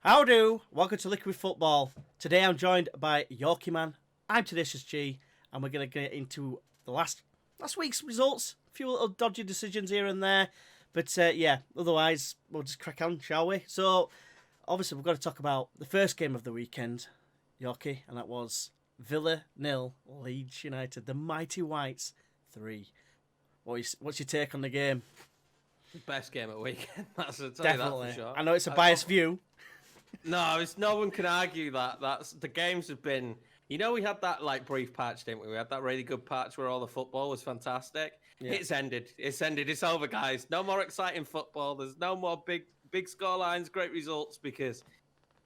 How do? Welcome to Liquid Football. Today I'm joined by Yorkie Man. I'm Tenacious G, and we're going to get into the last week's results. A few little dodgy decisions here and there, but otherwise we'll just crack on, shall we? So, obviously we've got to talk about the first game of the weekend, Yorkie, and that was Villa 0, Leeds United, the Mighty Whites 3. What's your take on the game? Best game of the weekend. Definitely. That for sure. I know it's a biased view. No, no one can argue that. The games have been. We had that brief patch, didn't we? We had that really good patch where all the football was fantastic. Yeah. It's ended. It's over, guys. No more exciting football. There's no more big score lines, great results, because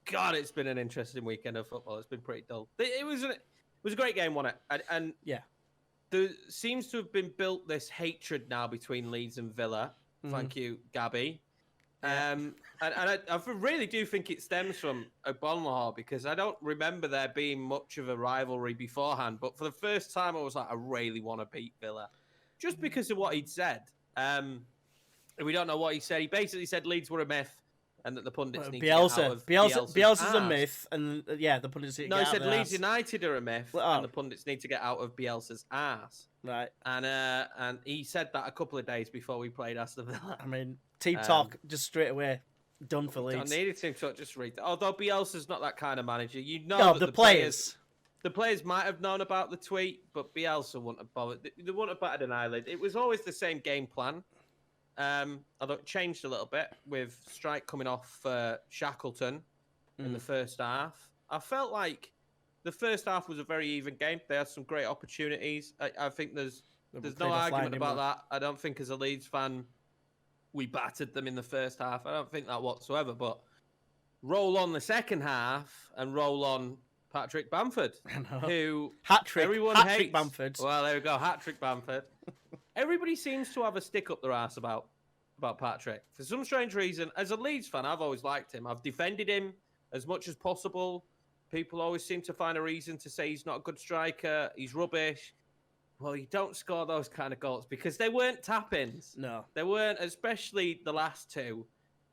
God, it's been an interesting weekend of football. It's been pretty dull. It was a great game, wasn't it? And yeah, there seems to have been built this hatred now between Leeds and Villa. Thank you, Gabby. Yeah. And I really do think it stems from Ogbonlahor, because I don't remember there being much of a rivalry beforehand. But for the first time, I was like, I really want to beat Villa, just because of what he'd said. We don't know what he said. He basically said Leeds were a myth, and that the pundits need to get out of Bielsa's a myth, and the pundits need to get out of he said Leeds United are a myth, and the pundits need to get out of Bielsa's ass. Right. And he said that a couple of days before we played Aston Villa. I mean, team talk just straight away done for Leeds. I needed team talk just read that. Although Bielsa's not that kind of manager, the players. The players might have known about the tweet, but Bielsa wouldn't have bothered. They wouldn't have batted an eyelid. It was always the same game plan. Although it changed a little bit with Strike coming off Shackleton in the first half. I felt like the first half was a very even game. They had some great opportunities. I think there's no argument about that. I don't think as a Leeds fan we battered them in the first half. I don't think that whatsoever. But roll on the second half and roll on Patrick Bamford, who everyone hates. Bamford. Well, there we go, hat-trick Bamford. Everybody seems to have a stick up their ass about Patrick. For some strange reason, as a Leeds fan, I've always liked him. I've defended him as much as possible. People always seem to find a reason to say he's not a good striker, he's rubbish. Well, you don't score those kind of goals because they weren't tap-ins. No. They weren't, especially the last two,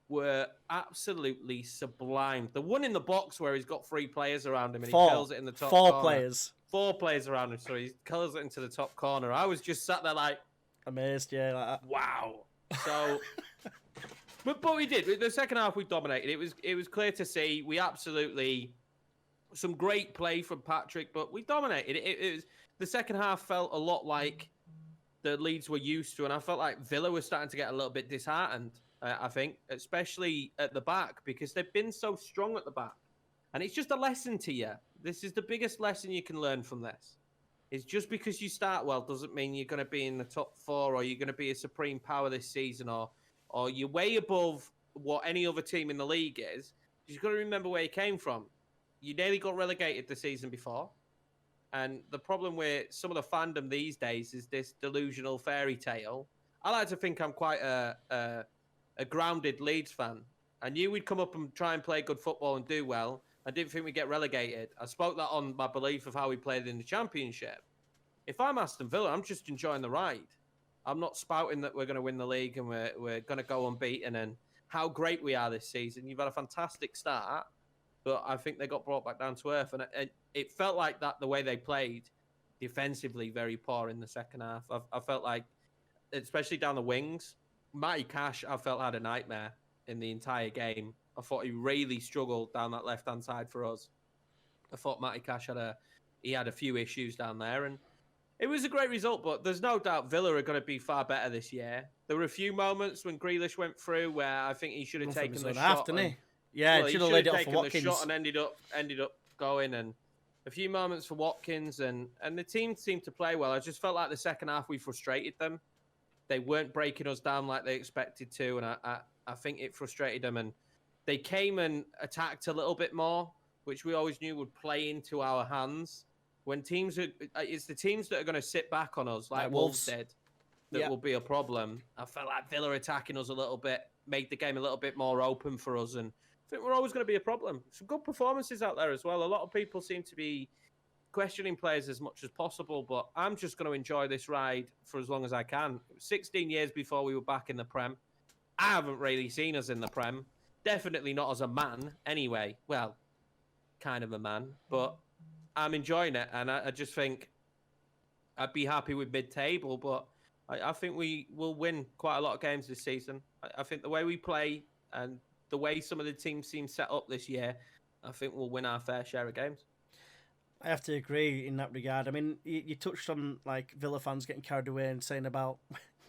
were absolutely sublime. The one in the box where he's got 3 players around him and he kills it in the top corner. 4 players. 4 players around him, so he kills it into the top corner. I was just sat there like... amazed, yeah. Like that. Wow. So... but we did. The second half, we dominated. It was clear to see. We absolutely... some great play from Patrick, but we dominated. It was... the second half felt a lot like the Leeds were used to, and I felt like Villa was starting to get a little bit disheartened, I think, especially at the back, because they've been so strong at the back. And it's just a lesson to you. This is the biggest lesson you can learn from this. It's just because you start well doesn't mean you're going to be in the top 4 or you're going to be a supreme power this season or you're way above what any other team in the league is. You've got to remember where you came from. You nearly got relegated the season before. And the problem with some of the fandom these days is this delusional fairy tale. I like to think I'm quite a grounded Leeds fan. I knew we'd come up and try and play good football and do well. I didn't think we'd get relegated. I spoke that on my belief of how we played in the Championship. If I'm Aston Villa, I'm just enjoying the ride. I'm not spouting that we're going to win the league and we're going to go unbeaten and how great we are this season. You've had a fantastic start, but I think they got brought back down to earth. And it felt like that the way they played, defensively very poor in the second half. I felt like, especially down the wings, Matty Cash, I felt had a nightmare in the entire game. I thought he really struggled down that left-hand side for us. I thought Matty Cash had a few issues down there, and it was a great result, but there's no doubt Villa are going to be far better this year. There were a few moments when Grealish went through where I think he should have taken the shot. Yeah, he should have laid it off for Watkins. The shot and ended up going, and a few moments for Watkins, and the team seemed to play well. I just felt like the second half we frustrated them. They weren't breaking us down like they expected to, and I think it frustrated them, and they came and attacked a little bit more, which we always knew would play into our hands. When it's the teams that are going to sit back on us, like Wolves did, that will be a problem. I felt like Villa attacking us a little bit, made the game a little bit more open for us, and I think we're always going to be a problem. Some good performances out there as well. A lot of people seem to be questioning players as much as possible, but I'm just going to enjoy this ride for as long as I can. It was 16 years before we were back in the Prem. I haven't really seen us in the Prem. Definitely not as a man, anyway. Well, kind of a man, but I'm enjoying it, and I just think I'd be happy with mid-table, but I think we will win quite a lot of games this season. I think the way we play and the way some of the teams seem set up this year, I think we'll win our fair share of games. I have to agree in that regard. I mean, you touched on like Villa fans getting carried away and saying about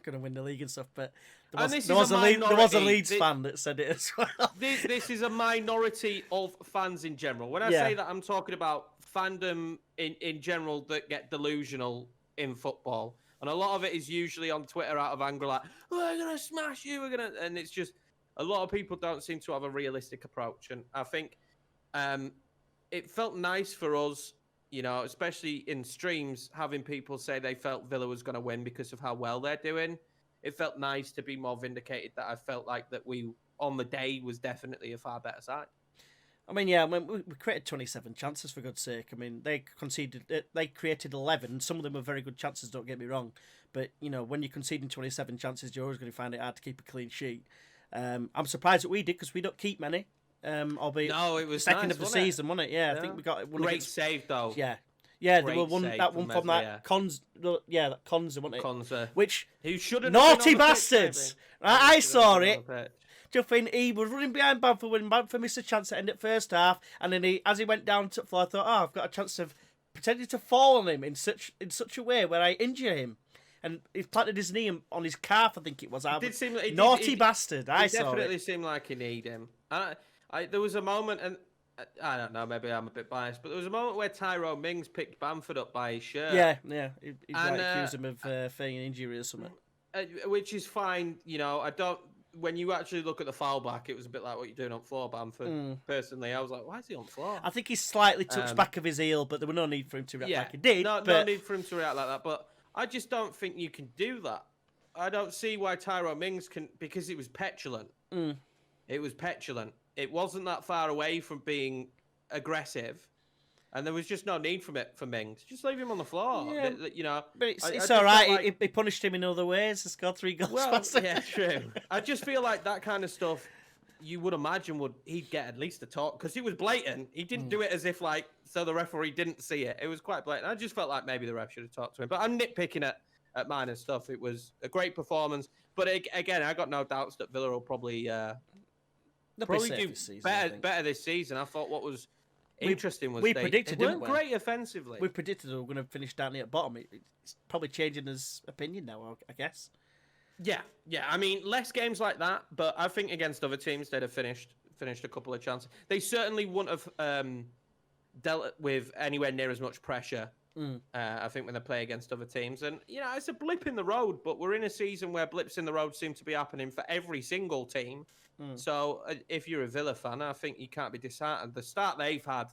going to win the league and stuff, but there was a Leeds fan that said it as well. This is a minority of fans in general. When I say that, I'm talking about fandom in general that get delusional in football. And a lot of it is usually on Twitter out of anger, like, we're going to smash you, and it's just, a lot of people don't seem to have a realistic approach. And I think it felt nice for us, you know, especially in streams, having people say they felt Villa was going to win because of how well they're doing. It felt nice to be more vindicated that I felt like that we, on the day, was definitely a far better side. I mean, yeah, we created 27 chances, for God's sake. I mean, they created 11. Some of them were very good chances, don't get me wrong. But, you know, when you're conceding 27 chances, you're always going to find it hard to keep a clean sheet. I'm surprised that we did, because we don't keep many. Albeit it was second nice, of the season, wasn't it? Yeah, I think we got one great save, though. Yeah. There Great were one from that Konza, wasn't it? Konza. Which, who shouldn't naughty have bastards! I saw it. Just think he was running behind Bamford when Bamford missed a chance at end at first half, and then as he went down to the floor, I thought, I've got a chance of pretending to fall on him in such a way where I injure him. And he planted his knee on his calf, I think it was. Naughty bastard. I saw it. Definitely seemed like he needed him. There was a moment, and I don't know, maybe I'm a bit biased, but there was a moment where Tyrone Mings picked Bamford up by his shirt. Yeah. He accused him of feigning injury or something. Which is fine, you know. When you actually look at the foul back, it was a bit like what you're doing on floor, Bamford. Personally, I was like, why is he on floor? I think he slightly touched back of his heel, but there was no need for him to react like he did. No need for him to react like that, but I just don't think you can do that. I don't see why Tyrone Mings can, because it was petulant. It was petulant. It wasn't that far away from being aggressive, and there was just no need for Mings. Just leave him on the floor. Yeah, you know, but it's all right. Like... He punished him in other ways. He scored 3 goals. Well, yeah, true. I just feel like that kind of stuff, you would imagine he'd get at least a talk, because it was blatant. He didn't do it as if like so the referee didn't see it. It was quite blatant. I just felt like maybe the ref should have talked to him. But I'm nitpicking at minor stuff. It was a great performance, but again, I got no doubts that Villa will probably do better this season. I thought what was interesting was they weren't great offensively. We predicted they were going to finish down here at bottom. It's probably changing his opinion now, I guess. Yeah. I mean, less games like that, but I think against other teams they'd have finished a couple of chances. They certainly wouldn't have dealt with anywhere near as much pressure. I think when they play against other teams, and you know, it's a blip in the road, but we're in a season where blips in the road seem to be happening for every single team. So if you're a Villa fan, I think you can't be disheartened. The start they've had,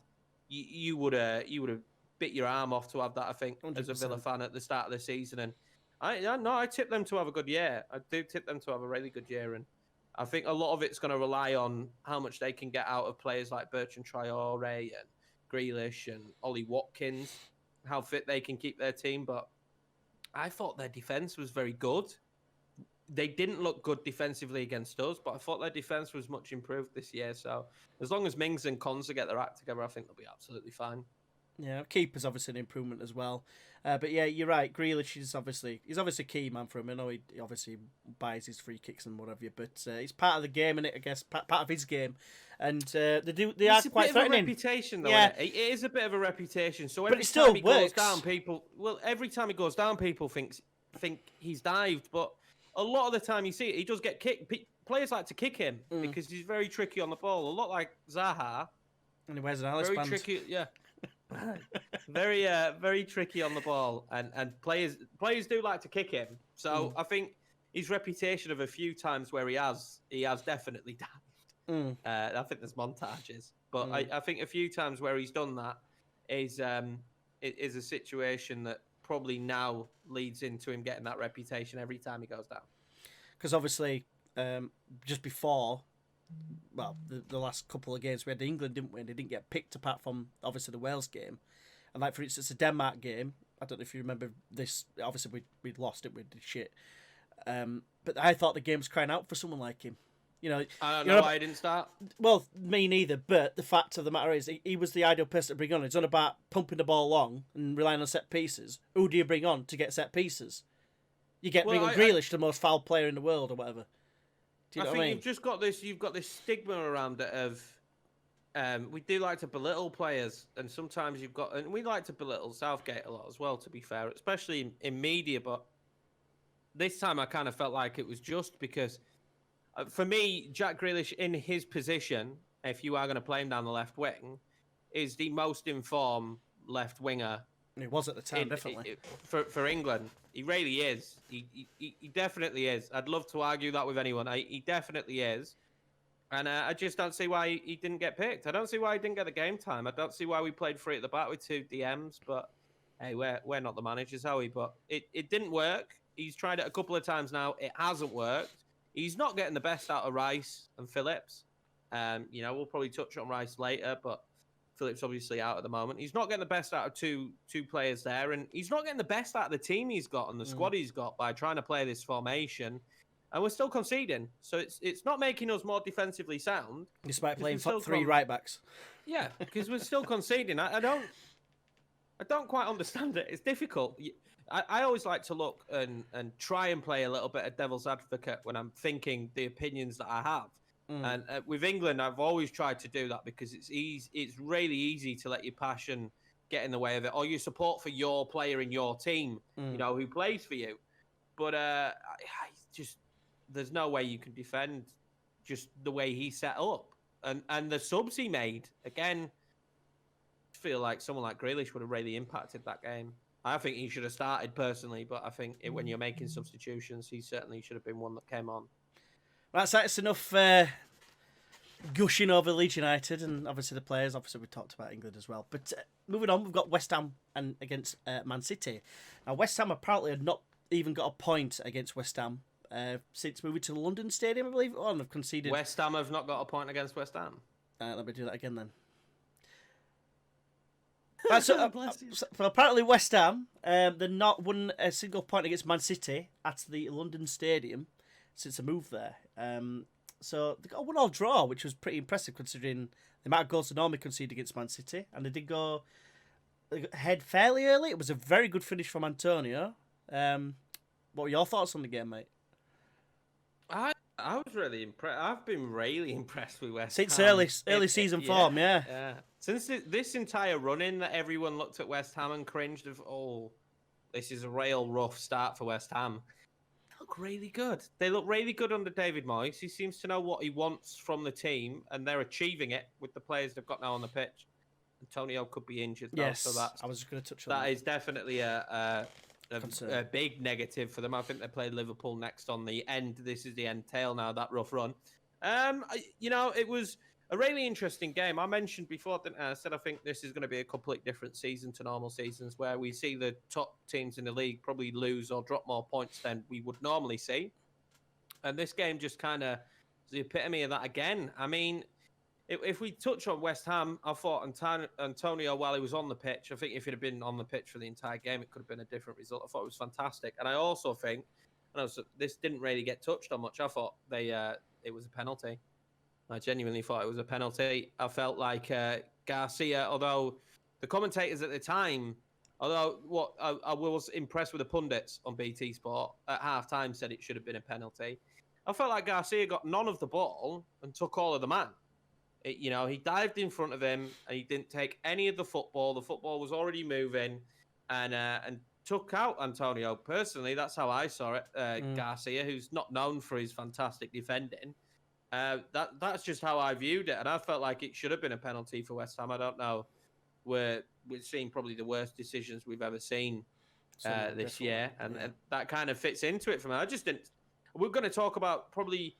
you would have bit your arm off to have that. I think 100%. As a Villa fan at the start of the season, and I tip them to have a good year. I do tip them to have a really good year, and I think a lot of it's going to rely on how much they can get out of players like Bertrand Traore and Grealish and Ollie Watkins, how fit they can keep their team. But I thought their defence was very good. They didn't look good defensively against us, but I thought their defence was much improved this year. So as long as Mings and Konza get their act together, I think they'll be absolutely fine. Yeah, keeper's obviously an improvement as well. But yeah, you're right. Grealish is obviously a key man for him. I know he obviously buys his free kicks and whatever, but it's part of the game, and I guess part of his game. And they are quite threatening. It's a bit of a reputation, though. Yeah, it is a bit of a reputation. So every time he goes down, every time he goes down, people think he's dived. But a lot of the time, you see it, he does get kicked. Players like to kick him because he's very tricky on the ball. A lot like Zaha. And he wears an Alice band. Very tricky, yeah. very tricky on the ball, and players do like to kick him. So I think his reputation of a few times where he has definitely dived. I think there's montages, but I think a few times where he's done that is a situation that probably now leads into him getting that reputation every time he goes down. Because obviously, just before. Well, the last couple of games we had England, didn't we? And they didn't get picked apart from obviously the Wales game. And like for instance, the Denmark game, I don't know if you remember this. Obviously, we'd lost it. We did shit. But I thought the game was crying out for someone like him. You know, I don't know why he didn't start. well, me neither. But the fact of the matter is, he was the ideal person to bring on. It's not about pumping the ball along and relying on set pieces. Who do you bring on to get set pieces? You bring on Grealish, the most foul player in the world, or whatever. Do you know what I mean? You've just got this. You've got this stigma around it of. We do like to belittle players, and sometimes and we like to belittle Southgate a lot as well. To be fair, especially in media, but this time I kind of felt like it was just because. For me, Jack Grealish in his position, if you are going to play him down the left wing, is the most informed left winger. He was at the time, definitely. For England. He really is. He definitely is. I'd love to argue that with anyone. He definitely is. And I just don't see why he didn't get picked. I don't see why he didn't get the game time. I don't see why we played free at the back with 2 DMs. But, hey, we're not the managers, are we? But it didn't work. He's tried it a couple of times now. It hasn't worked. He's not getting the best out of Rice and Phillips. We'll probably touch on Rice later, but Phillips obviously out at the moment. He's not getting the best out of two players there, and he's not getting the best out of the team he's got and the squad he's got by trying to play this formation. And we're still conceding, so it's not making us more defensively sound. Despite playing 3 right backs. Yeah, because we're still conceding. I don't quite understand it. It's difficult. I always like to look and try and play a little bit of devil's advocate when I'm thinking the opinions that I have. And with England, I've always tried to do that because it's really easy to let your passion get in the way of it, or your support for your player in your team, who plays for you. But there's no way you can defend just the way he set up and the subs he made. Again, I feel like someone like Grealish would have really impacted that game. I think he should have started personally, but I think when you're making substitutions, he certainly should have been one that came on. Right, so that's enough gushing over Leeds United and obviously the players. Obviously, we talked about England as well. But moving on, we've got West Ham and against Man City. Now, West Ham apparently had not even got a point against West Ham since moving to the London Stadium, I believe. And have conceded. West Ham have not got a point against West Ham. Let me do that again then. So apparently West Ham, they've not won a single point against Man City at the London Stadium since they moved there. So they got a 1-1 draw, which was pretty impressive considering the amount of goals they normally concede against Man City. And they did go ahead fairly early. It was a very good finish from Antonio. What were your thoughts on the game, mate? I was really impressed. I've been really impressed with West Ham. Since early season form, yeah. Since this entire run-in that everyone looked at West Ham and cringed of, this is a real rough start for West Ham. They look really good. They look really good under David Moyes. He seems to know what he wants from the team, and they're achieving it with the players they've got now on the pitch. Antonio could be injured, though, yes, so I was going to touch on that. That is definitely a big negative for them. I think they played Liverpool next on the end. This is the end tail now, that rough run. It was a really interesting game. I mentioned before, I said I think this is going to be a completely different season to normal seasons where we see the top teams in the league probably lose or drop more points than we would normally see. And this game just kind of is the epitome of that again. I mean, if we touch on West Ham, I thought Antonio, while he was on the pitch, I think if he'd have been on the pitch for the entire game, it could have been a different result. I thought it was fantastic. And I also think, this didn't really get touched on much. I thought it was a penalty. I genuinely thought it was a penalty. I felt like Garcia, although the commentators at the time, I was impressed with the pundits on BT Sport at half-time said it should have been a penalty. I felt like Garcia got none of the ball and took all of the man. He dived in front of him and he didn't take any of the football. The football was already moving and took out Antonio. Personally, that's how I saw it. Garcia, who's not known for his fantastic defending. That's just how I viewed it. And I felt like it should have been a penalty for West Ham. I don't know. We're seeing probably the worst decisions we've ever seen this year. And that kind of fits into it for me. I just didn't. We're going to talk about probably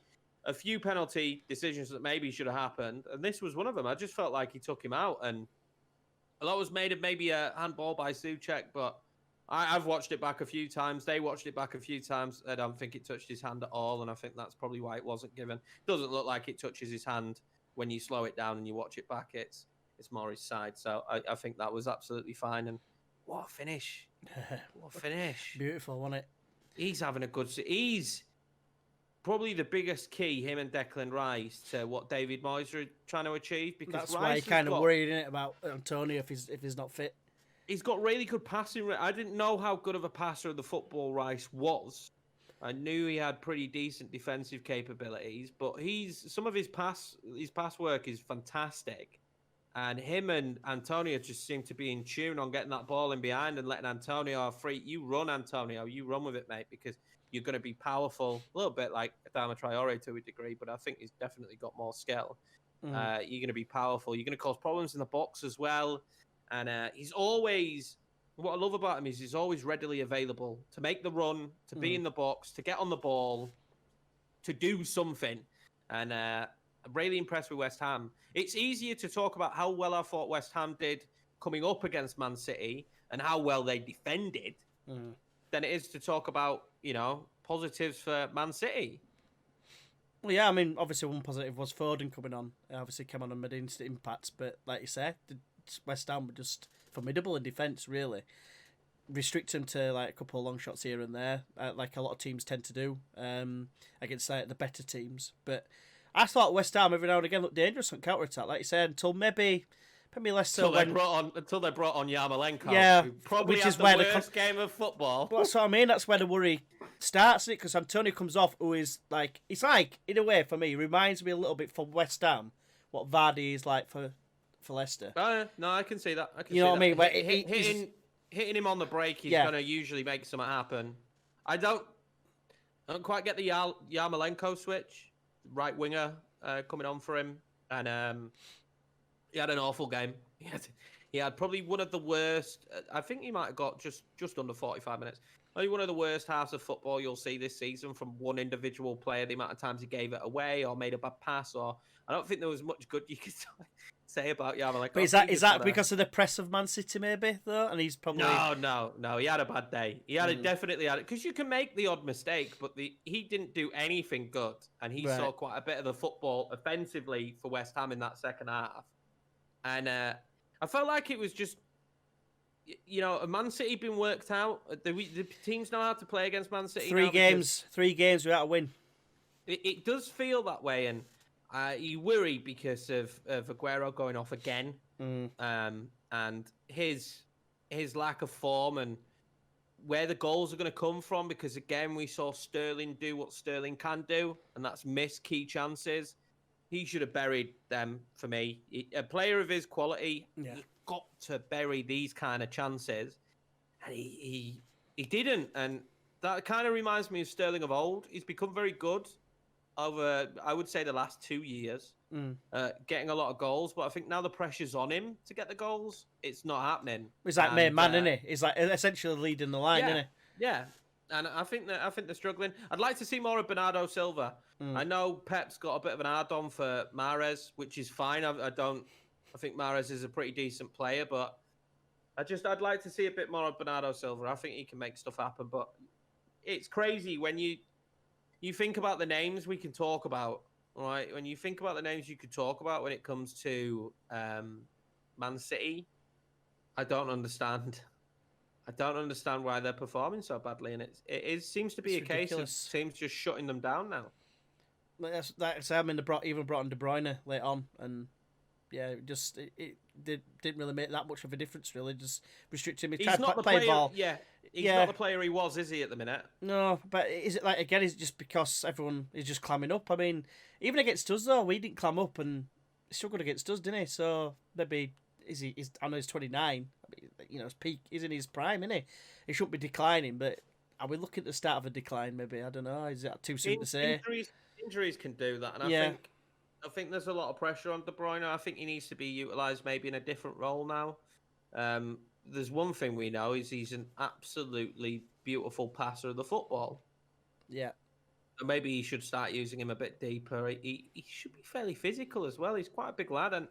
a few penalty decisions that maybe should have happened, and this was one of them. I just felt like he took him out, and a lot was made of maybe a handball by Souček, but I've watched it back a few times. They watched it back a few times. I don't think it touched his hand at all, and I think that's probably why it wasn't given. It doesn't look like it touches his hand when you slow it down and you watch it back. It's more his side, so I think that was absolutely fine. And what a finish! What a finish! Beautiful, wasn't it? He's having a good. probably the biggest key, him and Declan Rice, to what David Moyes are trying to achieve. Because That's Rice why you're has kind of got, worried, innit, about Antonio if he's not fit. he's got really good passing. I didn't know how good of a passer of the football Rice was. I knew he had pretty decent defensive capabilities, but some of his pass work is fantastic. And him and Antonio just seem to be in tune on getting that ball in behind and letting Antonio free. You run, Antonio. You run with it, mate, because you're going to be powerful. A little bit like Adama Traore to a degree, but I think he's definitely got more skill. You're going to be powerful. You're going to cause problems in the box as well. And he's always... What I love about him is he's always readily available to make the run, to be in the box, to get on the ball, to do something. And I'm really impressed with West Ham. It's easier to talk about how well I thought West Ham did coming up against Man City and how well they defended than it is to talk about, positives for Man City. Well, yeah, I mean, obviously one positive was Foden coming on. Obviously came on and made instant impacts, but like you say, West Ham were just formidable in defence, really. Restrict them to like a couple of long shots here and there, like a lot of teams tend to do against the better teams. But I thought West Ham every now and again looked dangerous on counter attack, like you said, until maybe less so until they brought on Yarmolenko. Yeah, probably which is the where worst game of football. But that's what I mean. That's where the worry starts, isn't it? Because Antonio comes off, who is like, it's like in a way for me, reminds me a little bit from West Ham what Vardy is like for Leicester. No, I can see that. You know what I mean? But hitting him on the break, he's going to usually make something happen. I don't quite get the Yarmolenko switch. Right winger coming on for him, and he had an awful game. He had probably one of the worst. I think he might have got just under 45 minutes. Only one of the worst halves of football you'll see this season from one individual player. The amount of times he gave it away or made a bad pass, or I don't think there was much good you could say about Yarmolenko. But is that because of the press of Man City, maybe though? And he's probably no. He had a bad day. He had definitely had it, because you can make the odd mistake, but he didn't do anything good, and he saw quite a bit of the football offensively for West Ham in that second half. And I felt like it was just, Man City been worked out. The teams know how to play against Man City. Three games without a win. It does feel that way, and you worry because of Aguero going off again, and his lack of form and where the goals are going to come from. Because again, we saw Sterling do what Sterling can do, and that's miss key chances. He should have buried them for me. A player of his quality, you've got to bury these kind of chances, and he didn't. And that kind of reminds me of Sterling of old. He's become very good over, I would say, the last 2 years, getting a lot of goals. But I think now the pressure's on him to get the goals. It's not happening. He's like main man, isn't he? He's like essentially leading the line, isn't he? Yeah. And I think they're struggling. I'd like to see more of Bernardo Silva. I know Pep's got a bit of an add-on for Mahrez, which is fine. I think Mahrez is a pretty decent player, but I'd like to see a bit more of Bernardo Silva. I think he can make stuff happen, but it's crazy when you think about the names we can talk about, right? When you think about the names you could talk about when it comes to Man City, I don't understand. I don't understand why they're performing so badly, and it seems to be a case of teams just shutting them down now. That's I mean, they even brought on De Bruyne late on, and it didn't really make that much of a difference. Really, just restricting him. He's not the player. Ball. Yeah, he's not the player he was, is he, at the minute? No, but is it like again? Is it just because everyone is just clamming up? I mean, even against us though, we didn't clam up, and he struggled against us, didn't he? So maybe I know he's 29. His peak is in his prime, isn't he? He shouldn't be declining, but are we looking at the start of a decline? Maybe, I don't know. Is that too soon to say? Injuries can do that, and I think there's a lot of pressure on De Bruyne. I think he needs to be utilised maybe in a different role now. There's one thing we know is he's an absolutely beautiful passer of the football. Yeah. So maybe he should start using him a bit deeper. He should be fairly physical as well. He's quite a big lad, and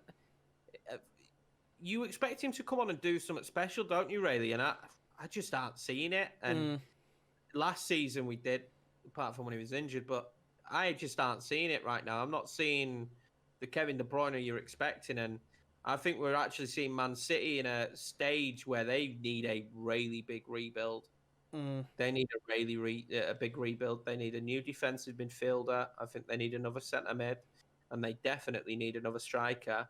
you expect him to come on and do something special, don't you, really? And I just aren't seeing it. And last season we did, apart from when he was injured, but I just aren't seeing it right now. I'm not seeing the Kevin De Bruyne you're expecting, and I think we're actually seeing Man City in a stage where they need a really big rebuild. They need a big rebuild. They need a new defensive midfielder. I think they need another centre mid, and they definitely need another striker.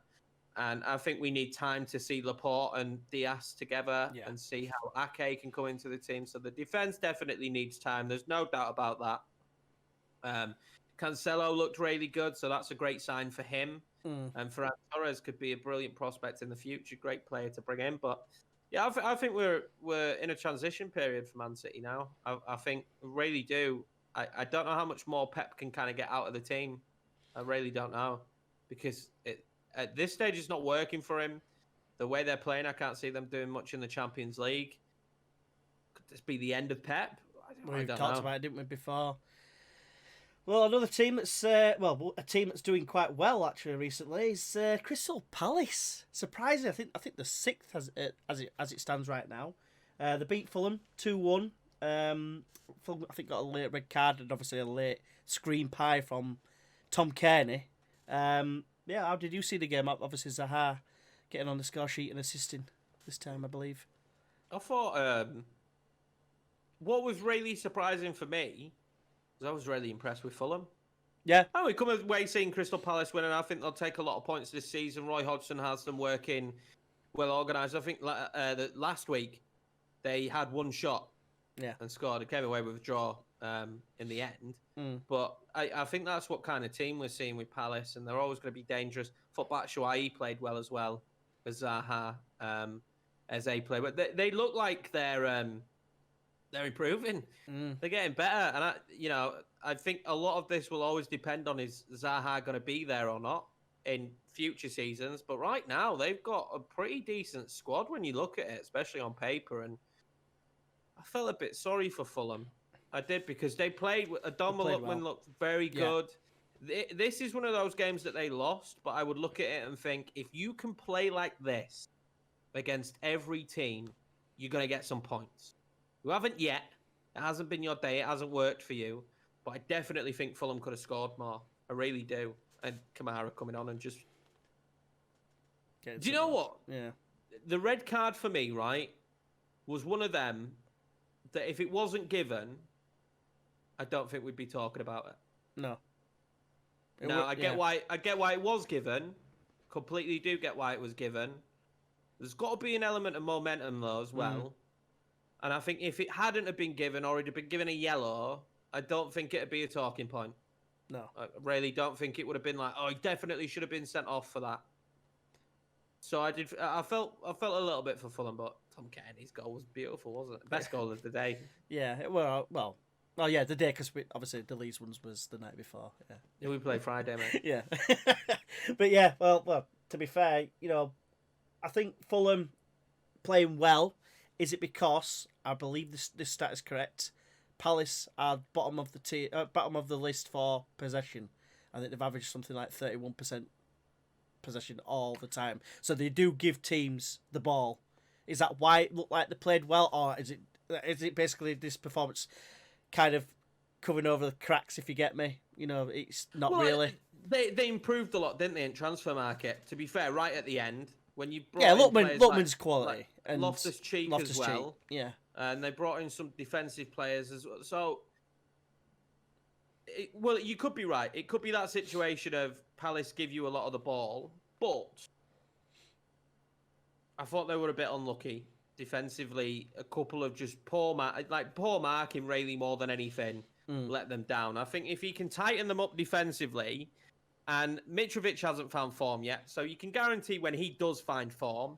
And I think we need time to see Laporte and Diaz together and see how Ake can come into the team. So the defense definitely needs time. There's no doubt about that. Cancelo looked really good, so that's a great sign for him. And Ferran Torres could be a brilliant prospect in the future. Great player to bring in. But yeah, I think we're in a transition period for Man City now. I think we really do. I don't know how much more Pep can kind of get out of the team. I really don't know, because at this stage it's not working for him. The way they're playing, I can't see them doing much in the Champions League. Could this be the end of Pep? We talked about it, didn't we, before? Well, another team that's a team that's doing quite well actually recently is Crystal Palace. Surprising, I think the sixth as it stands right now. They beat Fulham 2-1. Fulham, I think, got a late red card and obviously a late screen pie from Tom Kearney. How did you see the game? Obviously Zaha getting on the score sheet and assisting this time, I believe. I thought what was really surprising for me, I was really impressed with Fulham. Yeah. We come away seeing Crystal Palace win, and I think they'll take a lot of points this season. Roy Hodgson has them working well organised. I think last week they had one shot and scored. It came away with a draw in the end. But I think that's what kind of team we're seeing with Palace, and they're always going to be dangerous. Thought Batshuayi played well as well as Zaha as they play. But they look like they're improving. They're getting better. And, I think a lot of this will always depend on is Zaha going to be there or not in future seasons. But right now, they've got a pretty decent squad when you look at it, especially on paper. And I felt a bit sorry for Fulham. I did, because they played. Adama Lookman looked very good. This is one of those games that they lost, but I would look at it and think, if you can play like this against every team, you're going to get some points. You haven't yet. It hasn't been your day. It hasn't worked for you. But I definitely think Fulham could have scored more. I really do. And Kamara coming on and just... Do you know what? Yeah. The red card for me, right, was one of them that if it wasn't given, I don't think we'd be talking about it. No. I get why it was given. Completely do get why it was given. There's got to be an element of momentum though as well. And I think if it hadn't have been given, or it had been given a yellow, I don't think it'd be a talking point. No. I really don't think it would have been like, oh, he definitely should have been sent off for that. So I felt a little bit for Fulham, but Tom Kearney's goal was beautiful, wasn't it? Best goal of the day. Yeah, the day, because obviously the Leeds ones was the night before. Yeah, we played Friday, mate. Yeah. But yeah, well, to be fair, I think Fulham playing well. Is it because, I believe this stat is correct, Palace are bottom of the list for possession. I think they've averaged something like 31% possession all the time. So they do give teams the ball. Is that why it looked like they played well, or is it basically this performance kind of covering over the cracks, if you get me? It's not really. They improved a lot, didn't they, in transfer market? To be fair, right at the end, when you brought Lookman's quality and Loftus-Cheek as well. Yeah, and they brought in some defensive players as well. So, you could be right. It could be that situation of Palace give you a lot of the ball, but I thought they were a bit unlucky defensively. A couple of just poor marking, really, more than anything, let them down. I think if he can tighten them up defensively, and Mitrovic hasn't found form yet, so you can guarantee when he does find form,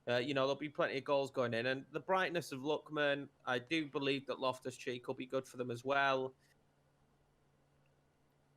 there'll be plenty of goals going in. And the brightness of Lookman, I do believe that Loftus-Cheek will be good for them as well.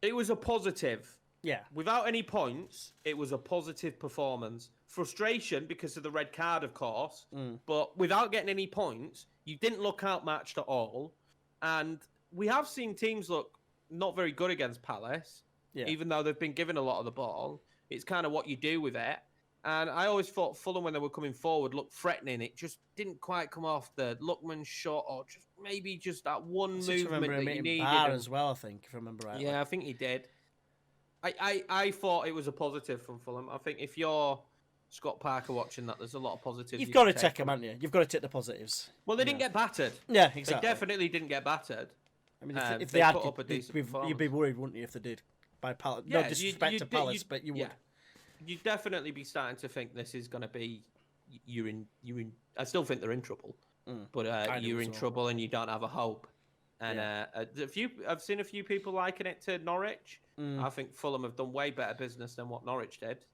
It was a positive. Yeah. Without any points, it was a positive performance. Frustration because of the red card, of course, but without getting any points, you didn't look outmatched at all. And we have seen teams look not very good against Palace, even though they've been given a lot of the ball. It's kind of what you do with it. And I always thought Fulham, when they were coming forward, looked threatening. It just didn't quite come off the Lookman shot, or just that one movement that you needed. As well, I think, if I remember right. Yeah, I think he did. I thought it was a positive from Fulham. I think if you're Scott Parker watching that. There's a lot of positives. You've got to take them, haven't you? You've got to take the positives. Well, they didn't get battered. Yeah, exactly. They definitely didn't get battered. I mean, if they had, put up a decent you'd be worried, wouldn't you, if they did? By Palace. Yeah, no disrespect to Palace, but you would. You'd definitely be starting to think this is going to be. You're in. I still think they're in trouble, but you're in trouble and you don't have a hope. And I've seen a few people liken it to Norwich. I think Fulham have done way better business than what Norwich did.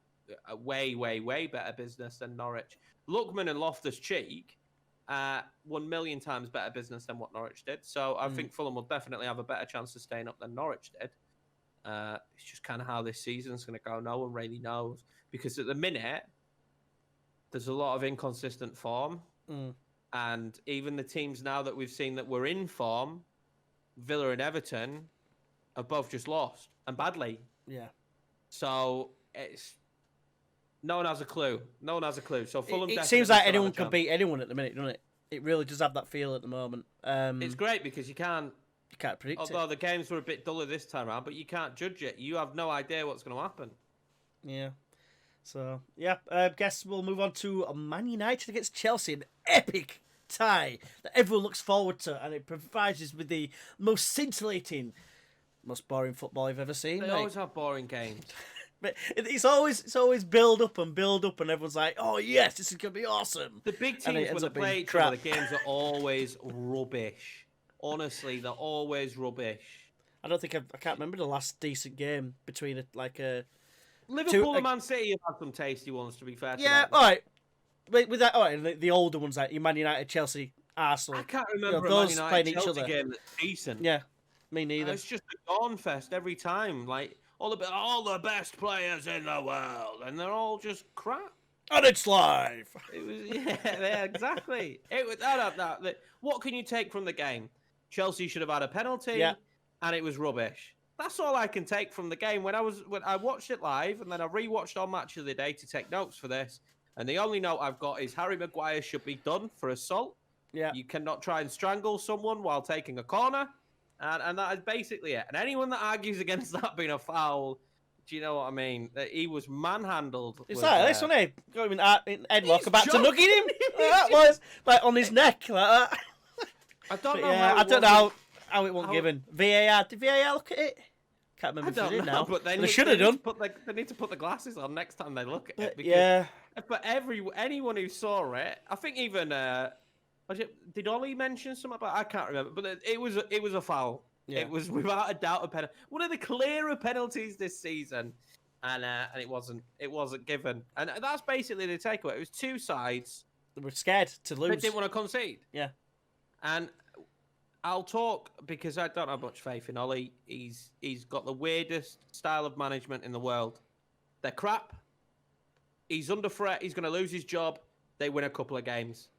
Way, way, way better business than Norwich. Lookman and Loftus-Cheek 1 million times better business than what Norwich did. So I think Fulham will definitely have a better chance of staying up than Norwich did. It's just kind of how this season's going to go. No one really knows. Because at the minute, there's a lot of inconsistent form. And even the teams now that we've seen that were in form, Villa and Everton, have both just lost. And badly. Yeah. So it's... No one has a clue. No one has a clue. So Fulham. It seems like anyone can beat anyone at the minute, doesn't it? It really does have that feel at the moment. It's great because you can't predict although the games were a bit duller this time around, but you can't judge it. You have no idea what's going to happen. Yeah. So, I guess we'll move on to Man United against Chelsea. An epic tie that everyone looks forward to, and it provides us with the most scintillating, most boring football I've ever seen. They always have boring games. But it's always build up, and everyone's like, "Oh yes, this is gonna be awesome." The big teams when they play each other, the games are always rubbish. Honestly, they're always rubbish. I can't remember the last decent game between Liverpool and Man City have had some tasty ones. To be fair, yeah, all right. With that, all right, the older ones like Man United, Chelsea, Arsenal. I can't remember those a Man playing United each Chelsea other. game that's decent. Yeah, me neither. It's just a gone fest every time. Like all the best players in the world, and they're all just crap. And it's live. It was yeah, exactly. It was that. What can you take from the game? Chelsea should have had a penalty, and it was rubbish. That's all I can take from the game. When I watched it live, and then I rewatched our match of the day to take notes for this, and the only note I've got is Harry Maguire should be done for assault. Yeah, you cannot try and strangle someone while taking a corner. And that is basically it. And anyone that argues against that being a foul, do you know what I mean? That he was manhandled. It's like this one, got him in headlock, about to nugget him. That was like on his neck, like that. I don't know. I don't know how it wasn't given. VAR. Did VAR look at it? Can't remember if they did now. But they should have done. They need to put the glasses on next time they look at it. Because, But anyone who saw it, I think even. Did Ollie mention something about? I can't remember, but it was a foul. Yeah. It was without a doubt a penalty. One of the clearer penalties this season, and it wasn't given. And that's basically the takeaway. It was two sides. They were scared to lose. They didn't want to concede. Yeah. And I'll talk because I don't have much faith in Ollie. He's got the weirdest style of management in the world. They're crap. He's under threat. He's going to lose his job. They win a couple of games.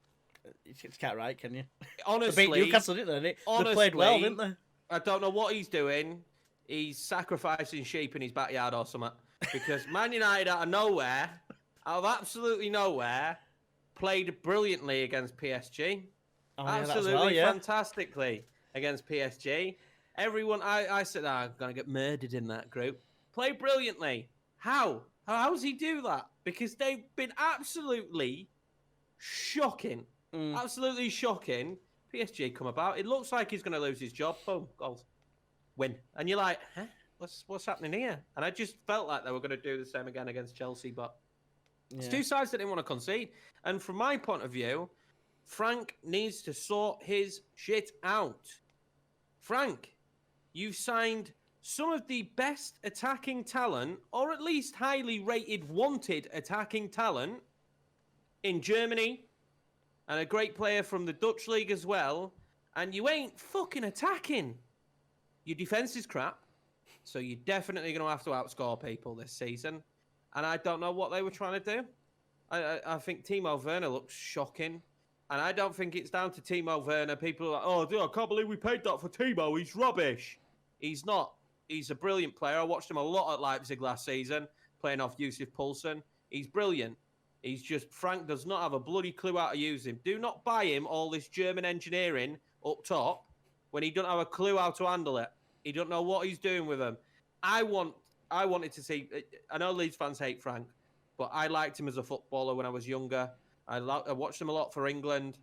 You can't write, can you? Honestly, they beat Newcastle, didn't they? They played well, didn't they? I don't know what he's doing. He's sacrificing sheep in his backyard or something. Because Man United out of absolutely nowhere, played brilliantly against PSG. Absolutely fantastically against PSG. Everyone, I said, I'm going to get murdered in that group. Play brilliantly. How does he do that? Because they've been absolutely shocking. Absolutely shocking. PSG come about. It looks like he's going to lose his job. Boom, goals. Win. And you're like, huh? What's happening here? And I just felt like they were going to do the same again against Chelsea, but it's two sides that didn't want to concede. And from my point of view, Frank needs to sort his shit out. Frank, you've signed some of the best attacking talent, or at least highly rated, wanted attacking talent in Germany, and a great player from the Dutch league as well, and you ain't fucking attacking. Your defence is crap, so you're definitely going to have to outscore people this season, and I don't know what they were trying to do. I think Timo Werner looks shocking, and I don't think it's down to Timo Werner. People are like, oh, dude, I can't believe we paid that for Timo. He's rubbish. He's not. He's a brilliant player. I watched him a lot at Leipzig last season, playing off Yusuf Poulsen. He's brilliant. He's just, Frank does not have a bloody clue how to use him. Do not buy him all this German engineering up top when he doesn't have a clue how to handle it. He don't know what he's doing with them. I wanted to see, I know Leeds fans hate Frank, but I liked him as a footballer when I was younger. I watched him a lot for England.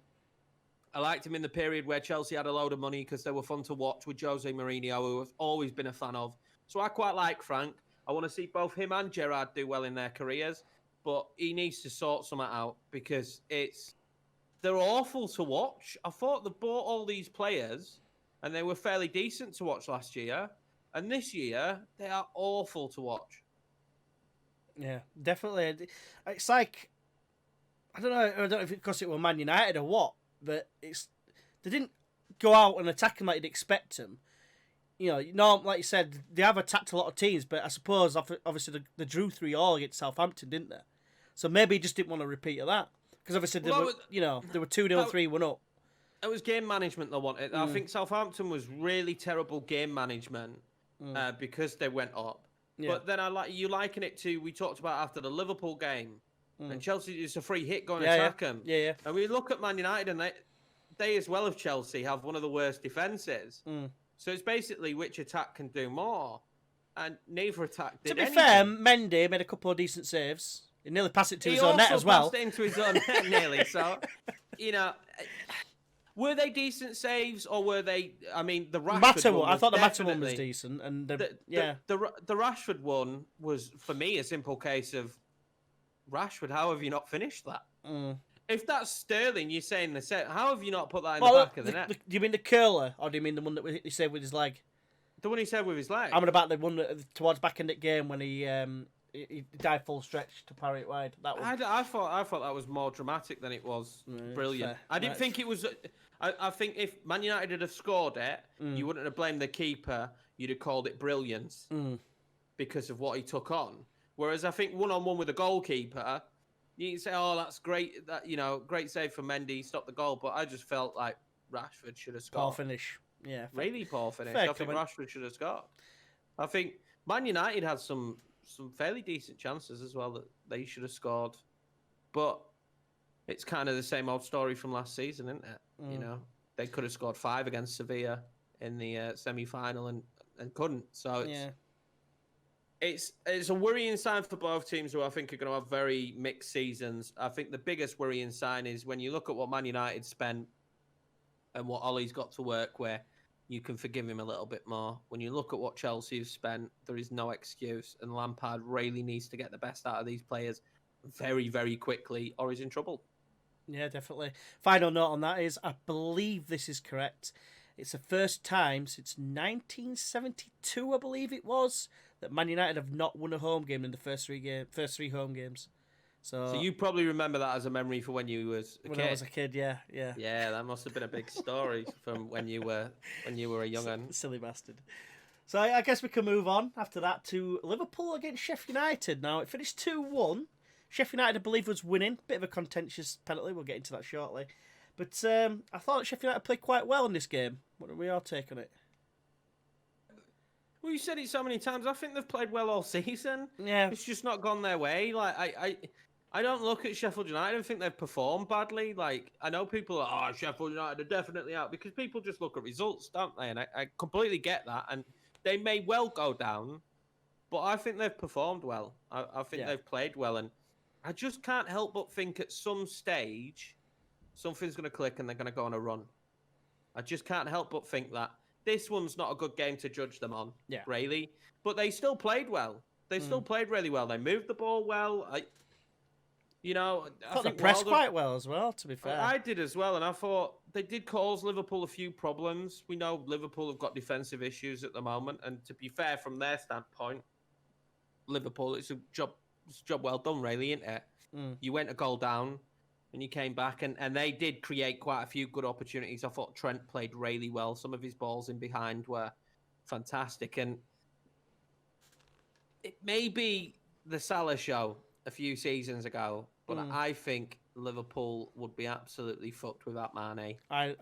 I liked him in the period where Chelsea had a load of money because they were fun to watch with Jose Mourinho, who I've always been a fan of. So I quite like Frank. I want to see both him and Gerrard do well in their careers, but he needs to sort something out because they're awful to watch. I thought they bought all these players and they were fairly decent to watch last year, and this year they are awful to watch. Yeah, definitely. It's like, I don't know if it's because it were Man United or what, but they didn't go out and attack them like you'd expect them. Like you said, they have attacked a lot of teams, but I suppose obviously they drew 3-3 against Southampton, didn't they? So maybe he just didn't want to repeat of that because obviously they were 2-0, 3-1 up. It was game management they wanted. I think Southampton was really terrible game management because they went up. Yeah. But then you liken it to we talked about after the Liverpool game, and Chelsea is a free hit going to attack them. Yeah. And we look at Man United, and they as well as Chelsea have one of the worst defenses. So it's basically which attack can do more, and neither attack did. To be anything. fair, Mendy made a couple of decent saves. He nearly passed it to his own net as well. He also passed it into his own net nearly. So, were they decent saves or were they? I mean, the Rashford one. I thought the Mata one was decent, and the Rashford one was for me a simple case of Rashford. How have you not finished that? If that's Sterling, you're saying the set. How have you not put that in the back of the net? Do you mean the curler, or do you mean the one that he saved with his leg? The one he saved with his leg. I'm about the one towards back in the game when he dived full stretch to parry it wide. That one. I thought that was more dramatic than it was brilliant. Fair. I didn't think it was. I think if Man United had have scored it, you wouldn't have blamed the keeper. You'd have called it brilliance because of what he took on. Whereas I think 1-on-1 with a goalkeeper, you can say, "Oh, that's great. That great save for Mendy, stop the goal." But I just felt like Rashford should have scored. Poor finish. Yeah, really poor finish. Fair I think Rashford should have scored. I think Man United had some fairly decent chances as well that they should have scored, but it's kind of the same old story from last season, isn't it? They could have scored 5 against Sevilla in the semi-final and couldn't. So it's a worrying sign for both teams who I think are going to have very mixed seasons. I think the biggest worrying sign is when you look at what Man United spent and what Ollie's got to work with, you can forgive him a little bit more. When you look at what Chelsea have spent, there is no excuse, and Lampard really needs to get the best out of these players very, very quickly, or he's in trouble. Yeah, definitely. Final note on that is, I believe this is correct. It's the first time since 1972, I believe it was, that Man United have not won a home game in the first three home games. So you probably remember that as a memory for when you was a kid. I was a kid, yeah. Yeah, that must have been a big story from when you were a young un. Silly bastard. So I guess we can move on after that to Liverpool against Sheffield United. Now, it finished 2-1. Sheffield United, I believe, was winning. Bit of a contentious penalty. We'll get into that shortly. But I thought Sheffield United played quite well in this game. What are your take on it? Well, you said it so many times. I think they've played well all season. Yeah. It's just not gone their way. I don't look at Sheffield United and think they've performed badly. I know people are, Sheffield United are definitely out because people just look at results, don't they? And I completely get that. And they may well go down, but I think they've performed well. I think they've played well. And I just can't help but think at some stage, something's going to click and they're going to go on a run. I just can't help but think that. This one's not a good game to judge them on, really. But they still played well. They still played really well. They moved the ball well. I thought they pressed quite well as well, to be fair. I did as well, and I thought they did cause Liverpool a few problems. We know Liverpool have got defensive issues at the moment, and to be fair, from their standpoint, Liverpool, it's a job well done, really, isn't it? You went a goal down, and you came back, and they did create quite a few good opportunities. I thought Trent played really well. Some of his balls in behind were fantastic, and it may be the Salah show a few seasons ago, but I think Liverpool would be absolutely fucked without Mane. I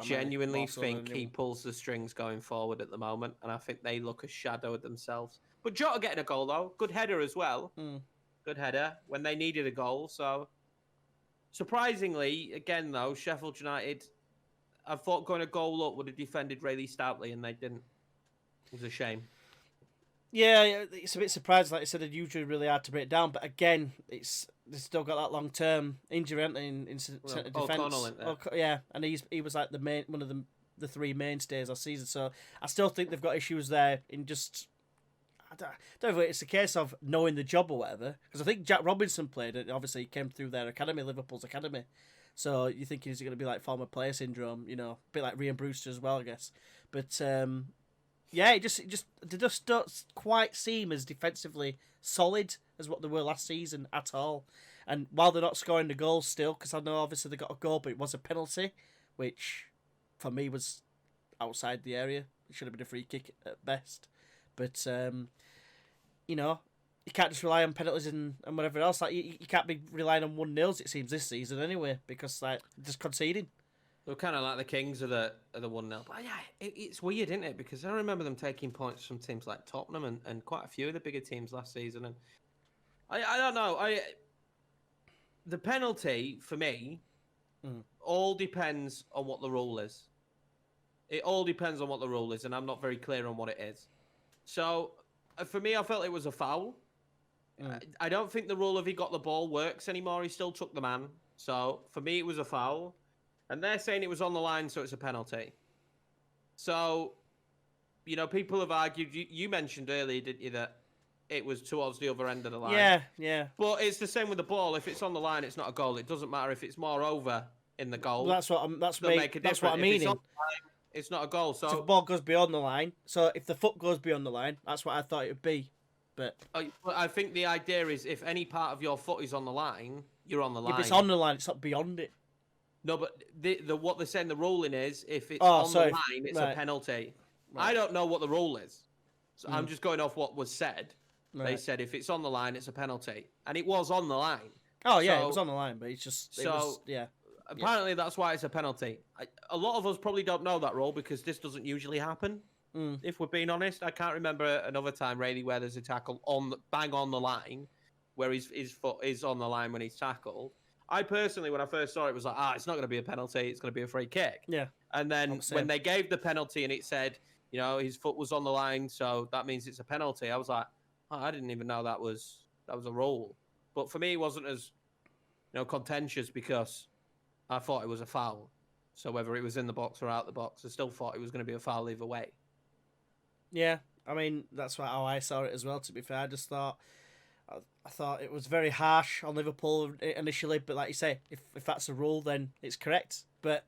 genuinely think he pulls the strings going forward at the moment, and I think they look a shadow of themselves. But Jota getting a goal, though. Good header as well. Good header when they needed a goal. So, surprisingly, again, though, Sheffield United, I thought going a goal up would have defended really stoutly, and they didn't. It was a shame. Yeah, it's a bit surprising. Like I said, it's usually really hard to break down, but again, they've still got that long term injury, haven't they, in centre O'Connell, defence. isn't there? Yeah, and he was like one of the three mainstays last season. So I still think they've got issues there in just. I don't know if it's a case of knowing the job or whatever, because I think Jack Robinson played it. Obviously, he came through their academy, Liverpool's academy. So you're thinking, is it going to be like former player syndrome? You know, a bit like Ryan Brewster as well, I guess. But yeah, they just don't quite seem as defensively solid as what they were last season at all. And while they're not scoring the goals still, because I know obviously they got a goal, but it was a penalty, which for me was outside the area. It should have been a free kick at best. But you know, you can't just rely on penalties and whatever else. Like you can't be relying on 1-0s, it seems, this season anyway, because like just conceding. They're kind of like the Kings of the 1-0. But yeah, it's weird, isn't it? Because I remember them taking points from teams like Tottenham and quite a few of the bigger teams last season. And I don't know. The penalty for me all depends on what the rule is. It all depends on what the rule is, and I'm not very clear on what it is. So for me, I felt it was a foul. I don't think the rule of he got the ball works anymore. He still took the man. So for me, it was a foul. And they're saying it was on the line, so it's a penalty. So, you know, people have argued. You mentioned earlier, didn't you, that it was towards the other end of the line? Yeah, yeah. But it's the same with the ball. If it's on the line, it's not a goal. It doesn't matter if it's more over in the goal. Well, that's what I'm meaning. If it's on the line, it's not a goal. So if the ball goes beyond the line. So if the foot goes beyond the line, that's what I thought it would be. But I think the idea is if any part of your foot is on the line, you're on the line. If it's on the line, it's not beyond it. No, but what they're saying the ruling is if it's on the line, it's a penalty. Right. I don't know what the rule is. So I'm just going off what was said. Right. They said if it's on the line, it's a penalty. And it was on the line. Oh, yeah, it was on the line, but it's just... Apparently that's why it's a penalty. A lot of us probably don't know that rule because this doesn't usually happen. If we're being honest, I can't remember another time really where there's a tackle bang on the line, where his foot is on the line when he's tackled. I personally, when I first saw it, was like, it's not going to be a penalty. It's going to be a free kick. Yeah. And then when they gave the penalty and it said, you know, his foot was on the line, so that means it's a penalty. I was like, I didn't even know that was a rule. But for me, it wasn't as, you know, contentious because I thought it was a foul. So whether it was in the box or out the box, I still thought it was going to be a foul either way. Yeah, I mean, that's how I saw it as well, to be fair. I just thought... I thought it was very harsh on Liverpool initially, but like you say, if that's the rule, then it's correct. But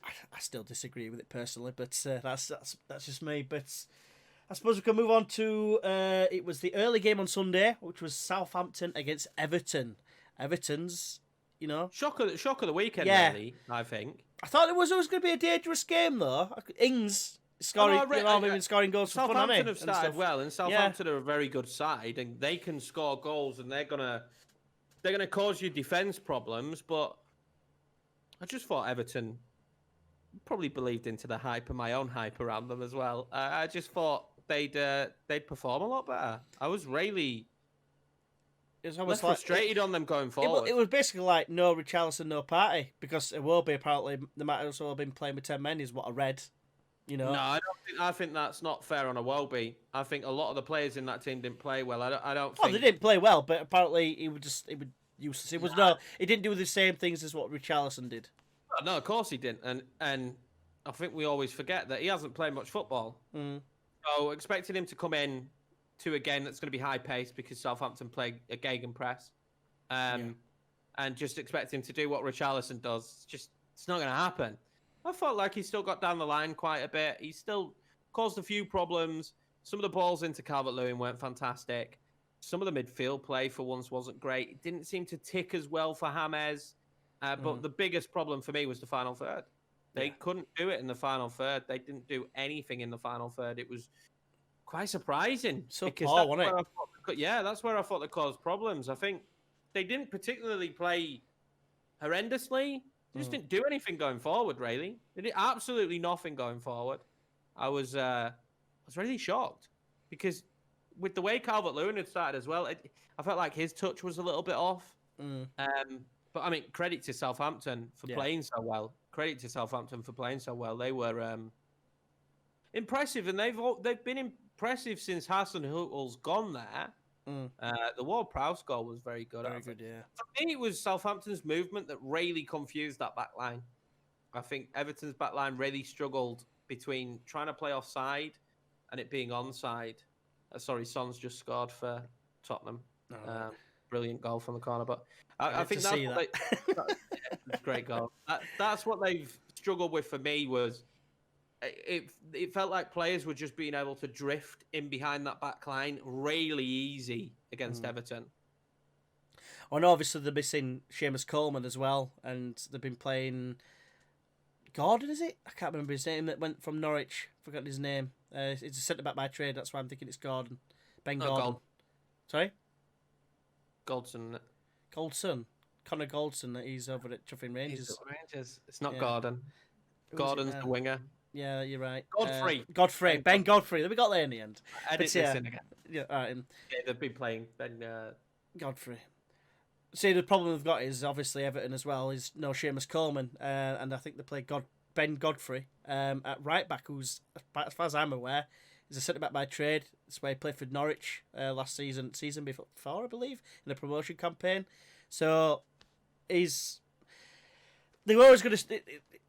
I still disagree with it personally. But that's just me. But I suppose we can move on to it was the early game on Sunday, which was Southampton against Everton. Everton's, you know, shock of the weekend, really. I think. I thought it was always going to be a dangerous game though. Ings. Scoring goals for fun, Southampton have started well, and Southampton are a very good side, and they can score goals, and they're gonna cause you defense problems. But I just thought Everton probably believed into the hype and my own hype around them as well. I just thought they'd perform a lot better. I was really less frustrated on them going forward. It was basically like no Richarlison, no party, because it will be apparently they might also have been playing with 10 men is what I read. You know? No, I think that's not fair on a Welby. I think a lot of the players in that team didn't play well. I don't think... they didn't play well, but apparently he was useless. He didn't do the same things as what Richarlison did. No, of course he didn't. And I think we always forget that he hasn't played much football. So expecting him to come in to a game that's going to be high paced because Southampton play a gegenpress, and just expect him to do what Richarlison does, it's not going to happen. I felt like he still got down the line quite a bit. He still caused a few problems. Some of the balls into Calvert-Lewin weren't fantastic. Some of the midfield play for once wasn't great. It didn't seem to tick as well for James. But the biggest problem for me was the final third. They couldn't do it in the final third. They didn't do anything in the final third. It was quite surprising. So poor, wasn't it? That's where I thought they caused problems. I think they didn't particularly play horrendously. They just didn't do anything going forward, really. They did absolutely nothing going forward. I was really shocked because with the way Calvert-Lewin had started as well, I felt like his touch was a little bit off. But I mean, credit to Southampton for playing so well. They were impressive, and they've been impressive since Hassan Huttel's gone there. The Ward-Prowse goal was very good. Very good, yeah. For me, it was Southampton's movement that really confused that back line. I think Everton's back line really struggled between trying to play offside and it being onside. Sorry, Son's just scored for Tottenham. Brilliant goal from the corner, but I think that's that's a great goal. That's what they've struggled with for me. Was it felt like players were just being able to drift in behind that back line really easy against Everton. And obviously they're missing Seamus Coleman as well, and they've been playing Gordon, is it? I can't remember his name, that went from Norwich. Forgot his name. It's a centre-back by trade, that's why I'm thinking it's Gordon. Ben Gordon. Sorry? Goldson. Connor Goldson, he's over at Chuffing Rangers. It's not Gordon. Gordon's the winger. Yeah, you're right. Godfrey. Ben Godfrey. We got there in the end. Edit this in again. Yeah, all right. They've been playing Ben Godfrey. See, the problem we've got is obviously Everton as well is no Seamus Coleman, and I think they play Ben Godfrey at right back, who's, as far as I'm aware, is a centre back by trade. That's where he played for Norwich last season before, I believe, in a promotion campaign. So they're always going to,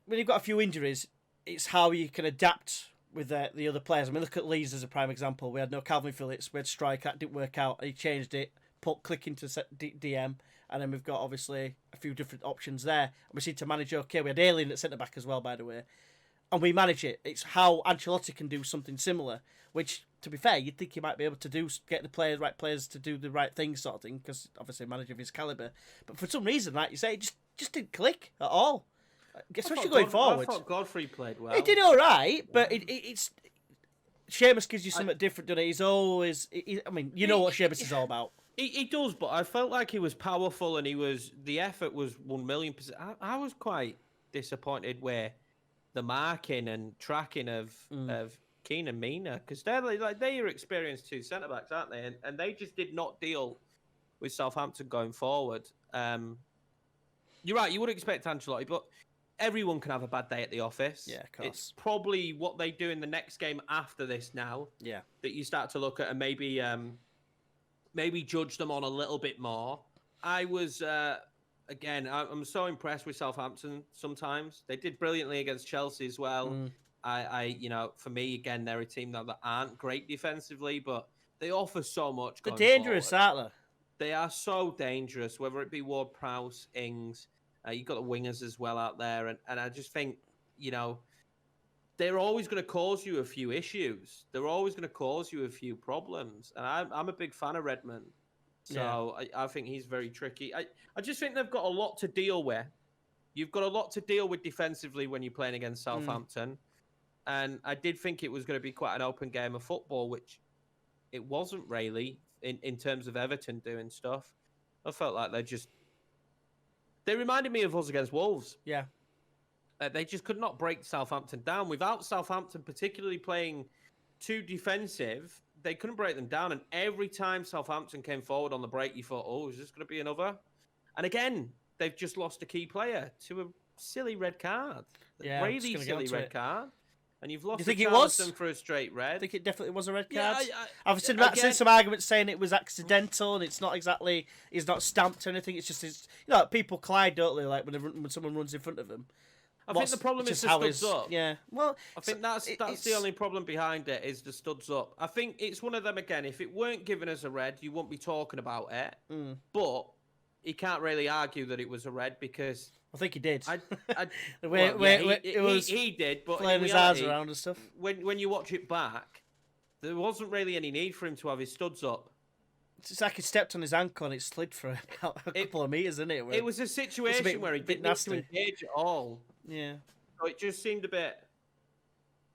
when you've got a few injuries, it's how you can adapt with the other players. I mean, look at Leeds as a prime example. We had no Calvin Phillips, we had Strike, that didn't work out, and he changed it, put Click into DM, and then we've got obviously a few different options there. And we seem to manage okay. We had Alien at centre back as well, by the way, and we manage it. It's how Ancelotti can do something similar, which, to be fair, you'd think he might be able to get the right players to do the right thing, sort of thing, because obviously a manager of his calibre. But for some reason, like you say, it just didn't click at all. Especially going forward. I thought Godfrey played well. He did all right, but it's Seamus gives you something different, doesn't he? He's always. I mean, you know what Seamus is all about. He does, but I felt like he was powerful and the effort was 1,000,000%. I was quite disappointed where the marking and tracking of Keane and Mina, because they are experienced two centre backs, aren't they? And they just did not deal with Southampton going forward. You're right. You would expect Ancelotti, but everyone can have a bad day at the office. Yeah, of course. It's probably what they do in the next game after this now. Yeah. That you start to look at and maybe judge them on a little bit more. I was, again, I'm so impressed with Southampton sometimes. They did brilliantly against Chelsea as well. For me, again, they're a team that aren't great defensively, but they offer so much. They're dangerous, aren't they? They are so dangerous, whether it be Ward-Prowse, Ings, you've got the wingers as well out there. And I just think, they're always going to cause you a few issues. They're always going to cause you a few problems. And I'm a big fan of Redmond. So I think he's very tricky. I just think they've got a lot to deal with. You've got a lot to deal with defensively when you're playing against Southampton. And I did think it was going to be quite an open game of football, which it wasn't really in terms of Everton doing stuff. I felt like they reminded me of us against Wolves. Yeah. They just could not break Southampton down. Without Southampton particularly playing too defensive, they couldn't break them down. And every time Southampton came forward on the break, you thought, is this going to be another? And again, they've just lost a key player to a silly red card. Yeah, really silly red card. And you've lost for a straight red. I think it definitely was a red card. Yeah, I've seen some arguments saying it was accidental and it's not exactly, he's not stamped or anything. It's just, people collide, don't they? Like when someone runs in front of them. I think the problem is the studs up. Yeah, well, I think that's the only problem behind it is the studs up. I think it's one of them again. If it weren't given as a red, you wouldn't be talking about it. But he can't really argue that it was a red because I think he did. He did, but playing his eyes around and stuff. When you watch it back, there wasn't really any need for him to have his studs up. It's like he stepped on his ankle and it slid for a couple of meters, isn't it? It was a situation where he didn't need to engage at all. Yeah. So it just seemed a bit.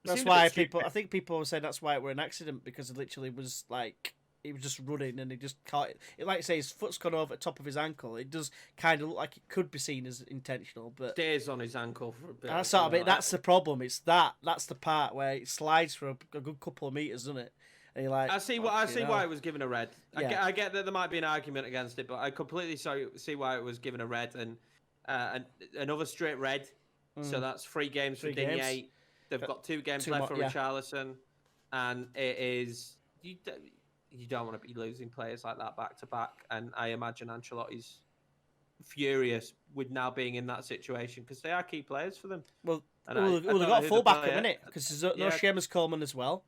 That's why I think people were saying that's why it were an accident, because it literally was like he was just running and he just caught it. Like I say, his foot's gone over the top of his ankle. It does kind of look like it could be seen as intentional, but stays on his ankle for a bit. That's sort of it. That's the problem. It's that's the part where it slides for a good couple of meters, doesn't it? And you're like, I see why it was given a red. Yeah. I get that there might be an argument against it, but I completely see why it was given a red and another straight red. So that's 3 games for Digne. They've got 2 games left for Richarlison. and it is you don't want to be losing players like that back to back. And I imagine Ancelotti's furious with now being in that situation because they are key players for them. Well, And they got a full backup, innit? Because there's no Seamus Coleman as well.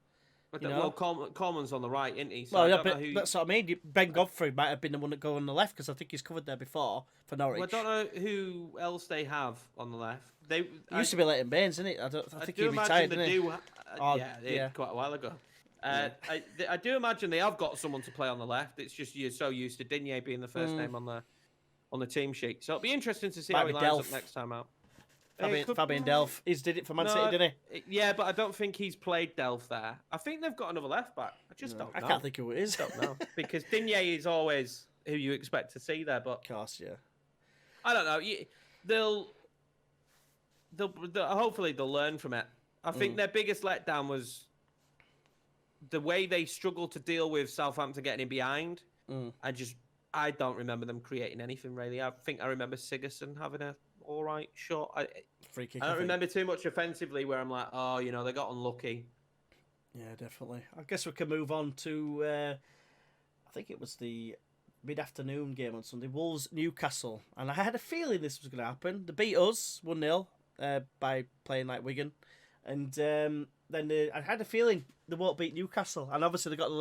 Well, Coleman's on the right, isn't he? So well, yeah, but that's what I mean. Ben Godfrey might have been the one that go on the left because I think he's covered there before for Norwich. Well, I don't know who else they have on the left. It used to be Leighton Baines, isn't it? I think he retired, didn't he? Yeah, quite a while ago. I do imagine they have got someone to play on the left. It's just you're so used to Digne being the first name on the team sheet. So it'll be interesting to see how he lines up next time out. Fabian Delph. He did it for Man City, didn't he? Yeah, but I don't think he's played Delph there. I think they've got another left back. I just don't know. I can't think who it is. Don't know. Because Digne is always who you expect to see there. But of course, yeah. I don't know. They'll hopefully they'll learn from it. I think their biggest letdown was the way they struggled to deal with Southampton getting in behind. I don't remember them creating anything really. I think I remember Sigurdsson having a all right shot. Free kick. I don't remember too much offensively where I'm like, oh, they got unlucky. Yeah, definitely. I guess we can move on to, I think it was the mid-afternoon game on Sunday, Wolves-Newcastle. And I had a feeling this was going to happen. They beat us 1-0 by playing like Wigan. And then I had a feeling they won't beat Newcastle. And obviously they got the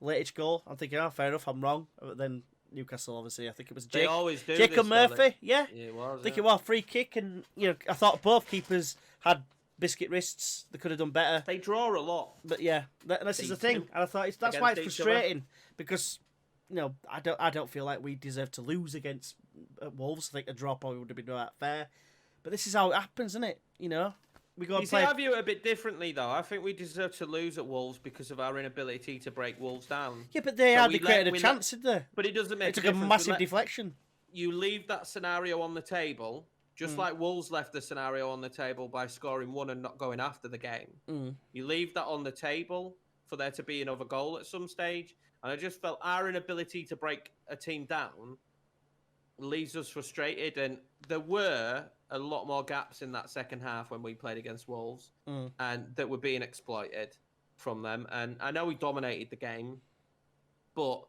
latest goal. I'm thinking, fair enough, I'm wrong. But then Newcastle, obviously, I think it was They always do Jacob Murphy. Yeah, it was. I think it was free kick, and I thought both keepers had biscuit wrists. They could have done better. They draw a lot, but this is the thing, and I thought that's why it's frustrating because I don't feel like we deserve to lose against Wolves. I think a draw probably would have been that fair, but this is how it happens, isn't it? We go and play. I view it a bit differently, though. I think we deserve to lose at Wolves because of our inability to break Wolves down. Yeah, but they created a chance, didn't they? But it doesn't make. It took a massive deflection. You leave that scenario on the table, just like Wolves left the scenario on the table by scoring one and not going after the game. You leave that on the table for there to be another goal at some stage, and I just felt our inability to break a team down leaves us frustrated, and there were a lot more gaps in that second half when we played against Wolves, and that were being exploited from them. And I know we dominated the game, but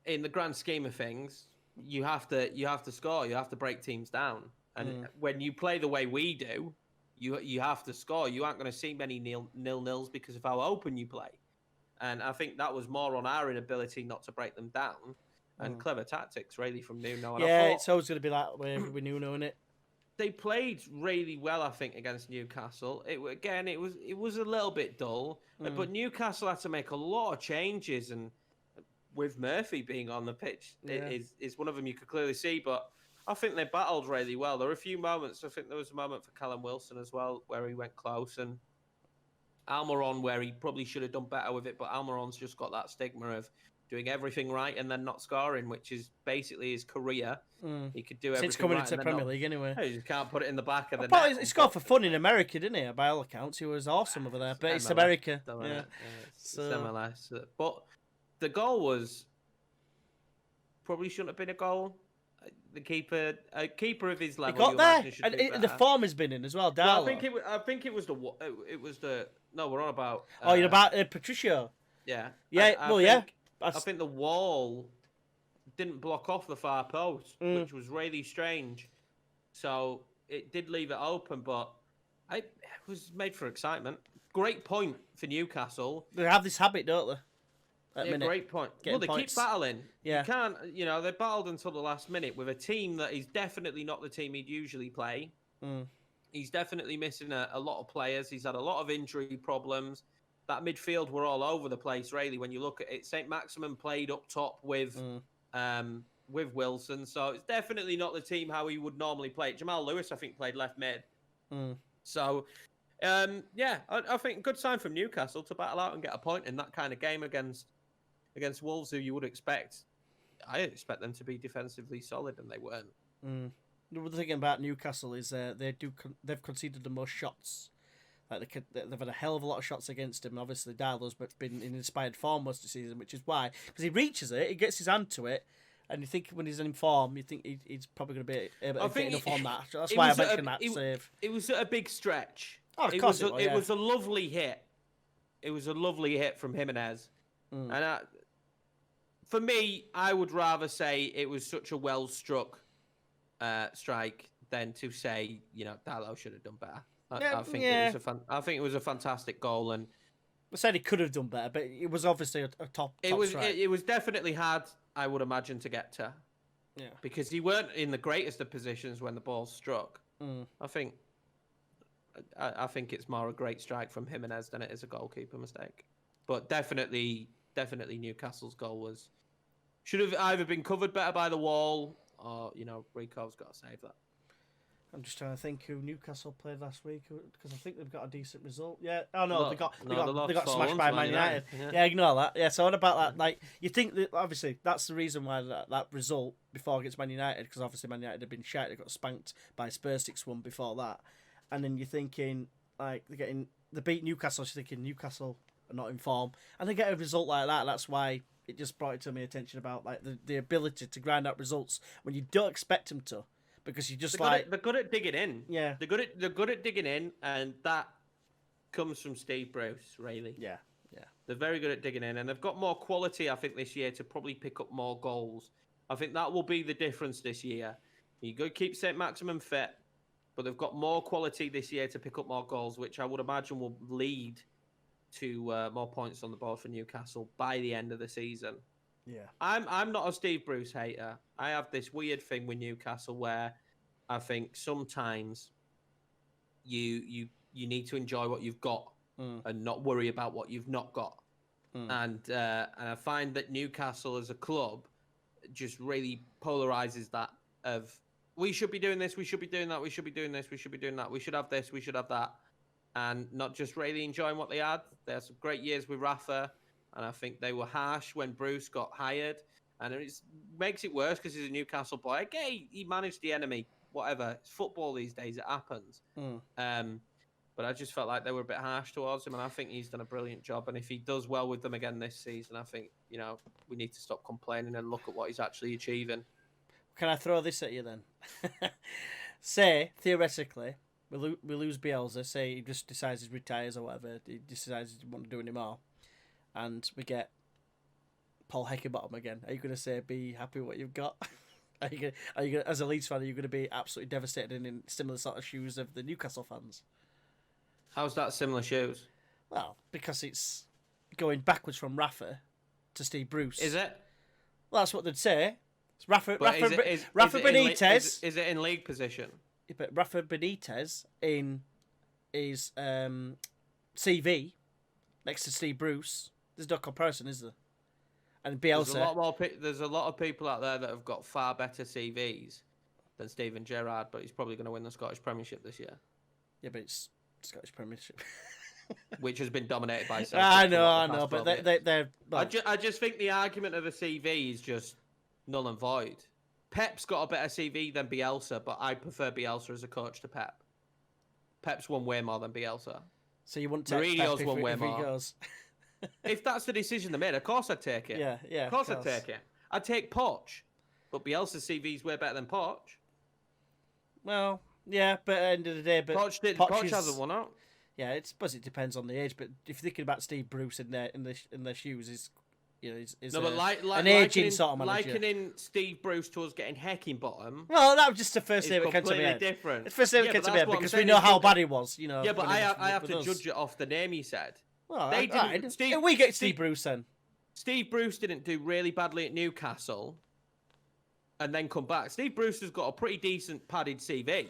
in the grand scheme of things, you have to score. You have to break teams down. And when you play the way we do, you have to score. You aren't going to see many nil-nils because of how open you play. And I think that was more on our inability not to break them down and clever tactics, really, from Nuno. And it's always going to be that way with Nuno, isn't it? They played really well, I think, against Newcastle. It was a little bit dull, but Newcastle had to make a lot of changes, and with Murphy being on the pitch, is one of them you could clearly see. But I think they battled really well. There were a few moments. I think there was a moment for Callum Wilson as well where he went close, and Almiron where he probably should have done better with it. But Almiron's just got that stigma of doing everything right and then not scoring, which is basically his career. He could do everything since coming right into the Premier League anyway. He just can't put it in the back of the net. He scored for fun in America, didn't he? By all accounts, he was awesome over there. But it's America. It's MLS. But the goal was probably shouldn't have been a goal. The keeper of his level, he got there, and the form has been in as well. Well, I think it was the. No, we're on about. You're about Patricio. Yeah. I think the wall didn't block off the far post, which was really strange. So it did leave it open, but it was made for excitement. Great point for Newcastle. They have this habit, don't they? Great point. They keep battling. Yeah. You can't, they battled until the last minute with a team that is definitely not the team he'd usually play. He's definitely missing a lot of players. He's had a lot of injury problems. That midfield were all over the place, really. When you look at it, St. Maximin played up top with Wilson, so it's definitely not the team how he would normally play. Jamal Lewis, I think, played left mid. So, I think good sign from Newcastle to battle out and get a point in that kind of game against Wolves, who you would expect. I expect them to be defensively solid, and they weren't. The thing about Newcastle is they've conceded the most shots. Like they've had a hell of a lot of shots against him. Obviously, Darlow's been in inspired form most of the season, which is why, because he reaches it, he gets his hand to it, and you think when he's in form, you think he's probably going to be able to get enough on that. That's why I mentioned that save. It was a big stretch. Oh, of course it was a lovely hit, it was a lovely hit from Jimenez. Mm. And for me, I would rather say it was such a well-struck strike than to say, Dalot should have done better. I think it was a fantastic goal, and I said he could have done better, but it was obviously a top strike. It was definitely hard, I would imagine, to get to. Yeah. Because he weren't in the greatest of positions when the ball struck. Mm. I think it's more a great strike from Jimenez than it is a goalkeeper mistake. But definitely Newcastle's goal should have either been covered better by the wall or, Rico's got to save that. I'm just trying to think who Newcastle played last week because I think they've got a decent result. Yeah. Oh no, they got smashed by Man United. Yeah, ignore that. Yeah. So what about that? Like, you think that obviously that's the reason why that result before against Man United, because obviously Man United had been shite. They got spanked by Spurs 6-1 before that, and then you're thinking like they beat Newcastle. You're thinking Newcastle are not in form, and they get a result like that. That's why it just brought it to my attention about like the ability to grind out results when you don't expect them to. Because you just they're good at digging in. Yeah, they're good at digging in, and that comes from Steve Bruce, really. Yeah. They're very good at digging in, and they've got more quality, I think, this year to probably pick up more goals. I think that will be the difference this year. You got to keep St. Maximin fit, but they've got more quality this year to pick up more goals, which I would imagine will lead to more points on the board for Newcastle by the end of the season. Yeah, I'm not a Steve Bruce hater. I have this weird thing with Newcastle where I think sometimes you need to enjoy what you've got and not worry about what you've not got. And I find that Newcastle as a club just really polarizes that of we should be doing this, we should be doing that, we should be doing this, we should be doing that, we should have this, we should have that, and not just really enjoying what they had. They had some great years with Rafa. And I think they were harsh when Bruce got hired. And it makes it worse because he's a Newcastle boy. Okay, he managed the enemy, whatever. It's football these days, it happens. But I just felt like they were a bit harsh towards him. And I think he's done a brilliant job. And if he does well with them again this season, I think, we need to stop complaining and look at what he's actually achieving. Can I throw this at you then? Say, theoretically, we lose Bielsa. Say he just decides he retires or whatever. He decides he doesn't want to do anymore. And we get Paul Heckingbottom again. Are you going to say be happy with what you've got? Are you going as a Leeds fan, are you going to be absolutely devastated and in similar sort of shoes of the Newcastle fans? How's that similar shoes? Well, because it's going backwards from Rafa to Steve Bruce. Is it? Well, that's what they'd say. It's Rafa Benitez. Is it in league position? Yeah, but Rafa Benitez in his CV next to Steve Bruce. There's no comparison, is there? And Bielsa. There's a lot of people out there that have got far better CVs than Steven Gerrard, but he's probably going to win the Scottish Premiership this year. Yeah, but it's Scottish Premiership, which has been dominated by Celtic. I know, but they're. Well, I just think the argument of a CV is just null and void. Pep's got a better CV than Bielsa, but I prefer Bielsa as a coach to Pep. Pep's won way more than Bielsa. So you wouldn't take Mourinho's Pep won way if he more. goes. If that's the decision they made, of course I'd take it. Yeah. Of course I'd take it. I'd take Poch, but Bielsa's CV is way better than Poch. Well, yeah, but at the end of the day, Poch hasn't won out. Yeah, it depends on the age. But if you're thinking about Steve Bruce in their shoes, is an aging sort of manager. Likening Steve Bruce to us getting Heckingbottom. Well, that was just the first name that came to me. Different. It's the first name that came to me because we know how bad he was. Yeah, but I have to judge it off the name he said. Well, we get Steve Bruce then. Steve Bruce didn't do really badly at Newcastle, and then come back. Steve Bruce has got a pretty decent padded CV.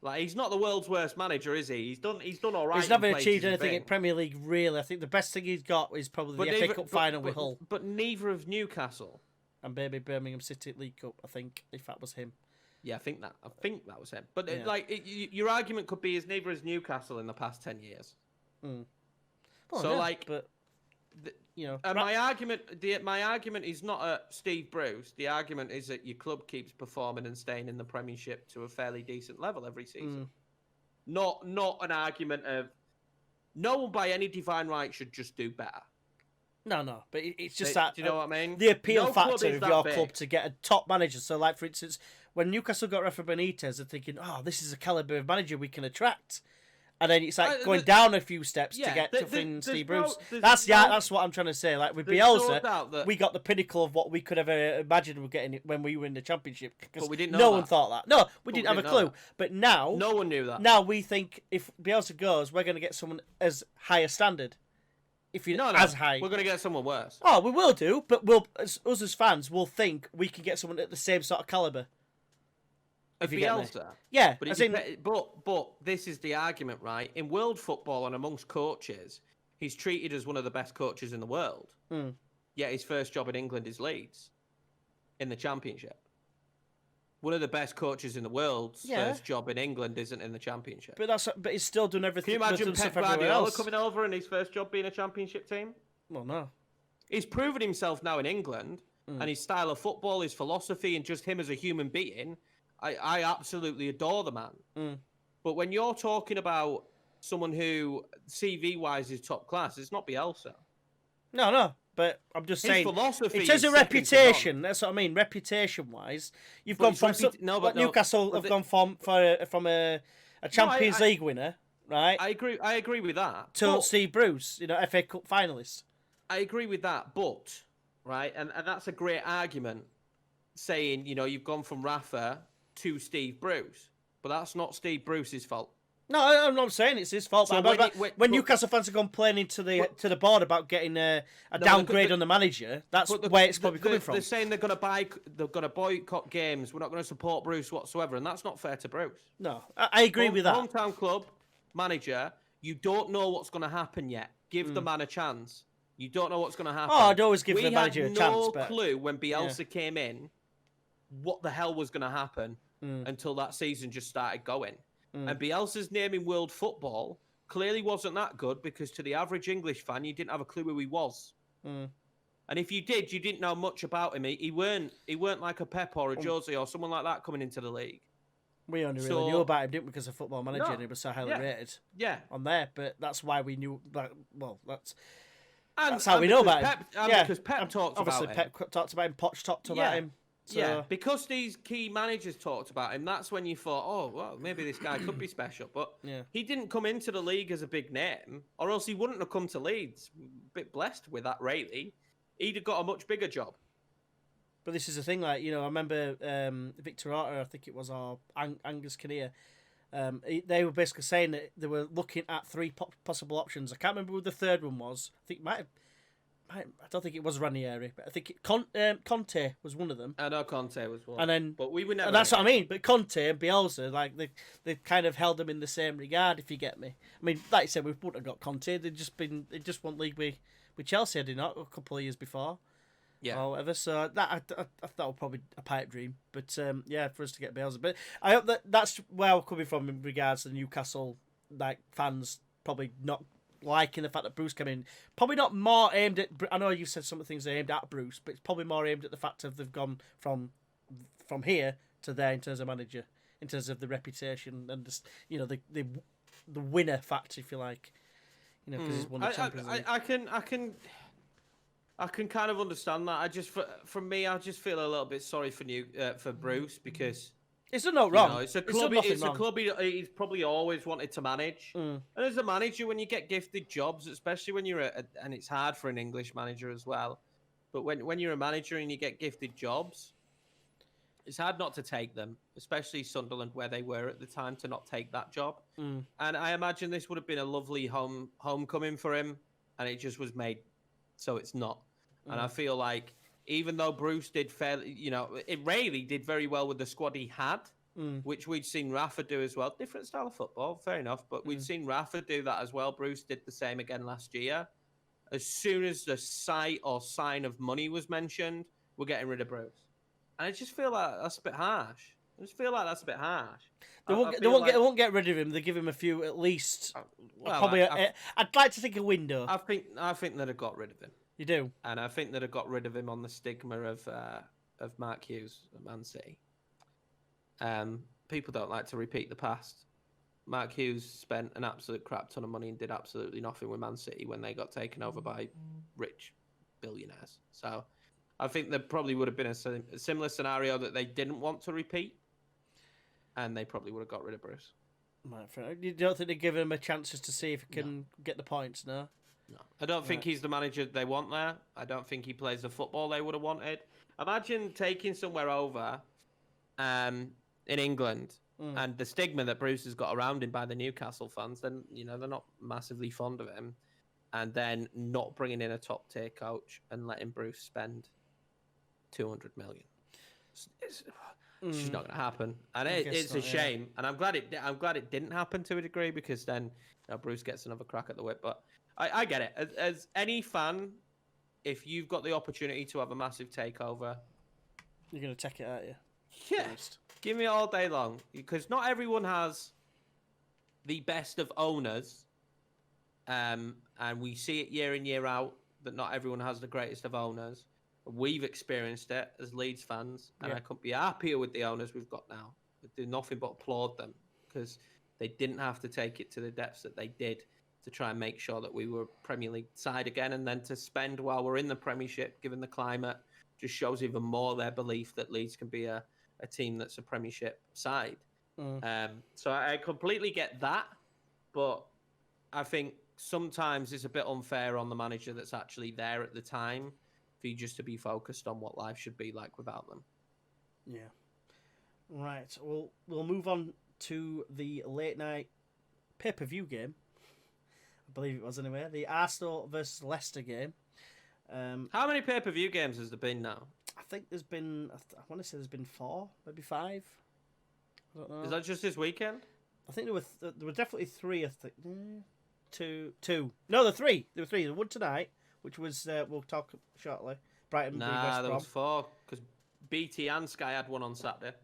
Like, he's not the world's worst manager, is he? He's done all right. He's never achieved anything in Premier League, really. I think the best thing he's got is probably the FA Cup final with Hull. But neither of Newcastle. And maybe Birmingham City League Cup, I think, if that was him. Yeah, I think that was him. But your argument could be is neither is Newcastle in the past 10 years. Well, so my argument is not at Steve Bruce. The argument is that your club keeps performing and staying in the Premiership to a fairly decent level every season. Not an argument of no one by any divine right should just do better. No, but it's just that. Do you know what I mean? The appeal factor of your club to get a top manager. So, like for instance, when Newcastle got Rafa Benitez, they're thinking, "Oh, this is a caliber of manager we can attract." And then it's like going down a few steps to get to Steve Bruce. That's what I'm trying to say. Like with Bielsa, we got the pinnacle of what we could ever imagine we're getting when we were in the Championship. But we didn't know no one thought that. No, we didn't have a clue. But now, no one knew that. Now we think if Bielsa goes, we're going to get someone as high a standard. If you're as high, we're going to get someone worse. Oh, we will do. But us as fans will think we can get someone at the same sort of caliber. If Bielsa, yeah, but this is the argument, right? In world football and amongst coaches, he's treated as one of the best coaches in the world. Yet his first job in England is Leeds, in the Championship. One of the best coaches in the world's first job in England isn't in the Championship. But he's still doing everything. Can you imagine Pep Guardiola coming over and his first job being a Championship team? Well, no. He's proven himself now in England, and his style of football, his philosophy, and just him as a human being. I absolutely adore the man. But when you're talking about someone who CV-wise is top class, it's not Bielsa. No. But I'm just saying, philosophy in terms of reputation, that's what I mean. Reputation-wise, you've gone from Newcastle have gone from a Champions League winner, right? I agree with that. To Steve Bruce, FA Cup finalist. I agree with that, but right, and that's a great argument, saying you've gone from Rafa to Steve Bruce, but that's not Steve Bruce's fault. No, I'm not saying it's his fault. So when Newcastle fans are complaining to the board about getting a downgrade on the manager, that's where it's probably coming from. They're saying they're going to boycott games. We're not going to support Bruce whatsoever, and that's not fair to Bruce. No, I agree with that. Hometown club manager, you don't know what's going to happen yet. Give the man a chance. You don't know what's going to happen. Oh, I'd always give the manager a chance. We had no clue when Bielsa came in what the hell was going to happen until that season just started going. And Bielsa's name in world football clearly wasn't that good because to the average English fan, you didn't have a clue who he was. And if you did, you didn't know much about him. He weren't like a Pep or a Jose or someone like that coming into the league. We only really knew about him, didn't we, because of Football Manager and he was so highly rated on there. But that's why we knew that. Well, that's how we know about him. Because Pep talked about him. Obviously, Pep talked about him. Poch talked about him. So. Because these key managers talked about him, that's when you thought, oh, well, maybe this guy could be special. But he didn't come into the league as a big name, or else he wouldn't have come to Leeds. A bit blessed with that, really. He'd have got a much bigger job. But this is the thing, I remember Victor Orta, I think it was, or Angus Kinnear, they were basically saying that they were looking at three possible options. I can't remember who the third one was. I think I don't think it was Ranieri, but I think Conte was one of them. I know Conte was one. And then, but we were never. And that's what I mean. But Conte and Bielsa, like they kind of held them in the same regard, if you get me. I mean, like you said, we wouldn't have got Conte. They just won league with Chelsea, did not a couple of years before. Yeah. Or whatever. So that I thought was probably a pipe dream. But for us to get Bielsa. But I hope that's where I'm coming from in regards to the Newcastle fans probably not liking the fact that Bruce came in. Probably not more aimed at. I know you said some of the things aimed at Bruce, but it's probably more aimed at the fact of they've gone from here to there in terms of manager, in terms of the reputation and just, the winner factor, if you like. Because he's won the Champions League. I can kind of understand that. For me, I just feel a little bit sorry for Bruce because it's not wrong. It's a club. He's probably always wanted to manage. And as a manager, when you get gifted jobs, especially when you're and it's hard for an English manager as well. But when you're a manager and you get gifted jobs, it's hard not to take them, especially Sunderland, where they were at the time, to not take that job. And I imagine this would have been a lovely homecoming for him, and it just was made so it's not. And I feel like even though Bruce did fairly, it really did very well with the squad he had, which we'd seen Rafa do as well. Different style of football, fair enough, but we'd seen Rafa do that as well. Bruce did the same again last year. As soon as the sight or sign of money was mentioned, we're getting rid of Bruce. And I just feel like that's a bit harsh. They won't get rid of him. They give him a few at least. I'd like to think a window. I think they'd have got rid of him. You do, and I think they'd have got rid of him on the stigma of Mark Hughes at Man City. People don't like to repeat the past. Mark Hughes spent an absolute crap ton of money and did absolutely nothing with Man City when they got taken over by rich billionaires. So I think there probably would have been a similar scenario that they didn't want to repeat, and they probably would have got rid of Bruce. Right, fair. You don't think they give him a chance just to see if he can get the points, no? No. I don't think he's the manager they want there. I don't think he plays the football they would have wanted. Imagine taking somewhere over in England and the stigma that Bruce has got around him by the Newcastle fans, then, they're not massively fond of him. And then not bringing in a top-tier coach and letting Bruce spend 200 million. It's just not going to happen, and it's a shame. And I'm glad it didn't happen to a degree, because then Bruce gets another crack at the whip. But I get it. As any fan, if you've got the opportunity to have a massive takeover, you're going to take it, aren't you? Yeah, give me it all day long, because not everyone has the best of owners, and we see it year in, year out that not everyone has the greatest of owners. We've experienced it as Leeds fans, and I couldn't be happier with the owners we've got now. I do nothing but applaud them, because they didn't have to take it to the depths that they did to try and make sure that we were a Premier League side again, and then to spend while we're in the Premiership, given the climate, just shows even more their belief that Leeds can be a team that's a Premiership side. So I completely get that, but I think sometimes it's a bit unfair on the manager that's actually there at the time for you just to be focused on what life should be like without them. Yeah. Right. Well, we'll move on to the late night pay-per-view game. I believe it was anyway. The Arsenal versus Leicester game. How many pay-per-view games has there been now? I think there's been, I want to say there's been 4, maybe 5. I don't know. Is that just this weekend? I think there were definitely 3. I think 2. No, there were 3. There were 3. There was one tonight, which was we'll talk shortly. Brighton. Nah, there was 4, because BT and Sky had one on Saturday.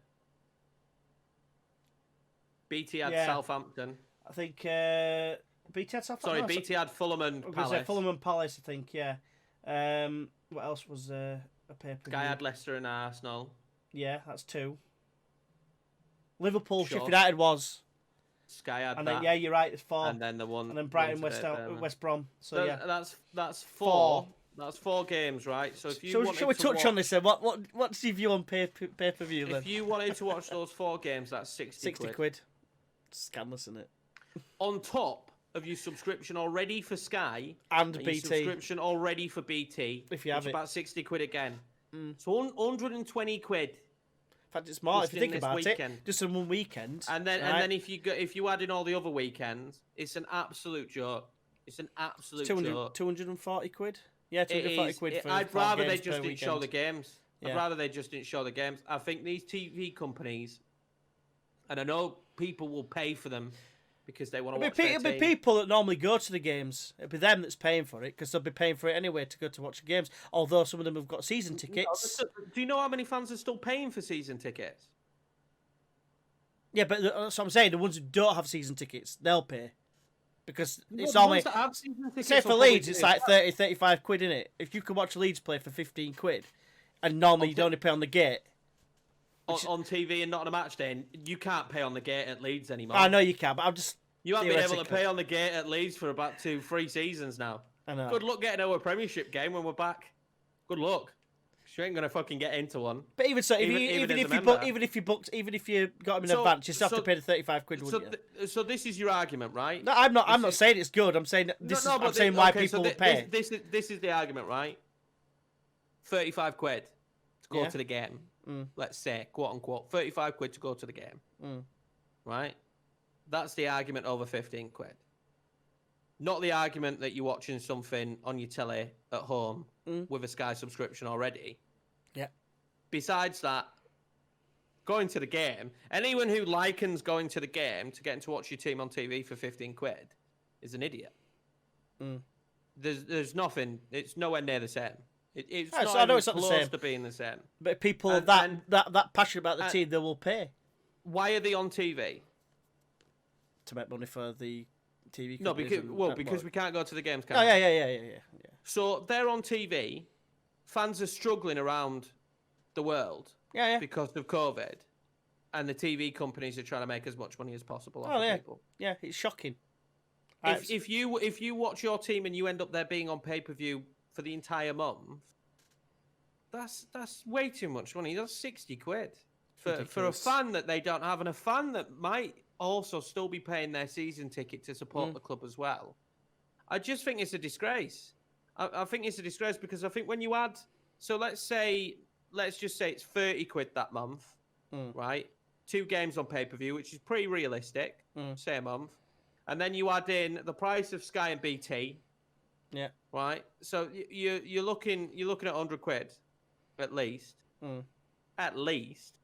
BT had Southampton. I think BT had Southampton. Sorry, BT had Fulham and Palace. Fulham and Palace, I think. Yeah. What else was a pay-per-view? Sky had Leicester and Arsenal. Yeah, that's 2. Liverpool, Sheffield United was. Sky had and that. Then, you're right. It's 4. And then the one. And then Brighton, West Brom. So yeah, that's 4. That's 4 games, right? So if you shall we touch on this then? What's your view on pay-per-view then? If you wanted to watch those 4 games, that's 60 quid. Scandalous, isn't it? On top of your subscription already for Sky and BT, your subscription already for BT, if you have it, about 60 quid again. So 120 quid. In fact, it's more if you think about it. Just in one weekend, and then if you add in all the other weekends, it's an absolute joke. It's an absolute joke. 240 quid. Yeah, 240 quid. I'd rather they just didn't show the games. I'd rather they just didn't show the games. I think these TV companies, and I know people will pay for them because they want to watch their team. It'll be people that normally go to the games. It'll be them that's paying for it, because they'll be paying for it anyway to go to watch the games. Although some of them have got season tickets. Do you know how many fans are still paying for season tickets? Yeah, but that's what I'm saying. The ones who don't have season tickets, they'll pay. Because it's normally... Say for Leeds, it's like 30, 35 quid, innit? If you can watch Leeds play for 15 quid, and normally you'd only pay on the gate. On TV and not on a match day, you can't pay on the gate at Leeds anymore. I know you can, but I'm just... You haven't been able to pay on the gate at Leeds for about 2-3 seasons now. I know. Good luck getting our Premiership game when we're back. Good luck. You ain't gonna fucking get into one. But even so, even if you got them in advance, you still have to pay the 35 quid, wouldn't you? So this is your argument, right? No, I'm not. I'm not saying it's good. I'm saying I'm saying why people will pay. This is the argument, right? 35 quid to go to the game. Let's say, quote unquote, 35 quid to go to the game. Right? That's the argument over 15 quid. Not the argument that you're watching something on your telly at home with a Sky subscription already. Yeah. Besides that, going to the game, anyone who likens going to the game to getting to watch your team on TV for 15 quid is an idiot. There's nothing, it's nowhere near the same. It's not even close to being the same. But people that passionate about the team, they will pay. Why are they on TV? To make money for the TV. No, because we can't go to the games. Oh yeah. So they're on TV. Fans are struggling around the world. Yeah. Because of COVID, and the TV companies are trying to make as much money as possible off of people. Yeah, it's shocking. If you watch your team and you end up there being on pay-per-view for the entire month, that's way too much money. That's 60 quid for a fan that they don't have, and a fan that might also still be paying their season ticket to support the club as well. I just think it's a disgrace. I think it's a disgrace because I think when you add, so let's just say it's 30 quid that month, right? 2 games on pay-per-view, which is pretty realistic, say a month. And then you add in the price of Sky and BT. Yeah. Right. So you're looking at 100 quid at least. At least.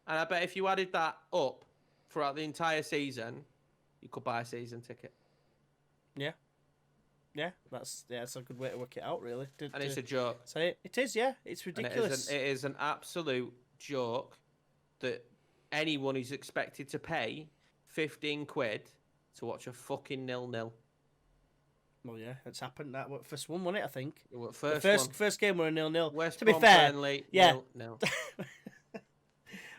And I bet if you added that up throughout the entire season, you could buy a season ticket. Yeah. Yeah, that's a good way to work it out, really. And it's a joke. So it is, yeah. It's ridiculous. It is an absolute joke that anyone is expected to pay 15 quid to watch a fucking 0-0. Well, yeah, it's happened. That first one, wasn't it? I think. Well, First game were a 0-0. West To be Brom fair, Burnley, yeah. 0-0.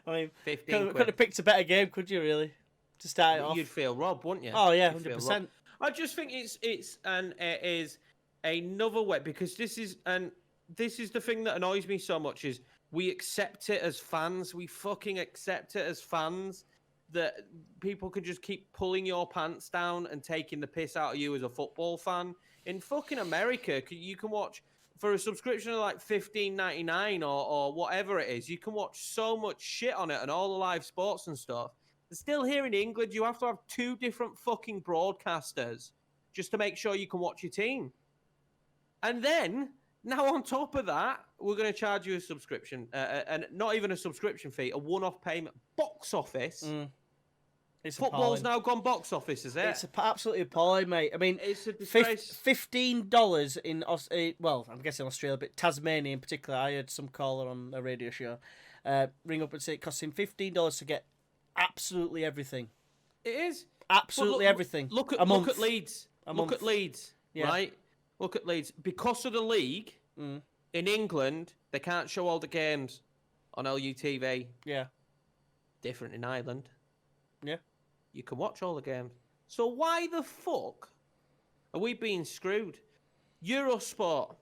I mean, 15 could have picked a better game, could you? Really, to start it off. You'd feel robbed, wouldn't you? Oh yeah, 100%. I just think it is another way, because this is the thing that annoys me so much is we accept it as fans. We fucking accept it as fans that people can just keep pulling your pants down and taking the piss out of you as a football fan. In fucking America, you can watch for a subscription of like $15.99 or whatever it is. You can watch so much shit on it and all the live sports and stuff. Still here in England, you have to have 2 different fucking broadcasters just to make sure you can watch your team. And then, now on top of that, we're going to charge you a subscription. And not even a subscription fee, a one-off payment. Box office. It's Football's appalling. now gone box office, is it? It's absolutely appalling, mate. I mean, it's a disgrace. $15 in, well, I'm guessing Australia, but Tasmania in particular. I heard some caller on a radio show ring up and say it costs him $15 to get absolutely everything. It is. Absolutely everything. Look at Leeds. Look at Leeds, yeah. Right? Look at Leeds. Because of the league, in England, they can't show all the games on LUTV. Yeah. Different in Ireland. Yeah. You can watch all the games. So why the fuck are we being screwed? Eurosport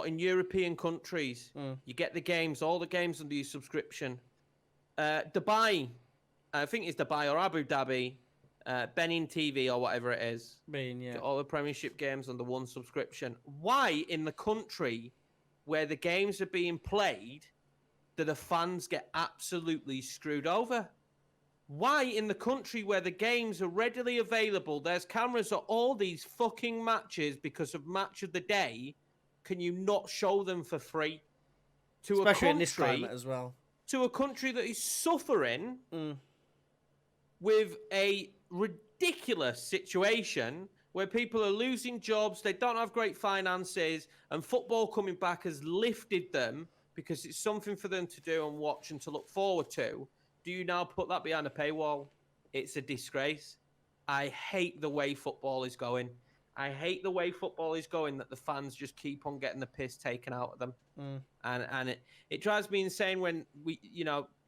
in European countries, you get the games, all the games under your subscription. Dubai, I think it's Dubai or Abu Dhabi, Benin TV or whatever it is. Yeah. All the Premiership games under one subscription. Why in the country where the games are being played do the fans get absolutely screwed over? Why in the country where the games are readily available, there's cameras at all these fucking matches because of match of the day, can you not show them for free? Especially in this climate as well. To a country that is suffering with a ridiculous situation where people are losing jobs, they don't have great finances, and football coming back has lifted them because it's something for them to do and watch and to look forward to. Do you now put that behind a paywall? It's a disgrace. I hate the way football is going. I hate the way football is going, that the fans just keep on getting the piss taken out of them. And it drives me insane when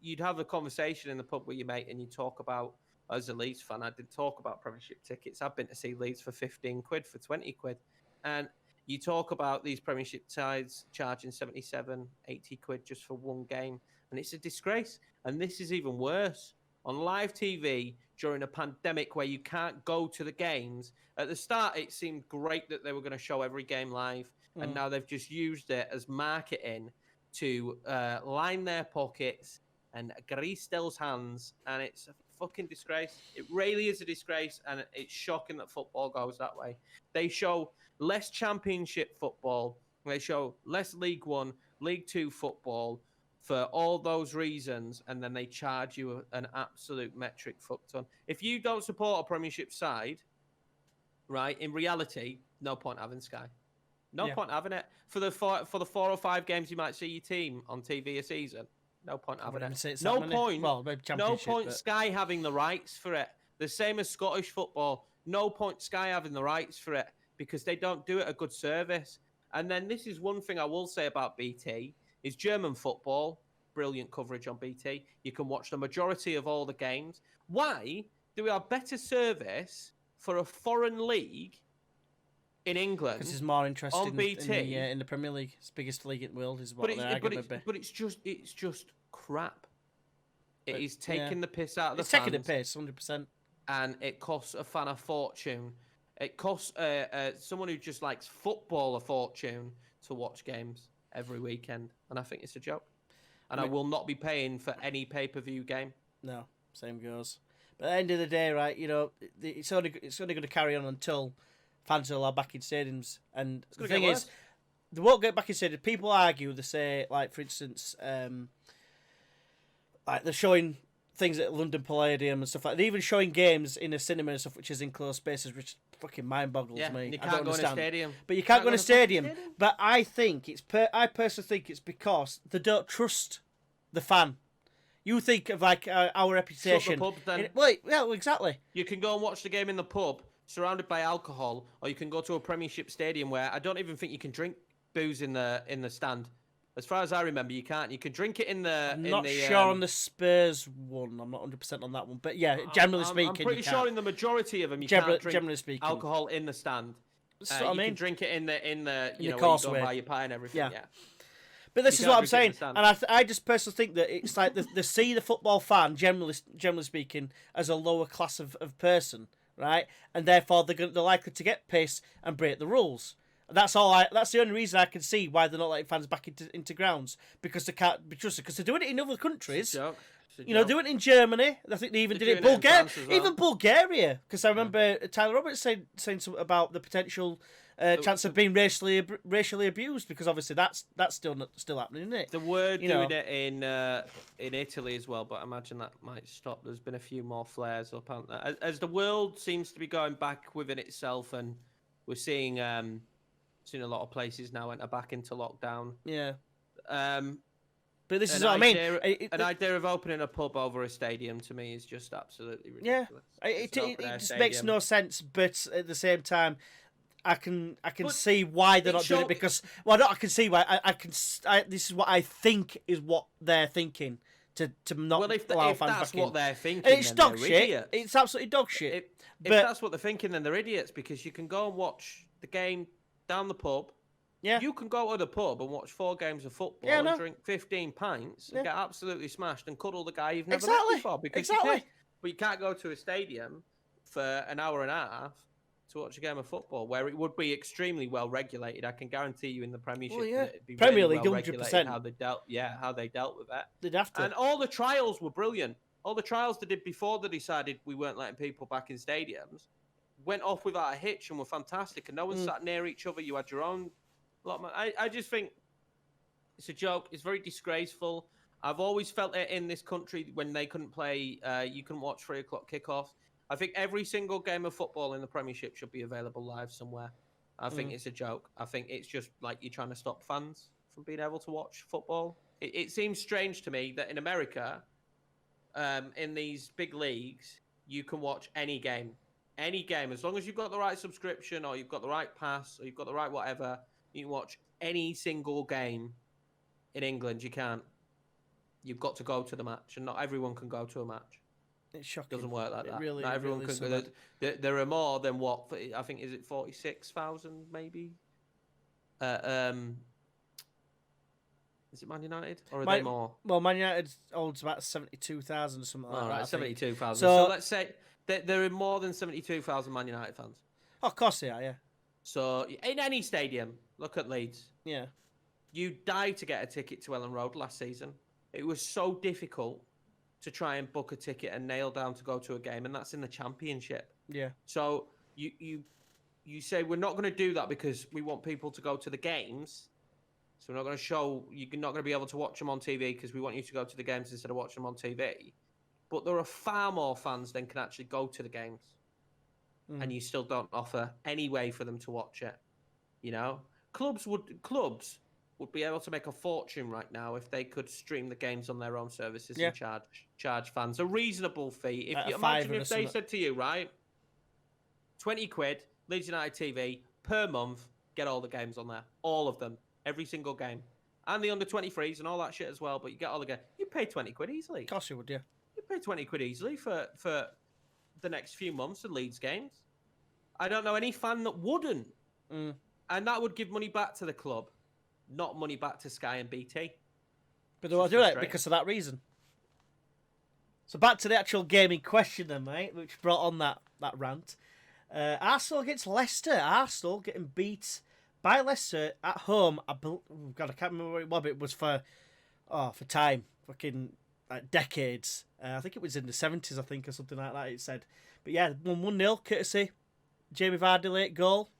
you'd have a conversation in the pub with your mate and you talk about, as a Leeds fan, I did talk about Premiership tickets. I've been to see Leeds for 15 quid, for 20 quid. And you talk about these Premiership sides charging 77, 80 quid just for one game. And it's a disgrace. And this is even worse. On live TV during a pandemic where you can't go to the games, at the start it seemed great that they were going to show every game live. And now they've just used it as marketing to line their pockets and grease those hands. And it's a fucking disgrace. It really is a disgrace. And it's shocking that football goes that way. They show less Championship football. They show less League One, League Two football for all those reasons, and then they charge you an absolute metric fuck ton. If you don't support a Premiership side, right, in reality, no point having Sky. No point having it. For the 4 or 5 games you might see your team on TV a season, no point having it. No point. Well, maybe no point Sky having the rights for it. The same as Scottish football. No point Sky having the rights for it because they don't do it a good service. And then this is one thing I will say about BT. Is German football, brilliant coverage on BT. You can watch the majority of all the games. Why do we have better service for a foreign league in England? Because it's more interesting on BT in the Premier League. It's the biggest league in the world, is what their argument would be. But it's just crap. It is taking the piss out of the it's fans. taking the piss, 100%. And it costs a fan a fortune. It costs someone who just likes football a fortune to watch games every weekend, and I think it's a joke. And I will not be paying for any pay-per-view game. No, same goes. But at the end of the day, right, you know, it's only going to carry on until fans are allowed back in stadiums. And the thing is, they won't get back in stadiums. People argue, they say, like, for instance, like they're showing things at London Palladium and stuff like that. They're even showing games in a cinema and stuff, which is enclosed spaces, which fucking mind boggles me. You can't go in a stadium. But you can't go in a stadium. But I think I personally think it's because they don't trust the fan. You think of like our reputation. Shut the pub, then. Yeah, exactly. You can go and watch the game in the pub, surrounded by alcohol, or you can go to a Premiership stadium where I don't even think you can drink booze in the stand. As far as I remember, you can't. You can drink it in the. I'm not sure on the Spurs one. I'm not 100% on that one. But yeah, generally speaking, I'm pretty sure in the majority of them you can't drink generally speaking. alcohol in the stand. That's what I mean. You can drink it in the you know, causeway. where you go buy your pie and everything. Yeah. But this is what I'm saying, and I just personally think that it's like they see the football fan, generally speaking, as a lower class of person, right? And therefore they're likely to get pissed and break the rules. That's the only reason I can see why they're not letting fans back into grounds, because they can't be trusted. Because they're doing it in other countries. You know, doing it in Germany. I think they even did it in Bulgaria. Even Bulgaria, because I remember Tyler Roberts saying something about the potential chance of being racially abused, because obviously that's still happening, isn't it? The word doing it in Italy as well, but I imagine that might stop. There's been a few more flares up, haven't there? As the world seems to be going back within itself, and we're seeing a lot of places now enter back into lockdown. Yeah. But this is what I mean. An idea of opening a pub over a stadium to me is just absolutely ridiculous. Yeah, it just makes no sense. But at the same time, I can see why they're not doing it, because I can see why. This is what I think is what they're thinking to not allow fans back in. If that's what they're thinking, and it's dog shit. Idiots. It's absolutely dog shit. If that's what they're thinking, then they're idiots, because you can go and watch the game down the pub. Yeah. You can go to the pub and watch 4 games of football and drink 15 pints and get absolutely smashed and cuddle the guy you've never met before. Because but you can't go to a stadium for an hour and a half to watch a game of football, where it would be extremely well regulated. I can guarantee you in the Premiership, it'd be Premier really League, 100%. how they dealt with that. They'd have to. And all the trials were brilliant. All the trials they did before they decided we weren't letting people back in stadiums went off without a hitch and were fantastic, and no one sat near each other. You had your own lot. I just think it's a joke. It's very disgraceful. I've always felt it in this country when they couldn't play. You couldn't watch 3 o'clock kickoffs. I think every single game of football in the Premiership should be available live somewhere. I think it's a joke. I think it's just like you're trying to stop fans from being able to watch football. It seems strange to me that in America, in these big leagues, you can watch any game. Any game, as long as you've got the right subscription, or you've got the right pass, or you've got the right whatever, you can watch any single game. In England, you can't. You've got to go to the match, and not everyone can go to a match. It's shocking. It doesn't work like that. Really, not everyone can. There are more than what I think. Is it 46,000 maybe? Is it Man United, or are they more? Well, Man United holds about 72,000 or something like that. All right, 72,000. So let's say there are more than 72,000 Man United fans. Oh, of course they are, yeah. So in any stadium, look at Leeds. Yeah. You died to get a ticket to Ellen Road last season. It was so difficult to try and book a ticket and nail down to go to a game, and that's in the Championship. Yeah. So you say we're not going to do that because we want people to go to the games. So we're not going to show, you're not going to be able to watch them on TV because we want you to go to the games instead of watching them on TV. But there are far more fans than can actually go to the games. And you still don't offer any way for them to watch it. You know? Clubs would be able to make a fortune right now if they could stream the games on their own services and charge fans a reasonable fee. If you imagine if they said to you, right, 20 quid, Leeds United TV, per month, get all the games on there. All of them. Every single game. And the under 23s and all that shit as well, but you get all the games. You pay 20 quid easily. Of course you would, yeah. You pay 20 quid easily for the next few months of Leeds games. I don't know any fan that wouldn't. And that would give money back to the club, not money back to Sky and BT. But they'll do it because of that reason. So back to the actual gaming question then, mate, which brought on that rant. Arsenal against Leicester. Arsenal getting beat by Leicester at home. God, I can't remember what it was, but it was for time. Fucking decades. I think it was in the 70s, I think, or something like that, it said. But yeah, 1-0, courtesy Jamie Vardy late goal.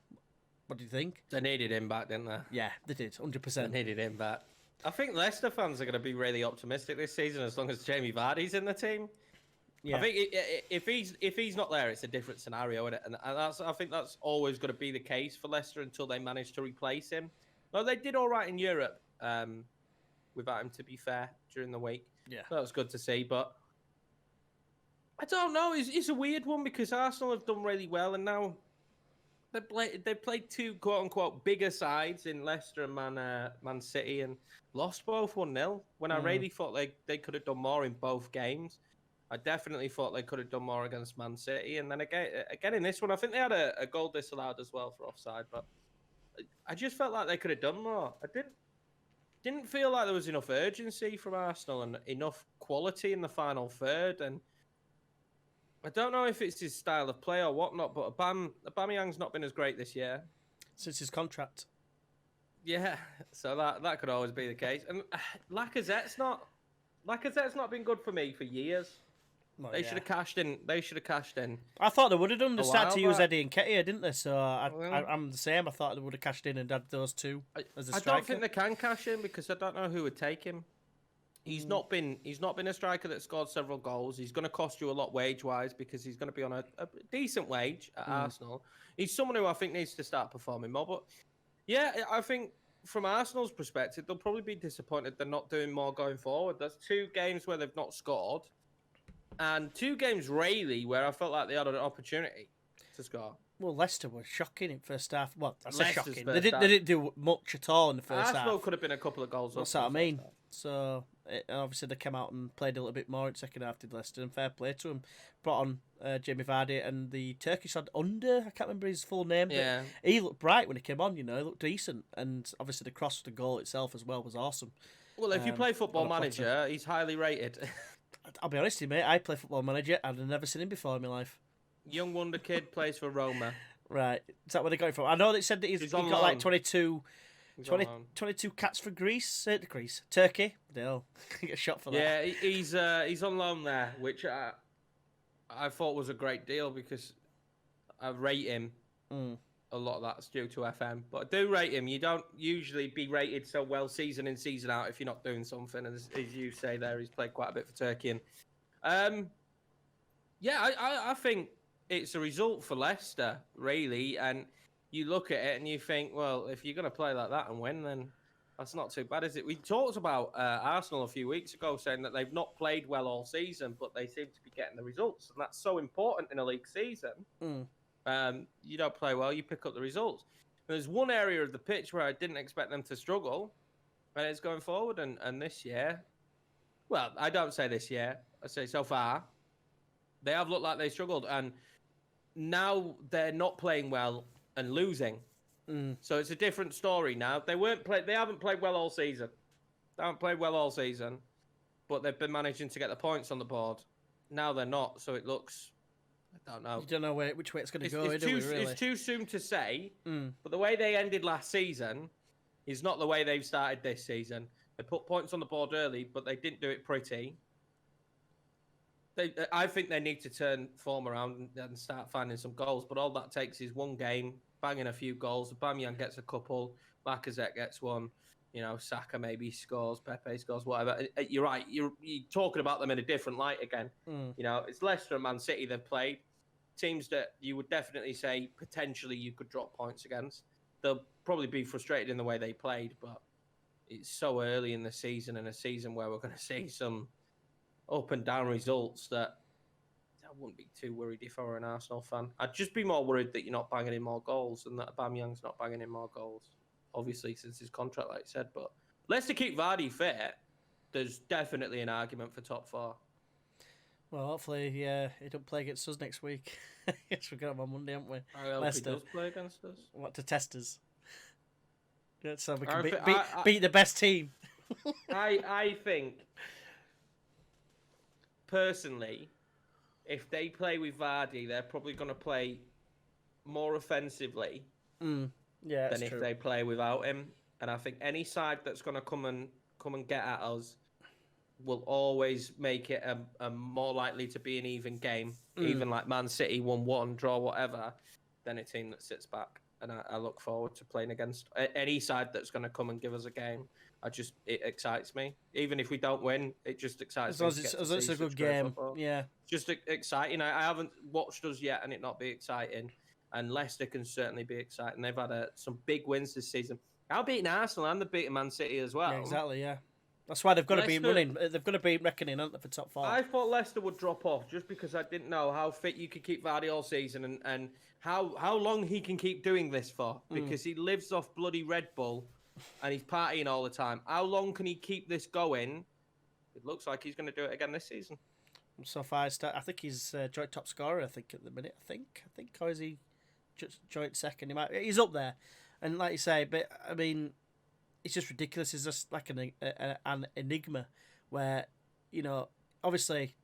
What do you think? They needed him back, didn't they? Yeah, they did, 100%. They needed him back. I think Leicester fans are going to be really optimistic this season as long as Jamie Vardy's in the team. Yeah. I think if he's not there, it's a different scenario, isn't it? And I think that's always going to be the case for Leicester until they manage to replace him. No, they did all right in Europe without him, to be fair, during the week. Yeah, that was good to see. But I don't know. It's a weird one because Arsenal have done really well, and now they played two quote unquote bigger sides in Leicester and Man City and lost both 1-0. When I really thought they could have done more in both games. I definitely thought they could have done more against Man City, and then again in this one, I think they had a goal disallowed as well for offside. But I just felt like they could have done more. I didn't feel like there was enough urgency from Arsenal and enough quality in the final third. And I don't know if it's his style of play or whatnot, but Aubameyang's not been as great this year since his contract. Yeah, so that could always be the case. And Lacazette's not been good for me for years. Well, they should have cashed in. They should have cashed in. I thought they would have done. They started to use Eddie Nketiah, didn't they? So I'm the same. I thought they would have cashed in and had those two as a striker. I don't think they can cash in because I don't know who would take him. He's not been a striker that scored several goals. He's going to cost you a lot wage-wise because he's going to be on a decent wage at Arsenal. He's someone who I think needs to start performing more. But yeah, I think from Arsenal's perspective, they'll probably be disappointed they're not doing more going forward. There's 2 games where they've not scored. And 2 games really where I felt like they had an opportunity to score. Well, Leicester were shocking in first half. Well, that's shocking. They didn't do much at all in the first half. Arsenal could have been a couple of goals. That's what I mean. So obviously they came out and played a little bit more in the second half, did Leicester, and fair play to him. Brought on Jamie Vardy and the Turkish lad Under. I can't remember his full name. Yeah. But he looked bright when he came on. He looked decent, and obviously the cross, the goal itself as well was awesome. Well, if you play Football Manager, he's highly rated. I'll be honest with you, mate. I play Football Manager and I've never seen him before in my life. Young wonder kid plays for Roma. Right. Is that where they got him from? I know they said that he's got loan. Like 22 cats for Greece. Turkey. They'll get shot for that. Yeah, he's on loan there, which I thought was a great deal because I rate him. A lot of that's due to FM, but I do rate him. You don't usually be rated so well season in, season out if you're not doing something. As you say there, he's played quite a bit for Turkey. And I think it's a result for Leicester, really. And you look at it and you think, well, if you're going to play like that and win, then that's not too bad, is it? We talked about Arsenal a few weeks ago saying that they've not played well all season, but they seem to be getting the results. And that's so important in a league season. You don't play well, you pick up the results. There's one area of the pitch where I didn't expect them to struggle, and it's going forward. And this year, well, I don't say this year, I say so far, they have looked like they struggled. And now they're not playing well and losing. So it's a different story now. They haven't played well all season. But they've been managing to get the points on the board. Now they're not, so it looks... I don't know. You don't know which way it's going to go, really? It's too soon to say, but the way they ended last season is not the way they've started this season. They put points on the board early, but they didn't do it pretty. I think they need to turn form around and start finding some goals, but all that takes is one game, banging a few goals. Aubameyang gets a couple, Lacazette gets one, Saka maybe scores, Pepe scores, whatever. You're right, you're talking about them in a different light again. It's Leicester and Man City they've played. Teams that you would definitely say potentially you could drop points against. They'll probably be frustrated in the way they played, but it's so early in the season, and a season where we're going to see some up and down results that I wouldn't be too worried if I were an Arsenal fan. I'd just be more worried that you're not banging in more goals and that Aubameyang's not banging in more goals. Obviously, since his contract, like I said, but let's to keep Vardy fit, there's definitely an argument for top 4. Well, hopefully, he don't play against us next week. Yes, we got him on Monday, haven't we? I hope he does play against us. What, to test us? So we can beat the best team. I think personally, if they play with Vardy, they're probably going to play more offensively Yeah, than that's if true. they play without him. And I think any side that's going to come and get at us will always make it a more likely to be an even game, even like Man City 1-1, draw whatever, than a team that sits back. And I look forward to playing against any side that's going to come and give us a game. It excites me. Even if we don't win, it just excites As me long to get as to it's see a good such great game, football. yeah. Just exciting. I haven't watched us yet and it not be exciting. And Leicester can certainly be exciting. They've had some big wins this season. They're beating Arsenal and they're beating Man City as well. Yeah, exactly, yeah. That's why they've got to be running. They've got to be reckoning, haven't they, for top 4? I thought Leicester would drop off just because I didn't know how fit you could keep Vardy all season and how long he can keep doing this for, because he lives off bloody Red Bull and he's partying all the time. How long can he keep this going? It looks like he's going to do it again this season. So far, I think he's joint top scorer. I think at the minute. I think, or is he just joint second? He's up there, and like you say, but I mean, it's just ridiculous. It's just like an enigma, where obviously,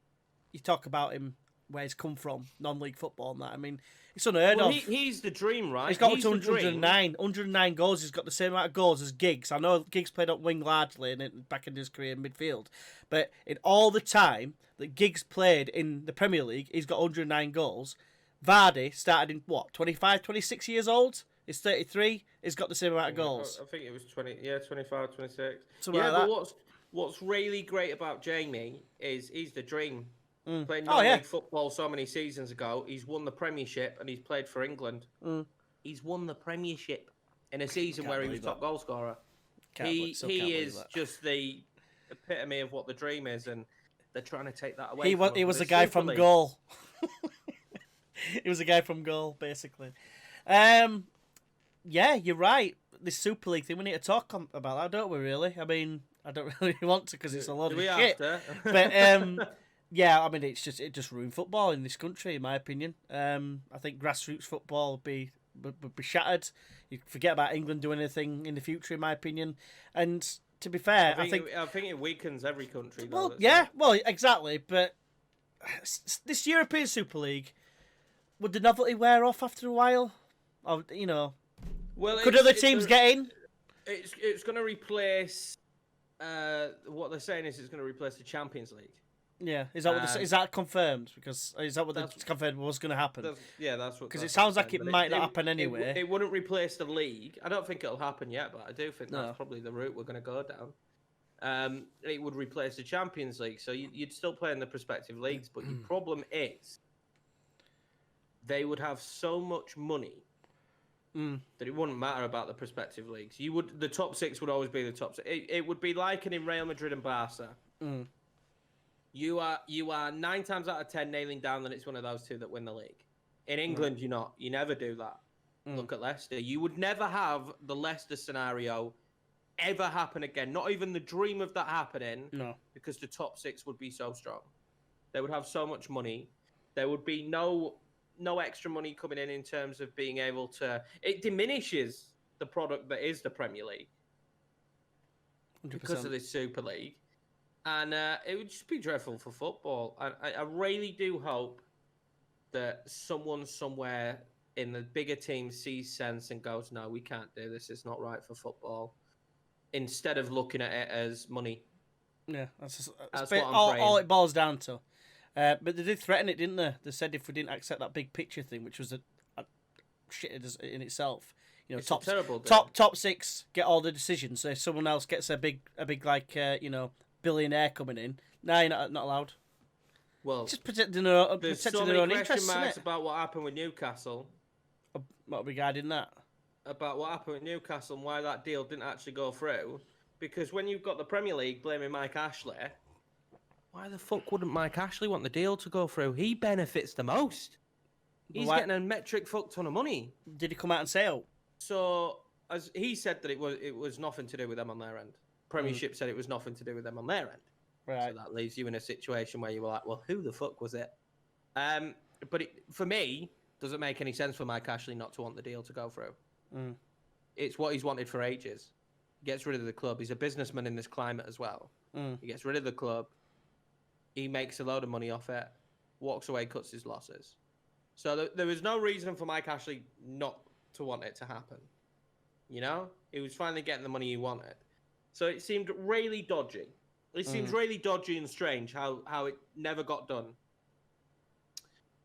you talk about him where he's come from, non-league football, and that. I mean, it's unheard of. He's the dream, right? He's got up to 109 goals. He's got the same amount of goals as Giggs. I know Giggs played up wing largely and back in his career in midfield, but in all the time that Giggs played in the Premier League, he's got 109 goals. Vardy started in 25, 26 years old. He's 33. He's got the same amount of goals. I think it was 25, 26. Something like that. What's really great about Jamie is he's the dream. Playing league football so many seasons ago, he's won the Premiership and he's played for England. He's won the Premiership in a season where he was top goal scorer. He is just the epitome of what the dream is, and they're trying to take that away. He was a guy from goal. He was a guy from goal, basically. Yeah, you're right. This Super League thing, we need to talk about that, don't we? Really? I mean, I don't really want to because it's a lot of shit. But yeah, I mean, it just ruined football in this country, in my opinion. I think grassroots football would be shattered. You forget about England doing anything in the future, in my opinion. And to be fair, I think it weakens every country. Well, yeah, well, exactly. But this European Super League, would the novelty wear off after a while? Or could other teams get in? It's going to replace. What they're saying is it's going to replace the Champions League. Yeah, is that confirmed? Because is that what that's confirmed was going to happen? That's what. Because it sounds like it might not happen anyway. It wouldn't replace the league. I don't think it'll happen yet, but I do think that's probably the route we're going to go down. It would replace the Champions League, so you'd still play in the prospective leagues. But your problem is, they would have so much money that it wouldn't matter about the prospective leagues. The top 6 would always be the top 6. It would be like in Real Madrid and Barca. You are 9 times out of 10 nailing down that it's one of those two that win the league. In England, you're not. You never do that. Look at Leicester. You would never have the Leicester scenario ever happen again. Not even the dream of that happening. No. Because the top 6 would be so strong. They would have so much money. There would be no extra money coming in terms of being able to... It diminishes the product that is the Premier League. 100%. Because of this Super League. And it would just be dreadful for football. I really do hope that someone somewhere in the bigger team sees sense and goes, no, we can't do this. It's not right for football. Instead of looking at it as money. Yeah, that's all it boils down to. But they did threaten it, didn't they? They said if we didn't accept that big picture thing, which was a shit in itself. It's top 6 get all the decisions. So if someone else gets a big like billionaire coming in, no, you're not allowed. Well, just protecting their own interests. There's so many question marks about what happened with Newcastle. What regarding that? About what happened with Newcastle and why that deal didn't actually go through. Because when you've got the Premier League blaming Mike Ashley, why the fuck wouldn't Mike Ashley want the deal to go through? He benefits the most. He's getting a metric fuck ton of money. Did he come out and say it? So, as he said that it was nothing to do with them on their end. Premiership said it was nothing to do with them on their end. Right. So that leaves you in a situation where you were like, well, who the fuck was it? But for me, does it make any sense for Mike Ashley not to want the deal to go through? It's what he's wanted for ages. He gets rid of the club. He's a businessman in this climate as well. He gets rid of the club. he makes a load of money off it, walks away, cuts his losses. So there was no reason for Mike Ashley not to want it to happen. You know, he was finally getting the money he wanted. So it seemed really dodgy. It seems really dodgy and strange how it never got done.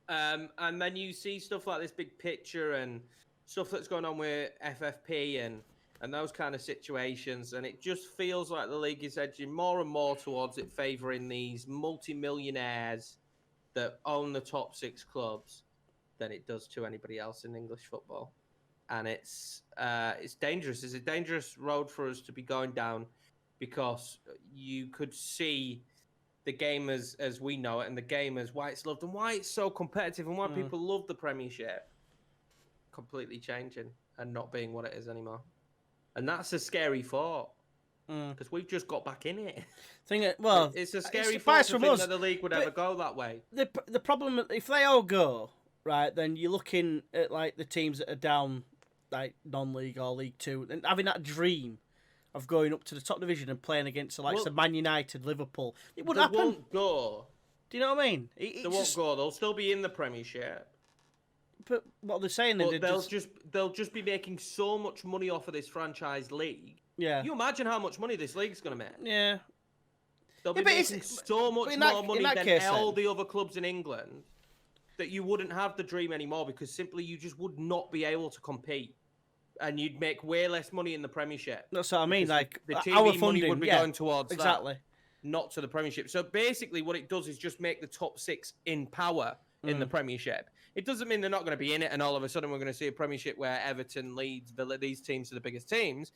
And then you see stuff like this big picture and stuff that's going on with FFP and those kind of situations, and it just feels like the league is edging more and more towards it favouring these multi-millionaires that own the top 6 clubs than it does to anybody else in English football. And it's dangerous. It's a dangerous road for us to be going down, because you could see the game as we know it, and the game as why it's loved and why it's so competitive and why people love the Premiership completely changing and not being what it is anymore. And that's a scary thought, because we've just got back in it. It's a scary thought to think us, that the league would ever go that way. The problem, if they all go, right, then you're looking at like the teams that are down, like non-league or League Two, and having that dream of going up to the top division and playing against the likes of Man United, Liverpool. It wouldn't happen. Won't go. Do you know what I mean? They won't go. They'll still be in the Premiership. But what they're saying, they'll just be making so much money off of this franchise league. Yeah. You imagine how much money this league's going to make. Yeah. They'll be making so much more money than all the other clubs in England, that you wouldn't have the dream anymore, because simply you just would not be able to compete. And you'd make way less money in the Premiership. That's what I mean. Like, the TV our funding money would be going towards exactly. that, not to the Premiership. So basically what it does is just make the top 6 in power in the Premiership. It doesn't mean they're not going to be in it, and all of a sudden we're going to see a Premiership where Everton, Leeds, Villa, these teams are the biggest teams,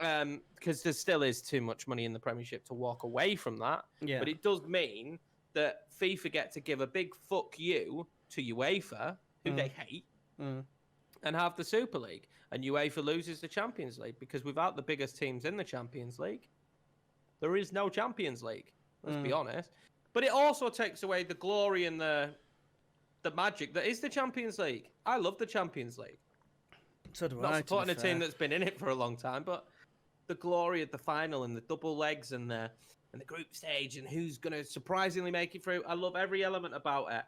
because there still is too much money in the Premiership to walk away from that. Yeah. But it does mean that FIFA get to give a big fuck you to UEFA, who they hate, and have the Super League. And UEFA loses the Champions League, because without the biggest teams in the Champions League, there is no Champions League. Let's be honest. But it also takes away the glory and the magic that is the Champions League. I love the Champions League. So do I. Not supporting a team that's been in it for a long time, but the glory of the final and the double legs and the group stage and who's going to surprisingly make it through. I love every element about it.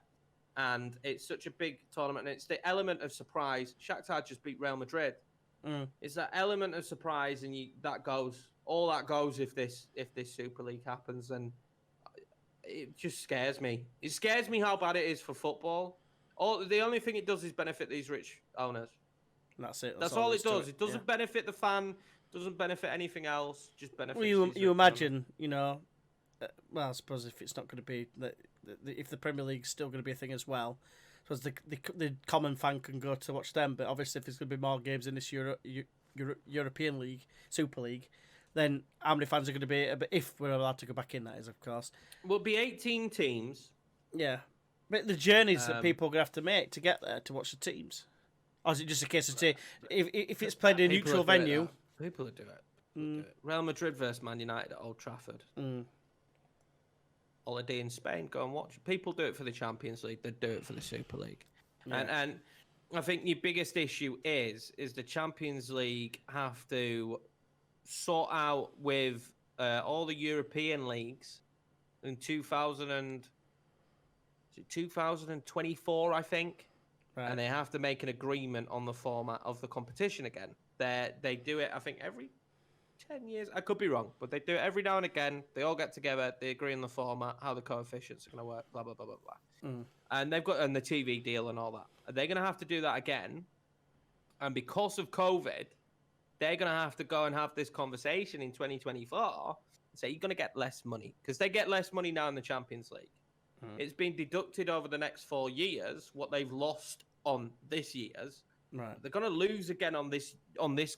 And it's such a big tournament, and it's the element of surprise. Shakhtar just beat Real Madrid. It's that element of surprise, and all that goes if this Super League happens, and it just scares me. It scares me how bad it is for football. The only thing it does is benefit these rich owners. That's it. That's all it does. It doesn't benefit the fan. Doesn't benefit anything else. Just benefits. Well, you imagine, you know. Well, I suppose if it's not going to be if the Premier League's still going to be a thing as well, I suppose the common fan can go to watch them. But obviously, if there's going to be more games in this European League, Super League, then how many fans are going to be? If we're allowed to go back in, that is, of course. Will be 18 teams. Yeah, but the journeys that people are going to have to make to get there to watch the teams, or is it just a case of if it's played in a neutral venue? People would do it. Real Madrid versus Man United at Old Trafford. Holiday in Spain, go and watch. People do it for the Champions League. They do it for the Super League. Yeah. And I think your biggest issue is the Champions League have to sort out with all the European leagues in 2024, I think. Right. And they have to make an agreement on the format of the competition again. They do it, I think, every 10 years. I could be wrong, but they do it every now and again. They all get together, they agree on the format, how the coefficients are going to work, blah, blah, blah, blah, blah. And they've got the TV deal and all that. They're going to have to do that again. And because of COVID, they're going to have to go and have this conversation in 2024 and say, you're going to get less money. Because they get less money now in the Champions League. It's been deducted over the next 4 years, what they've lost on this year's. Right. They're going to lose again on this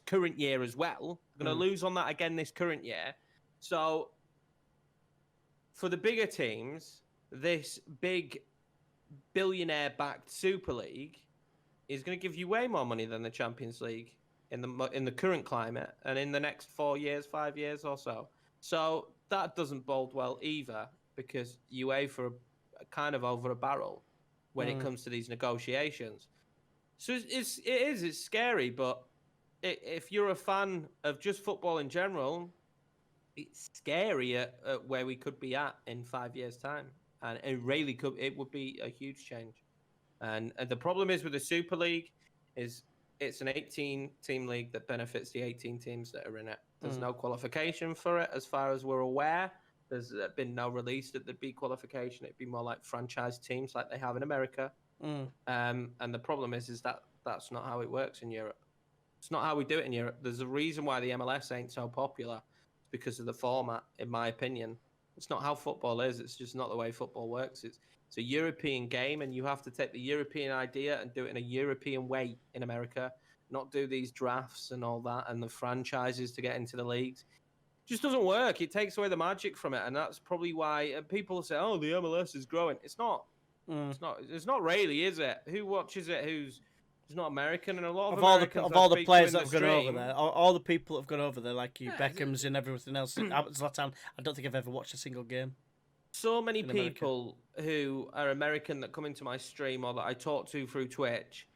current year as well. They're going to lose on that again this current year. So for the bigger teams, this big billionaire-backed Super League is going to give you way more money than the Champions League in the current climate and in the next 4 years, 5 years or so. So that doesn't bode well either, because UEFA are kind of over a barrel when it comes to these negotiations. So it's scary, but if you're a fan of just football in general, it's scary at where we could be at in 5 years' time, and it really could. It would be a huge change. And the problem is with the Super League is it's an 18-team league that benefits the 18 teams that are in it. There's no qualification for it, as far as we're aware. There's been no release that there'd be qualification. It'd be more like franchise teams, like they have in America. And the problem is that that's not how it works in Europe. It's not how we do it in Europe. There's a reason why the MLS ain't so popular. It's because of the format, in my opinion. It's not how football is. It's just not the way football works. It's a European game, and you have to take the European idea and do it in a European way in America, not do these drafts and all that and the franchises to get into the leagues. It just doesn't work. It takes away the magic from it, and that's probably why people say, "Oh, the MLS is growing." It's not. It's not. It's not really, is it? Who watches it? Who's not American? And a lot of all the players that have have gone over there, all the people that have gone over there, like you, Beckham's and everything else. Zlatan, I don't think I've ever watched a single game. So many people who are American that come into my stream or that I talk to through Twitch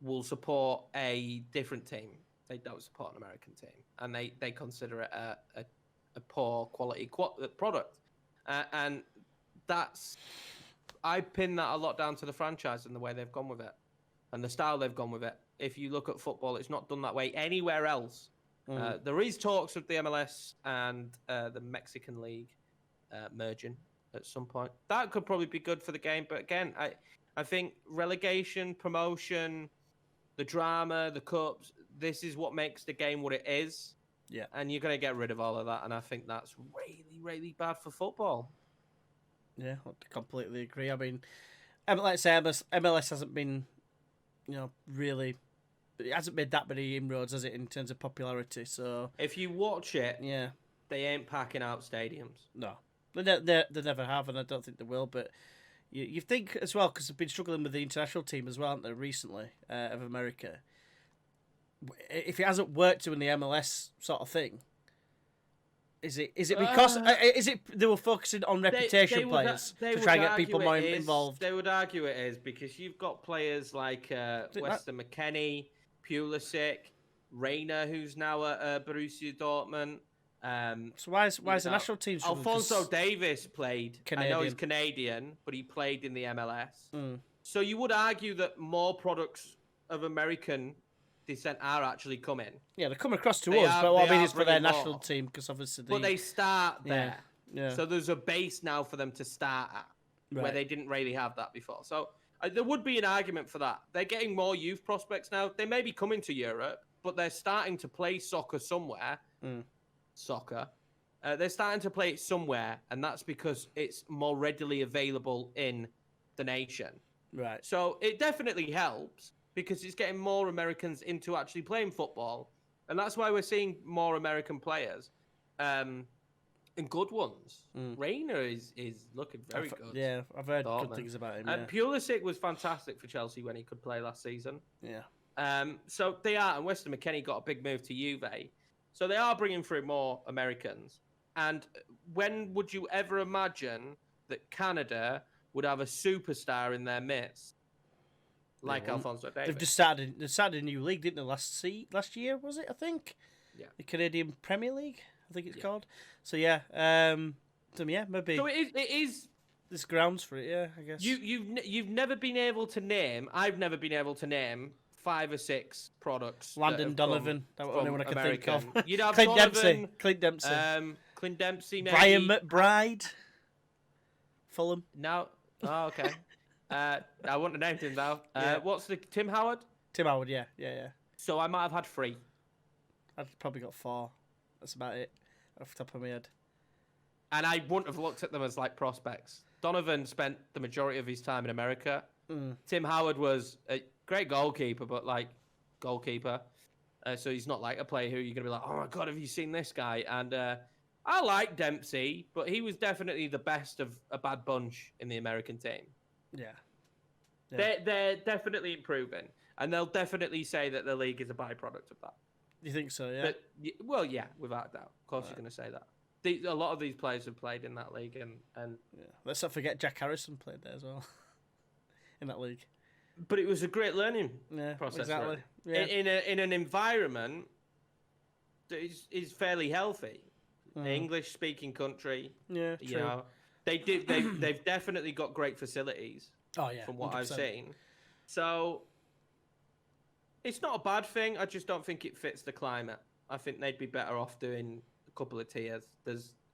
will support a different team. They don't support an American team, and they consider it a poor quality product. And I pin that a lot down to the franchise and the way they've gone with it and the style they've gone with it. If you look at football, it's not done that way anywhere else. There is talks of the MLS and the Mexican League merging at some point. That could probably be good for the game. But again, I think relegation, promotion, the drama, the cups, this is what makes the game what it is. Yeah. And you're going to get rid of all of that. And I think that's really, really bad for football. Yeah, I completely agree. I mean, like I say, MLS hasn't been, really, it hasn't made that many inroads, has it, in terms of popularity? So if you watch it, yeah, they ain't packing out stadiums. No, they never have, and I don't think they will. But you think as well, because they've been struggling with the international team as well, haven't they, recently, of America. If it hasn't worked in the MLS sort of thing, is it because they were focusing on reputation players to try and get people more involved? They would argue it is because you've got players like Weston McKennie, Pulisic, Reina, who's now at Borussia Dortmund. So why is the national team? Alphonso Davies played. Canadian. I know he's Canadian, but he played in the MLS. So you would argue that more products of American descent are actually coming. Yeah, they're coming across to us, but what I mean is for their national team, because obviously But they start there. Yeah. So there's a base now for them to start at, where they didn't really have that before. So there would be an argument for that. They're getting more youth prospects now. They may be coming to Europe, but they're starting to play soccer somewhere. They're starting to play it somewhere, and that's because it's more readily available in the nation. Right. So it definitely helps, because it's getting more Americans into actually playing football. And that's why we're seeing more American players and good ones. Reina is looking very good. Yeah, I've heard good things about him. And Pulisic was fantastic for Chelsea when he could play last season. Yeah. So they are, and Weston McKennie got a big move to Juve. So they are bringing through more Americans. And when would you ever imagine that Canada would have a superstar in their midst? Like Alphonso Davies. They've just started a new league, didn't they? Last year, was it? I think. Yeah. The Canadian Premier League, I think it's called. So yeah, maybe. So it is. There's grounds for it, yeah. I guess. You've never been able to name. I've never been able to name 5 or 6 products. Landon Donovan. That's the only one I can think of. You'd have Clint Donovan, Dempsey. Clint Dempsey. Maybe. Brian McBride. Fulham. No. Oh, okay. I wouldn't have named him though. What's the Tim Howard? Tim Howard, yeah. So I might have had 3. I've probably got 4. That's about it, off the top of my head. And I wouldn't have looked at them as like prospects. Donovan spent the majority of his time in America. Tim Howard was a great goalkeeper, but like goalkeeper. So he's not like a player who you're going to be like, oh my God, have you seen this guy? And I like Dempsey, but he was definitely the best of a bad bunch in the American team. Yeah. They're definitely improving, and they'll definitely say that the league is a byproduct of that. You think so, yeah? Well, yeah, without a doubt. Of course you're going to say that. A lot of these players have played in that league, and yeah. Let's not forget Jack Harrison played there as well, in that league. But it was a great learning process. Exactly. Yeah. In an environment that is fairly healthy. English-speaking country. Yeah, You true. know, they've definitely got great facilities. Oh yeah, From what 100%. I've seen, so it's not a bad thing. I just don't think it fits the climate. I think they'd be better off doing a couple of tiers.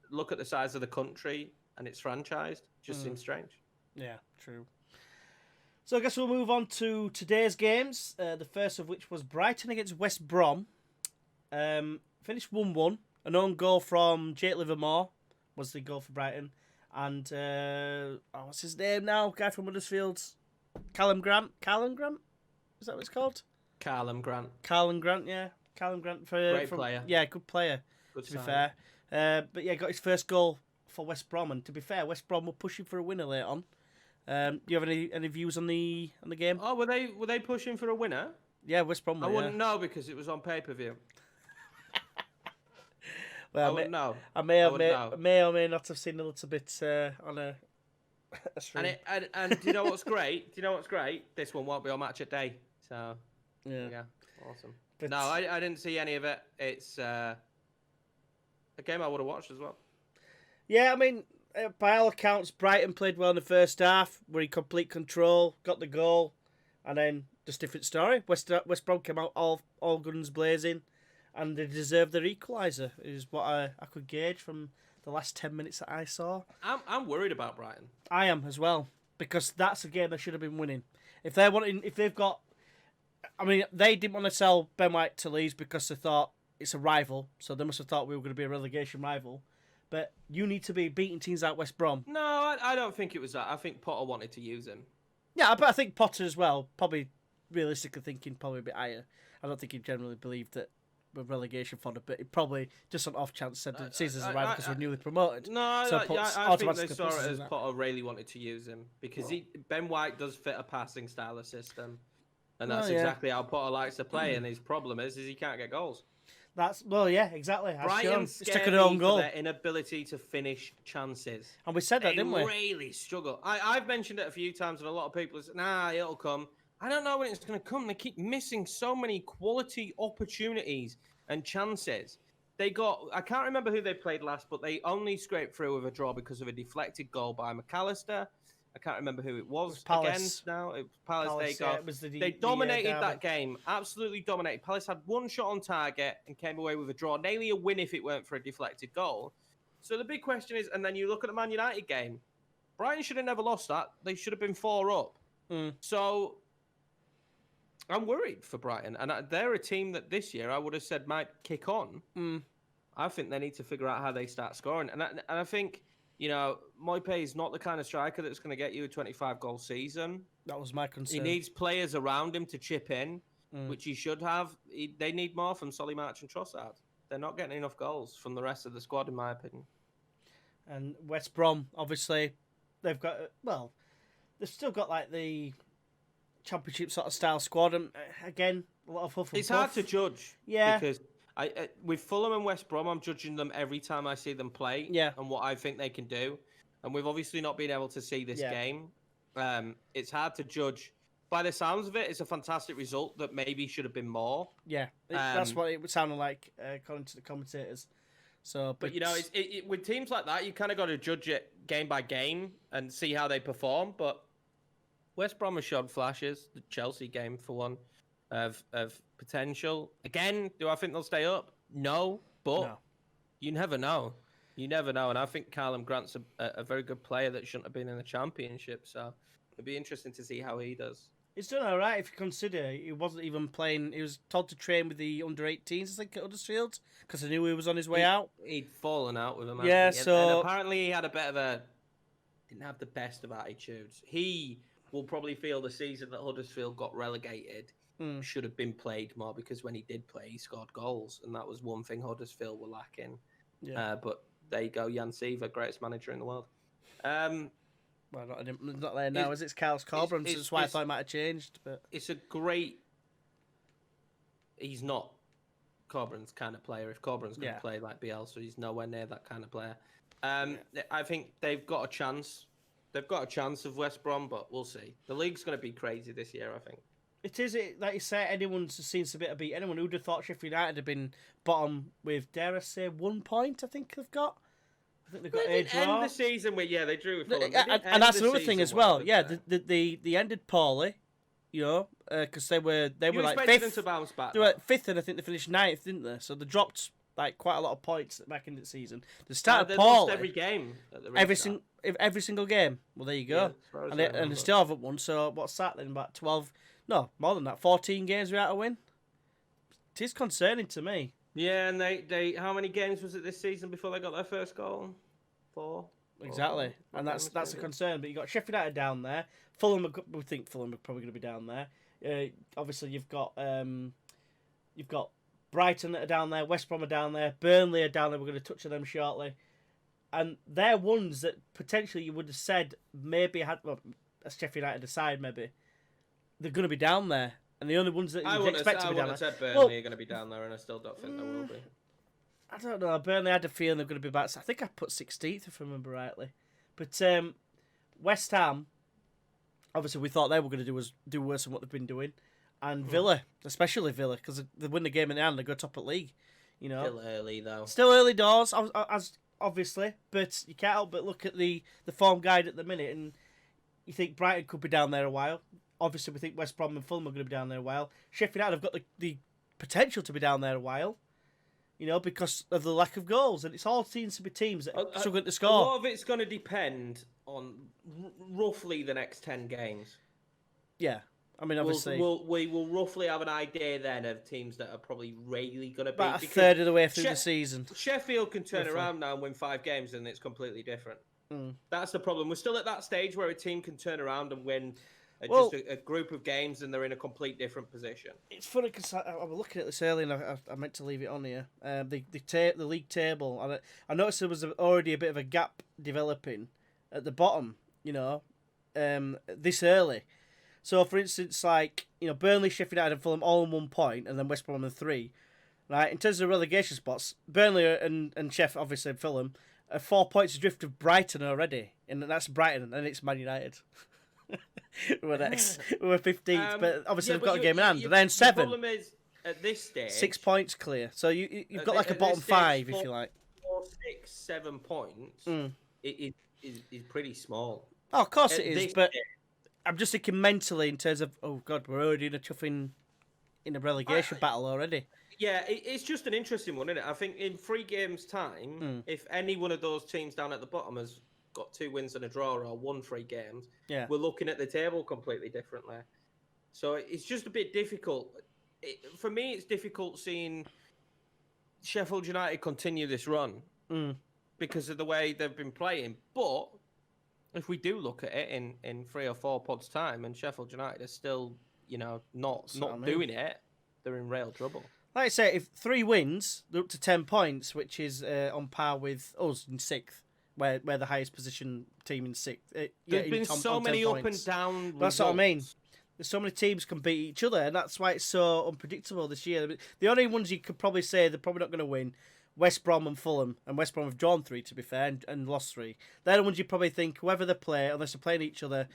Look at the size of the country and it's franchised. Just seems strange. Yeah, true. So I guess we'll move on to today's games. The first of which was Brighton against West Brom. Finished 1-1. An own goal from Jake Livermore was the goal for Brighton. And what's his name now? Guy from Huddersfield. Callum Grant. Callum Grant? Is that what it's called? Callum Grant. Callum Grant, yeah. Callum Grant Great player. Yeah, good player. Good to be sign. fair. But yeah, got his first goal for West Brom. And to be fair, West Brom were pushing for a winner later on. Do you have any views on the game? Oh, were they pushing for a winner? Yeah, West Brom. I wouldn't know because it was on pay-per-view. Well, I wouldn't know. I may or know. may not have seen a little bit on a stream. And do you know what's great? This one won't be on Match at Day. So yeah, awesome. But, no, I didn't see any of it. It's a game I would have watched as well. Yeah, I mean, by all accounts, Brighton played well in the first half. Were in complete control, got the goal, and then just different story. West Brom came out all guns blazing, and they deserved their equaliser. Is what I could gauge from the last 10 minutes that I saw. I'm worried about Brighton. I am as well, because that's a game they should have been winning. If they've got, I mean, they didn't want to sell Ben White to Leeds because they thought it's a rival, so they must have thought we were going to be a relegation rival. But you need to be beating teams out West Brom. No, I don't think it was that. I think Potter wanted to use him. Yeah, but I think Potter as well, probably realistically thinking probably a bit higher. I don't think he generally believed that we're relegation fodder, but he probably just on off chance said that sees us as a rival because we're newly promoted. No, I think they saw it as Potter really wanted to use him because Ben White does fit a passing style of system, and that's exactly how Potter likes to play. And his problem is he can't get goals. Exactly. Brighton stuck an own goal. For their inability to finish chances. And we said that, didn't we? They really struggle. I've mentioned it a few times, and a lot of people say, nah, it'll come. I don't know when it's going to come. They keep missing so many quality opportunities and chances. I can't remember who they played last, but they only scraped through with a draw because of a deflected goal by McAllister. I can't remember who it was against now. It was Palace. They dominated that game. Absolutely dominated. Palace had one shot on target and came away with a draw. Nearly a win if it weren't for a deflected goal. So the big question is, and then you look at the Man United game, Brighton should have never lost that. They should have been 4 up. So I'm worried for Brighton. And they're a team that this year I would have said might kick on. I think they need to figure out how they start scoring. And I think... You know, Moipe is not the kind of striker that's going to get you a 25-goal season. That was my concern. He needs players around him to chip in, which he should have. They need more from Solly March and Trossard. They're not getting enough goals from the rest of the squad, in my opinion. And West Brom, obviously, they've got... Well, they've still got, like, the championship sort of style squad. And, again, a lot of huff and It's puff. hard to judge. Yeah. Because... with Fulham and West Brom, I'm judging them every time I see them play and what I think they can do. And we've obviously not been able to see this game. It's hard to judge. By the sounds of it, it's a fantastic result that maybe should have been more. Yeah, that's what it sounded like, according to the commentators. So, but you know, with teams like that, you kind of got to judge it game by game and see how they perform. But West Brom has shown flashes. The Chelsea game, for one, of potential. Again, do I think they'll stay up? No, but you never know. You never know. And I think Callum Grant's a very good player that shouldn't have been in the Championship. So it'd be interesting to see how he does. He's done all right if you consider he wasn't even playing. He was told to train with the under-18s, I think, at Huddersfield, because they knew he was on his way out. He'd fallen out with him. Yeah, and apparently he had a bit of didn't have the best of attitudes. He will probably feel the season that Huddersfield got relegated should have been played more, because when he did play, he scored goals, and that was one thing Huddersfield were lacking. Yeah. But there you go, Jan Siva, greatest manager in the world. Well, not there now, is it? It's Carlos Corbin, so that's why I thought it might have changed. But it's a great... He's not Corbin's kind of player. If Corbin's going to play like Bielsa, he's nowhere near that kind of player. I think they've got a chance. They've got a chance of West Brom, but we'll see. The league's going to be crazy this year, I think. It is, like you say, anyone seems to be able to beat anyone. Who'd have thought Sheffield United had been bottom with, dare I say, 1 point, I think they've got. I think they've got They a didn't draw. end the season with, they drew with Fulham. And that's another thing as well. Yeah, they ended poorly, because they were like expected 5th. them to bounce back. They were like 5th, and I think they finished 9th, didn't they? So they dropped like quite a lot of points back in the season. They started poorly. Lost every game. Every single game. Well, there you go. Yeah, and they still haven't won. So what's that then? About 12? No, more than that. 14 games without a win. It is concerning to me. Yeah, and they how many games was it this season before they got their first goal? 4. Exactly, and that's a concern. But you got Sheffield United down there. Fulham, we think Fulham are probably going to be down there. Obviously, you've got Brighton that are down there. West Brom are down there. Burnley are down there. We're going to touch on them shortly. And they're ones that potentially you would have said maybe had, well, as Sheffield United aside, maybe they're going to be down there. And the only ones that you expect to be down there. I would have said Burnley are going to be down there, and I still don't think they will be. I don't know. Burnley had a feeling they're going to be about. I think I put 16th if I remember rightly. But West Ham, obviously, we thought they were going to do worse than what they've been doing, and Villa, especially Villa, because they win the game in the end, they go top at league. Still early though. Still early doors, as obviously, but you can't help but look at the form guide at the minute, and you think Brighton could be down there a while. Obviously, we think West Brom and Fulham are going to be down there a while. Sheffield United have got the potential to be down there a while. Because of the lack of goals. And it all seems to be teams that are struggling to score. A lot of it's going to depend on roughly the next 10 games. Yeah. I mean, obviously... We will roughly have an idea then of teams that are probably really going to be... About a third of the way through the season. Sheffield can turn around now and win 5 games and it's completely different. That's the problem. We're still at that stage where a team can turn around and win... just a group of games, and they're in a complete different position. It's funny because I was looking at this earlier, and I meant to leave it on here. The league table, and I noticed there was already a bit of a gap developing at the bottom. This early. So, for instance, Burnley, Sheffield United, and Fulham all on 1 point, and then West Brom on 3. Right, in terms of relegation spots, Burnley and Sheff, obviously, and Fulham, are 4 points adrift of Brighton already, and that's Brighton, and it's Man United. We're next. We're 15th, but obviously they've got a game in hand. Then 7. The problem is, at this stage... 6 points clear. So you've got like a bottom 5, if you like. 4, 6, 7 points is pretty small. Oh, of course it is, but I'm just thinking mentally in terms of, oh God, we're already in a relegation battle already. Yeah, it's just an interesting one, isn't it? I think in 3 games' time, if any one of those teams down at the bottom has got 2 wins and a draw or won 3 games, we're looking at the table completely differently. So it's just a bit difficult. For me, it's difficult seeing Sheffield United continue this run because of the way they've been playing. But if we do look at it in 3 or 4 pods' time and Sheffield United are still, not doing it, they're in real trouble. Like I say, if 3 wins, they're up to 10 points, which is on par with us in 6th. Where the highest position team in 6th. There's been so many up and down. That's what I mean. There's so many teams can beat each other, and that's why it's so unpredictable this year. The only ones you could probably say they're probably not going to win, West Brom and Fulham, and West Brom have drawn 3 to be fair, and lost 3. They're the ones you probably think whoever they play, unless they're playing each other,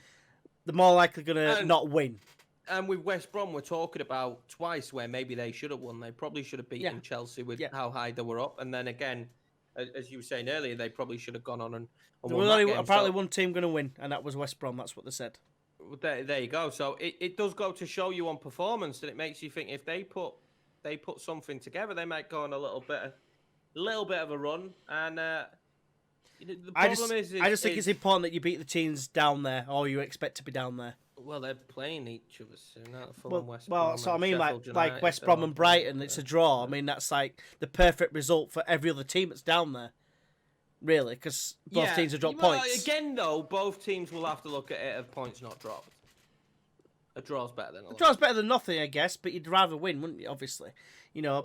they're more likely going to not win. And with West Brom, we're talking about twice where maybe they should have won. They probably should have beaten Chelsea with how high they were up, and then again, as you were saying earlier, they probably should have gone on and there was only apparently one team going to win, and that was West Brom. That's what they said. There you go. So it does go to show you on performance that it makes you think if they put something together, they might go on a little bit of a run. And the problem is I just think it's important that you beat the teams down there, or you expect to be down there. Well, they're playing each other soon. West Brom, so I mean, like West Brom and Brighton, it's a draw. I mean, that's like the perfect result for every other team that's down there, really, because both teams have dropped points. Again, though, both teams will have to look at it as points not dropped. A draw's better than nothing, I guess, but you'd rather win, wouldn't you? Obviously, Yeah,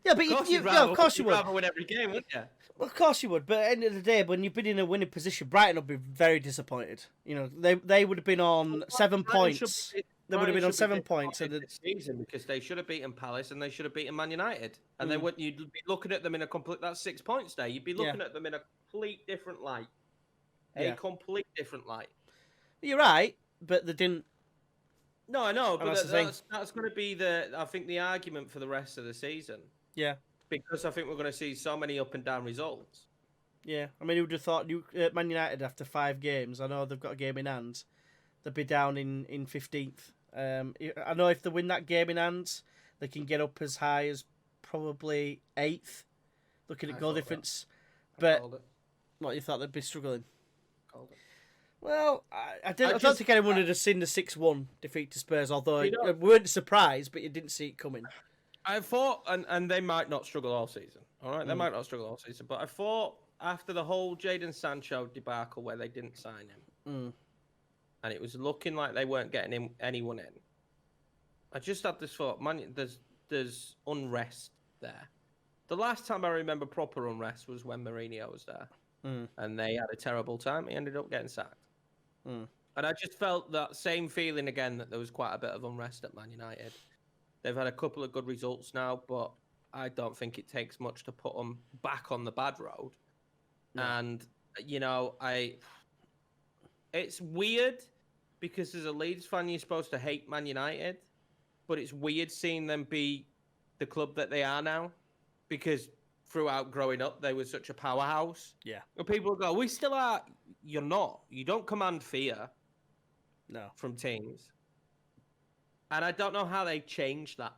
but of course you would. You'd rather win every game, wouldn't you? Well, of course you would, but at the end of the day, when you've been in a winning position, Brighton would be very disappointed. They would have been on 7 points. They would have been on 7 points this season because they should have beaten Palace and they should have beaten Man United, and you'd be looking at them in a complete. That's 6 points there. You'd be looking at them in a complete different light. A complete different light. You're right, but they didn't. No, I know, And but that's the thing. that's going to be I think the argument for the rest of the season, Yeah. because I think we're going to see so many up and down results. Yeah. I mean, who would have thought Man United after 5 games? I know they've got a game in hand. They'll be down in 15th. I know if they win that game in hand, they can get up as high as probably 8th. Looking at goal difference, but what, you thought they'd be struggling? Called it. Well, I don't think anyone would have seen the 6-1 defeat to Spurs, although we weren't surprised, but you didn't see it coming. I thought, and they might not struggle all season. All right, they might not struggle all season, but I thought after the whole Jadon Sancho debacle where they didn't sign him, and it was looking like they weren't getting anyone in, I just had this thought: man, there's unrest there. The last time I remember proper unrest was when Mourinho was there, and they had a terrible time. He ended up getting sacked. And I just felt that same feeling again, that there was quite a bit of unrest at Man United. They've had a couple of good results now, but I don't think it takes much to put them back on the bad road. No. And, you know, it's weird because as a Leeds fan, you're supposed to hate Man United, but it's weird seeing them be the club that they are now, because throughout growing up, they were such a powerhouse. Yeah. And people go, we still are. You're not. You don't command fear. No. From teams. And I don't know how they changed that.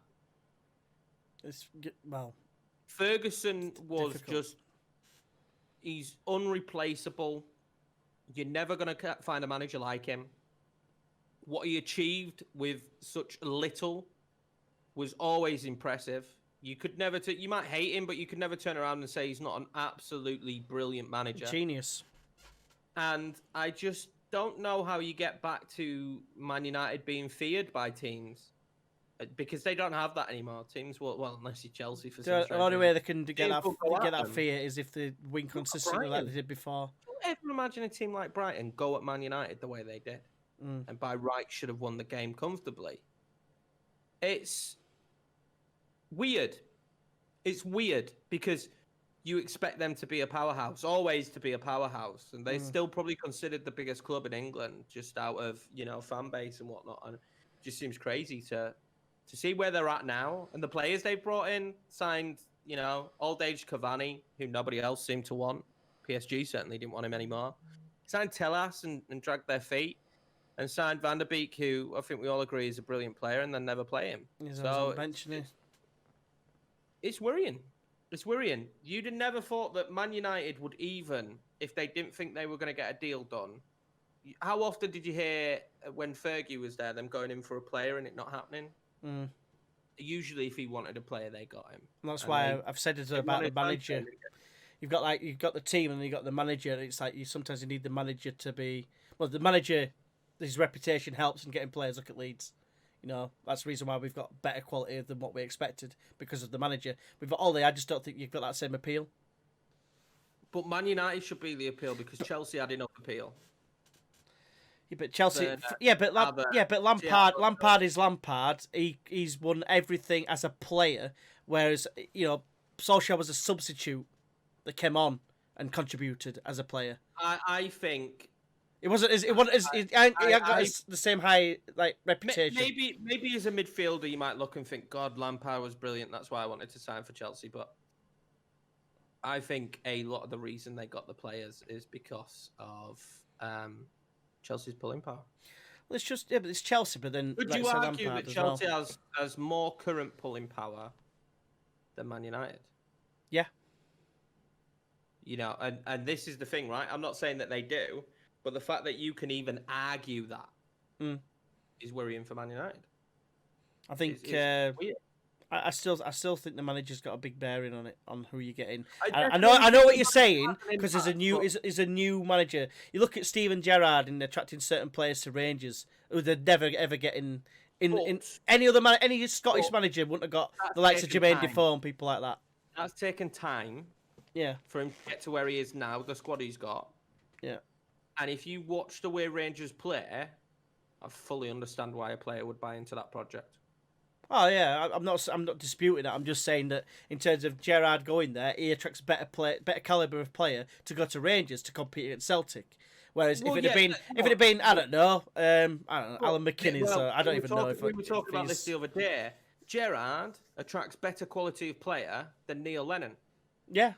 Ferguson was difficult. He's unreplaceable. You're never going to find a manager like him. What he achieved with such little was always impressive. You could never, you might hate him, but you could never turn around and say he's not an absolutely brilliant manager. Genius. And I just don't know how you get back to Man United being feared by teams, because they don't have that anymore. Teams, well, unless you're Chelsea for some the only way they can get that fear is if they win consistently like they did before. Don't ever imagine a team like Brighton go at Man United the way they did, and by right should have won the game comfortably. It's weird. It's weird because you expect them to be a powerhouse, always to be a powerhouse, and they're still probably considered the biggest club in England, just out of, you know, fan base and whatnot. And it just seems crazy to see where they're at now, and the players they've brought in, signed, you know, old age Cavani, who nobody else seemed to want. PSG certainly didn't want him anymore. Signed Tellas and dragged their feet, and signed Van der Beek, who I think we all agree is a brilliant player, and then never play him. It's worrying. It's worrying. You'd have never thought that Man United would, even if they didn't think they were going to get a deal done. How often did you hear when Fergie was there, them going in for a player and it not happening? Usually, if he wanted a player, they got him. And that's why I've said it about the manager. You've got the team and you've got the manager. It's like sometimes you need the manager to be the manager. His reputation helps in getting players. Look at Leeds. You know, that's the reason why we've got better quality than what we expected, because of the manager. We've got Ole. I just don't think you've got that same appeal. But Man United should be the appeal, because Chelsea had enough appeal. Yeah, but Chelsea. But Lampard is Lampard. He's won everything as a player, whereas, you know, Solskjaer was a substitute that came on and contributed as a player. I think. It wasn't. He got the same high reputation. Maybe as a midfielder, you might look and think, God, Lampard was brilliant. That's why I wanted to sign for Chelsea. But I think a lot of the reason they got the players is because of Chelsea's pulling power. Well, it's Chelsea, but then would you argue that Chelsea has more current pulling power than Man United? Yeah. You know, and this is the thing, right? I'm not saying that they do. But the fact that you can even argue that is worrying for Man United. I think I still think the manager's got a big bearing on it, on who you get in. I know what you're saying, because there's a new manager. You look at Steven Gerrard and attracting certain players to Rangers who they'd never ever get in any Scottish manager wouldn't have got the likes of Jermaine Defoe and people like that. That's taken time. Yeah. For him to get to where he is now, the squad he's got. Yeah. And if you watch the way Rangers play, I fully understand why a player would buy into that project. Oh yeah, I'm not disputing that. I'm just saying that in terms of Gerrard going there, he attracts better caliber of player to go to Rangers to compete against Celtic. Whereas Well, if yeah, it had been, I don't know, Well, Alan McKinnon, so I don't even know if we were talking if about this he's... the other day. Gerrard attracts better quality of player than Neil Lennon. Yeah,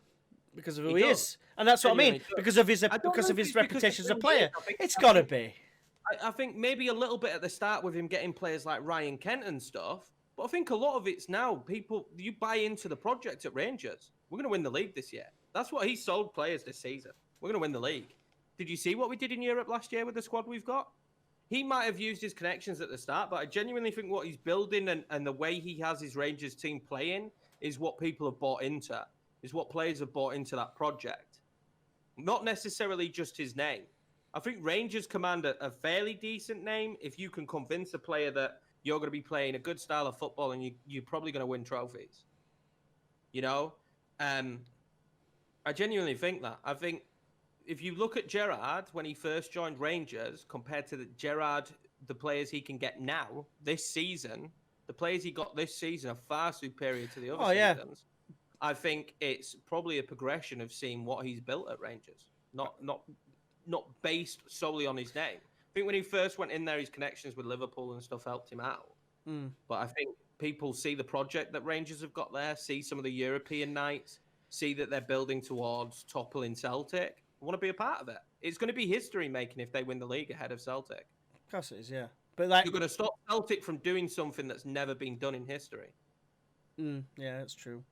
because of who He he does. is, and that's what I mean. Genuinely does. Because of his I don't know if it's because of reputation as a who he is. player, it's got to be. I think maybe a little bit at the start with him getting players like Ryan Kent and stuff, but I think a lot of it's now you buy into the project at Rangers. We're going to win the league this year. That's what he sold players this season. We're going to win the league. Did you see what we did in Europe last year with the squad we've got? He might have used his connections at the start, but I genuinely think what he's building and the way he has his Rangers team playing is what people have bought into, is what players have bought into that project. Not necessarily just his name. I think Rangers command a fairly decent name if you can convince a player that you're going to be playing a good style of football and you're probably going to win trophies. You know? I genuinely think that. I think if you look at Gerrard when he first joined Rangers compared to the players he can get now, this season, the players he got this season are far superior to the other seasons. I think it's probably a progression of seeing what he's built at Rangers, not based solely on his name. I think when he first went in there, his connections with Liverpool and stuff helped him out. But I think people see the project that Rangers have got there, see some of the European nights, see that they're building towards toppling Celtic. I want to be a part of it. It's going to be history making if they win the league ahead of Celtic. Of course it is, yeah. But like, you're going to stop Celtic from doing something that's never been done in history. Yeah, that's true.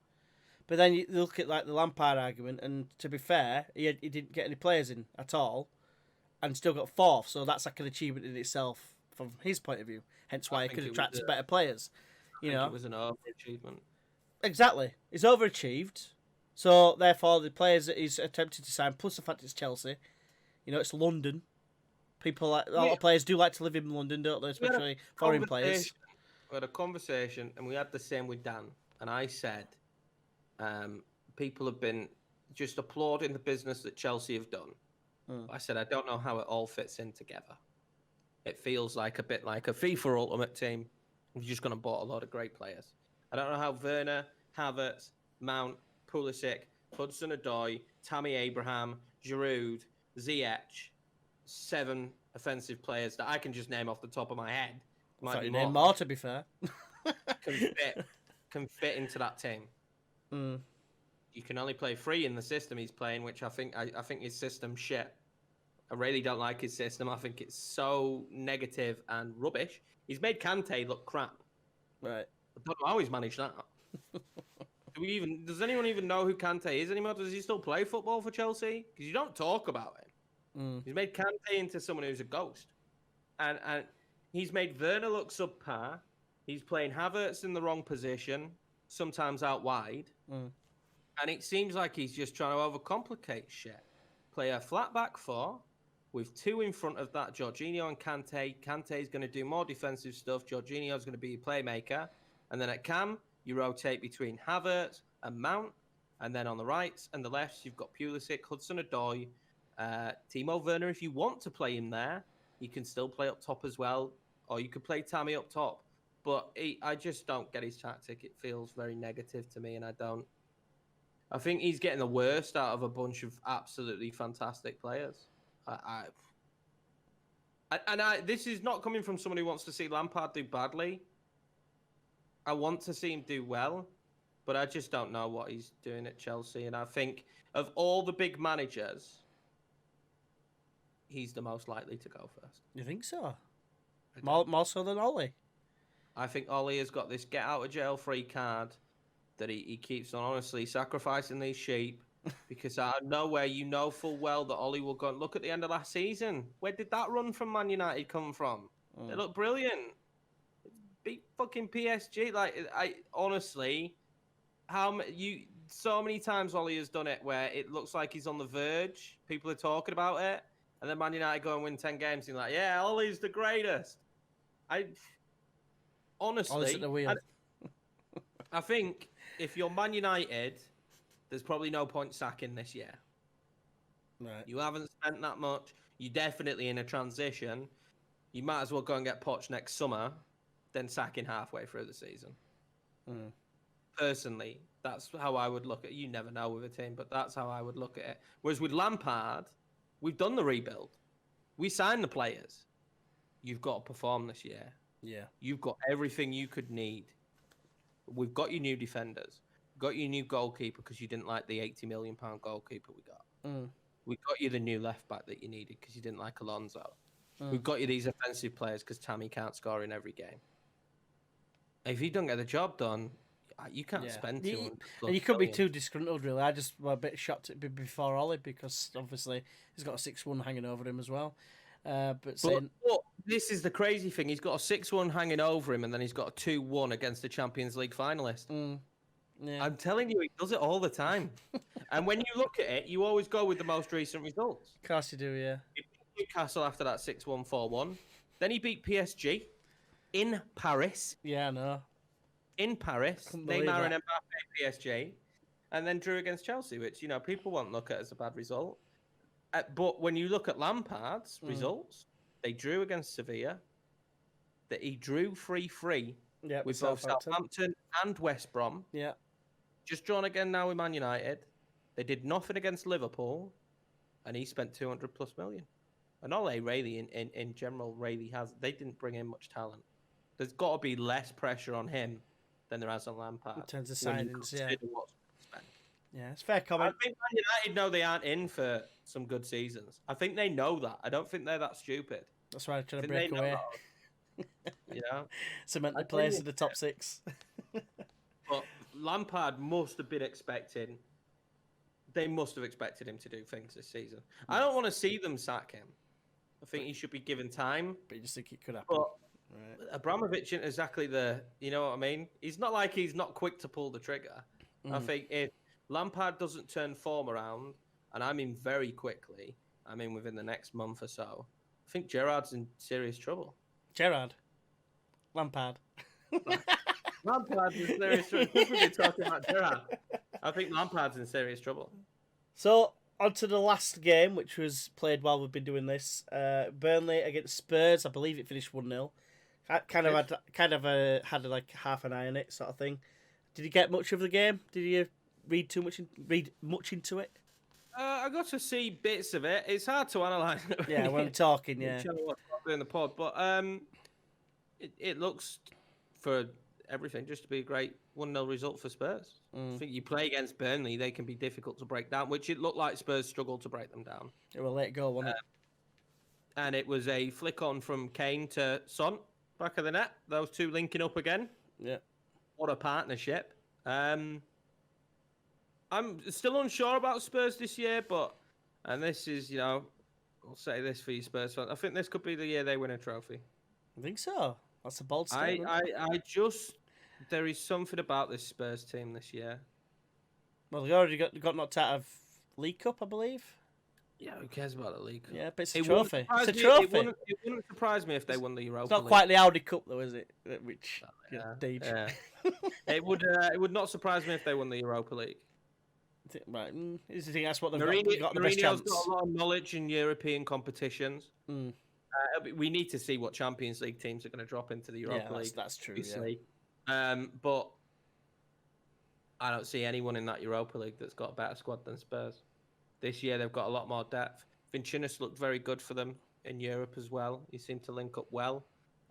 But then you look at like the Lampard argument, and to be fair, he didn't get any players in at all, and still got fourth. So that's like an achievement in itself from his point of view. Hence why he could attract better players. You know, it was an overachievement. Exactly, he's overachieved. So therefore, the players that he's attempted to sign, plus the fact it's Chelsea, you know, it's London. People a lot of players do like to live in London, don't they? Especially foreign players. We had a conversation, and we had the same with Dan. And I said, people have been just applauding the business that Chelsea have done. I said, I don't know how it all fits in together. It feels like a bit like a FIFA Ultimate Team. You're just going to bought a lot of great players. I don't know how Werner, Havertz, Mount, Pulisic, Hudson-Odoi, Tammy Abraham, Giroud, Ziyech, 7 offensive players that I can just name off the top of my head. Might be more, to be fair. can fit into that team. You can only play 3 in the system he's playing, which I think his system's shit. I really don't like his system. I think it's so negative and rubbish. He's made Kante look crap. Right. I don't know how he's managed that. Does anyone even know who Kante is anymore? Does he still play football for Chelsea? Because you don't talk about him. He's made Kante into someone who's a ghost. And he's made Werner look subpar. He's playing Havertz in the wrong position, sometimes out wide. And it seems like he's just trying to overcomplicate shit. Play a flat back 4 with 2 in front of that, Jorginho and Kante. Kante's going to do more defensive stuff. Jorginho's going to be a playmaker. And then at Cam, you rotate between Havertz and Mount. And then on the rights and the lefts, you've got Pulisic, Hudson-Odoi, Timo Werner. If you want to play him there, you can still play up top as well. Or you could play Tammy up top. But I just don't get his tactic. It feels very negative to me, and I think he's getting the worst out of a bunch of absolutely fantastic players. This is not coming from someone who wants to see Lampard do badly. I want to see him do well, but I just don't know what he's doing at Chelsea. And I think of all the big managers, he's the most likely to go first. You think so? More so than Ollie? I think Ollie has got this get-out-of-jail-free card that he keeps on honestly sacrificing these sheep because out of nowhere, you know full well that Ollie will go and look at the end of last season. Where did that run from Man United come from? They look brilliant. Beat fucking PSG. Like, I honestly, so many times Ollie has done it where it looks like he's on the verge. People are talking about it. And then Man United go and win 10 games and like, yeah, Ollie's the greatest. Honestly, I think if you're Man United, there's probably no point sacking this year. Right. You haven't spent that much. You're definitely in a transition. You might as well go and get Poch next summer, then sacking halfway through the season. Personally, that's how I would look at it. You never know with a team, but that's how I would look at it. Whereas with Lampard, we've done the rebuild. We signed the players. You've got to perform this year. Yeah. You've got everything you could need. We've got your new defenders. Got your new goalkeeper because you didn't like the £80 million goalkeeper we got. We got you the new left back that you needed because you didn't like Alonso. We've got you these offensive players because Tammy can't score in every game. If you don't get the job done, you can't spend 200 plus and you could be million. too disgruntled, really. I just was a bit shocked at before Ollie because obviously he's got a 6-1 hanging over him as well. But this is the crazy thing. He's got a 6-1 hanging over him, and then he's got a 2-1 against the Champions League finalist. Yeah. I'm telling you, he does it all the time. And when you look at it, you always go with the most recent results. Of course you do, yeah. He beat Newcastle after that 6-1, 4-1. Then he beat PSG in Paris. Yeah, I know. In Paris, Neymar and Mbappe, PSG, and then drew against Chelsea, which, you know, people won't look at as a bad result. But when you look at Lampard's results, they drew against Sevilla. That he drew 3-3 with both Southampton and West Brom. Yeah. Just drawn again now with Man United. They did nothing against Liverpool, and he spent 200 plus million. And Ole really, in general, really they didn't bring in much talent. There's got to be less pressure on him than there has on Lampard. In terms of signings, yeah, it's fair comment. I think Man United know they aren't in for some good seasons. I think they know that. I don't think they're that stupid. That's why I'm trying to break away. Yeah. Cement the players in the top 6. But Lampard must have been expecting. They must have expected him to do things this season. I don't want to see them sack him. I think he should be given time. But you just think it could happen. But Abramovich isn't exactly you know what I mean? He's not like he's not quick to pull the trigger. I think if Lampard doesn't turn form around, and I mean very quickly, I mean within the next month or so, I think Gerrard's in serious trouble. Lampard. Lampard's in serious trouble. We've been talking about Gerrard. I think Lampard's in serious trouble. So, on to the last game, which was played while we've been doing this. Burnley against Spurs. I believe it finished 1-0. Kind of had like half an eye on it, sort of thing. Did you get much of the game? Did you read much into it? I got to see bits of it. It's hard to analyse. Yeah, when I'm talking, yeah. In the pod, but it looks for everything just to be a great 1-0 result for Spurs. I think you play against Burnley, they can be difficult to break down, which it looked like Spurs struggled to break them down. It will let it go, wasn't it? And it was a flick on from Kane to Son, back of the net. Those two linking up again. Yeah. What a partnership. I'm still unsure about Spurs this year, and this is, you know, I'll say this for you Spurs fans. I think this could be the year they win a trophy. I think so. That's a bold statement. There is something about this Spurs team this year. Well, they already got knocked out of League Cup, I believe. Yeah, who cares about the League Cup? Yeah, but it's a trophy. It's a trophy. It wouldn't surprise me if they won the Europa League. It's not quite the Audi Cup, though, is it? Which, yeah. It would not surprise me if they won the Europa League. Right, is the thing that's what they've got the Mourinho's best chance. got a lot of knowledge in European competitions. We need to see what Champions League teams are going to drop into the Europa League. That's true. Obviously. But I don't see anyone in that Europa League that's got a better squad than Spurs. This year they've got a lot more depth. Vinicius looked very good for them in Europe as well. He seemed to link up well.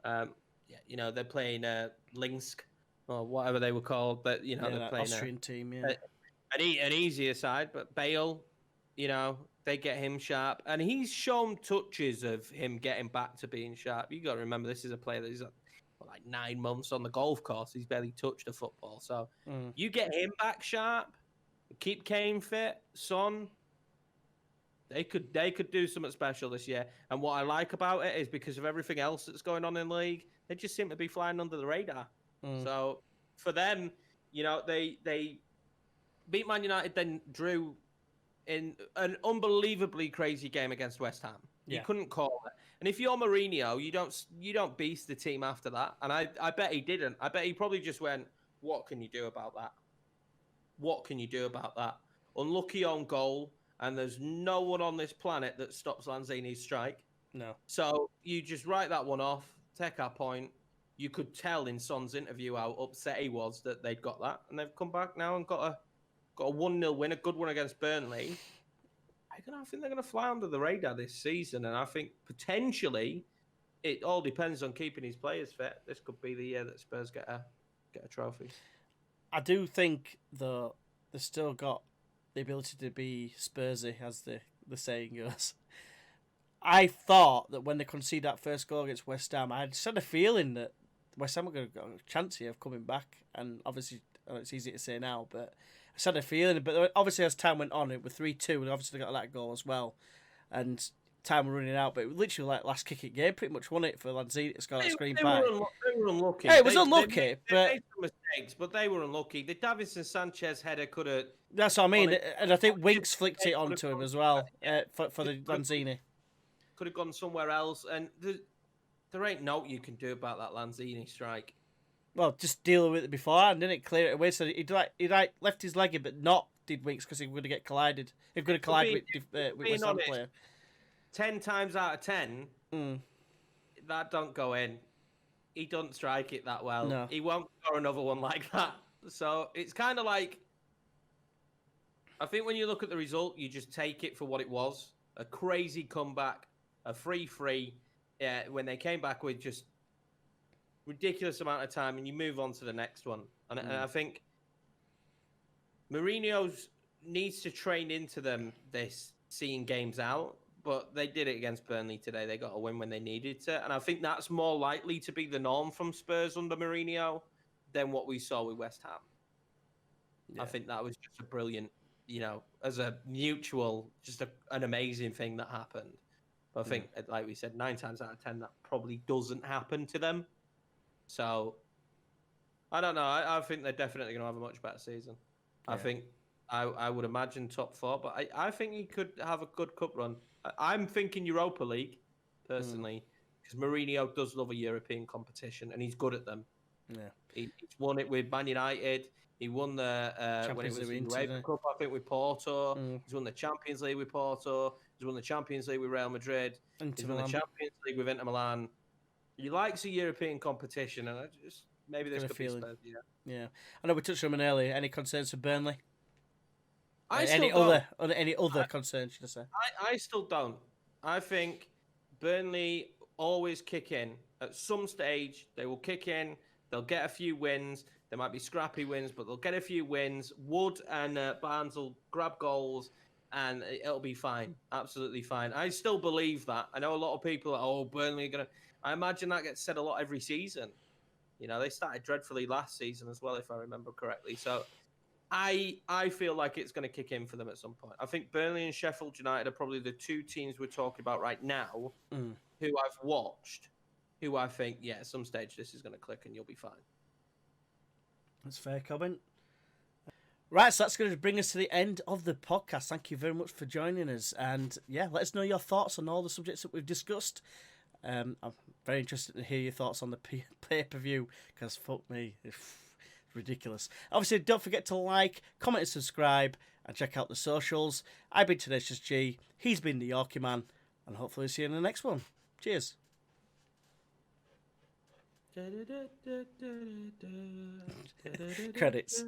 You know, they're playing Linsk or whatever they were called, but you know they're playing Austrian team. An easier side, but Bale, you know, they get him sharp, and he's shown touches of him getting back to being sharp. You got to remember, this is a player that is like 9 months on the golf course. He's barely touched a football, so you get him back sharp, keep Kane fit, Son. They could do something special this year. And what I like about it is because of everything else that's going on in the league, they just seem to be flying under the radar. So for them, you know, they beat Man United, then drew in an unbelievably crazy game against West Ham. You couldn't call it. And if you're Mourinho, you don't beast the team after that. And I bet he didn't. I bet he probably just went, what can you do about that? What can you do about that? Unlucky on goal, and there's no one on this planet that stops Lanzini's strike. No. So you just write that one off, take our point. You could tell in Son's interview how upset he was that they'd got that. And they've come back now and got a 1-0 win, a good one against Burnley. I think they're going to fly under the radar this season, and I think potentially it all depends on keeping his players fit. This could be the year that Spurs get a trophy. I do think though they've still got the ability to be Spursy, as the saying goes. I thought that when they conceded that first goal against West Ham, I just had a feeling that West Ham were going to get a chance here of coming back. And obviously, it's easy to say now, but I just had a feeling. But obviously, as time went on, it was 3-2, and obviously they got that goal as well. And time were running out, but it was literally like last kick at game, pretty much won it for Lanzini to score that screen five. They were unlucky. Yeah, it was unlucky, they but made some mistakes, but they were unlucky. The Davinson Sanchez header could have. That's what I mean, and I think Winks flicked it onto him as well for the Lanzini. Could have gone somewhere else, and there ain't no you can do about that Lanzini strike. Well, just deal with it beforehand, didn't it? Clear it away. So he left his leg in, but not did Winks because he would have get collided. He would have collided with West Ham player. 10 times out of 10, that don't go in. He doesn't strike it that well. No. He won't score another one like that. So it's kind of like, I think when you look at the result, you just take it for what it was. A crazy comeback, a 3-3, when they came back with just ridiculous amount of time, and you move on to the next one. And I think Mourinho needs to train into them this seeing games out. But they did it against Burnley today. They got a win when they needed to. And I think that's more likely to be the norm from Spurs under Mourinho than what we saw with West Ham. Yeah. I think that was just a brilliant, as a mutual, just an amazing thing that happened. But I think, like we said, 9 times out of 10, that probably doesn't happen to them. So, I don't know. I think they're definitely going to have a much better season. Yeah. I think I would imagine top 4, but I think he could have a good cup run. I'm thinking Europa League, personally, because Mourinho does love a European competition, and he's good at them. Yeah, he's won it with Man United. He won the when it was the UEFA Cup, I think, with Porto. He's won the Champions League with Porto. He's won the Champions League with Real Madrid. He's won the Champions League with Inter Milan. He likes a European competition, and maybe this could be Spurs. Yeah. I know we touched on him earlier. Any concerns for Burnley? Any other concerns, should I say? I still don't. I think Burnley always kick in. At some stage, they will kick in. They'll get a few wins. There might be scrappy wins, but they'll get a few wins. Wood and Barnes will grab goals, and it'll be fine. Absolutely fine. I still believe that. I know a lot of people are, Burnley are going to... I imagine that gets said a lot every season. They started dreadfully last season as well, if I remember correctly. So... I feel like it's going to kick in for them at some point. I think Burnley and Sheffield United are probably the 2 teams we're talking about right now who I've watched, who I think, at some stage this is going to click and you'll be fine. That's a fair comment. Right, so that's going to bring us to the end of the podcast. Thank you very much for joining us. And, let us know your thoughts on all the subjects that we've discussed. I'm very interested to hear your thoughts on the pay-per-view, because fuck me, ridiculous. Obviously, don't forget to like, comment and subscribe, and check out the socials. I've been Tenacious G, he's been the Yorkie Man, and hopefully see you in the next one. Cheers. Credits.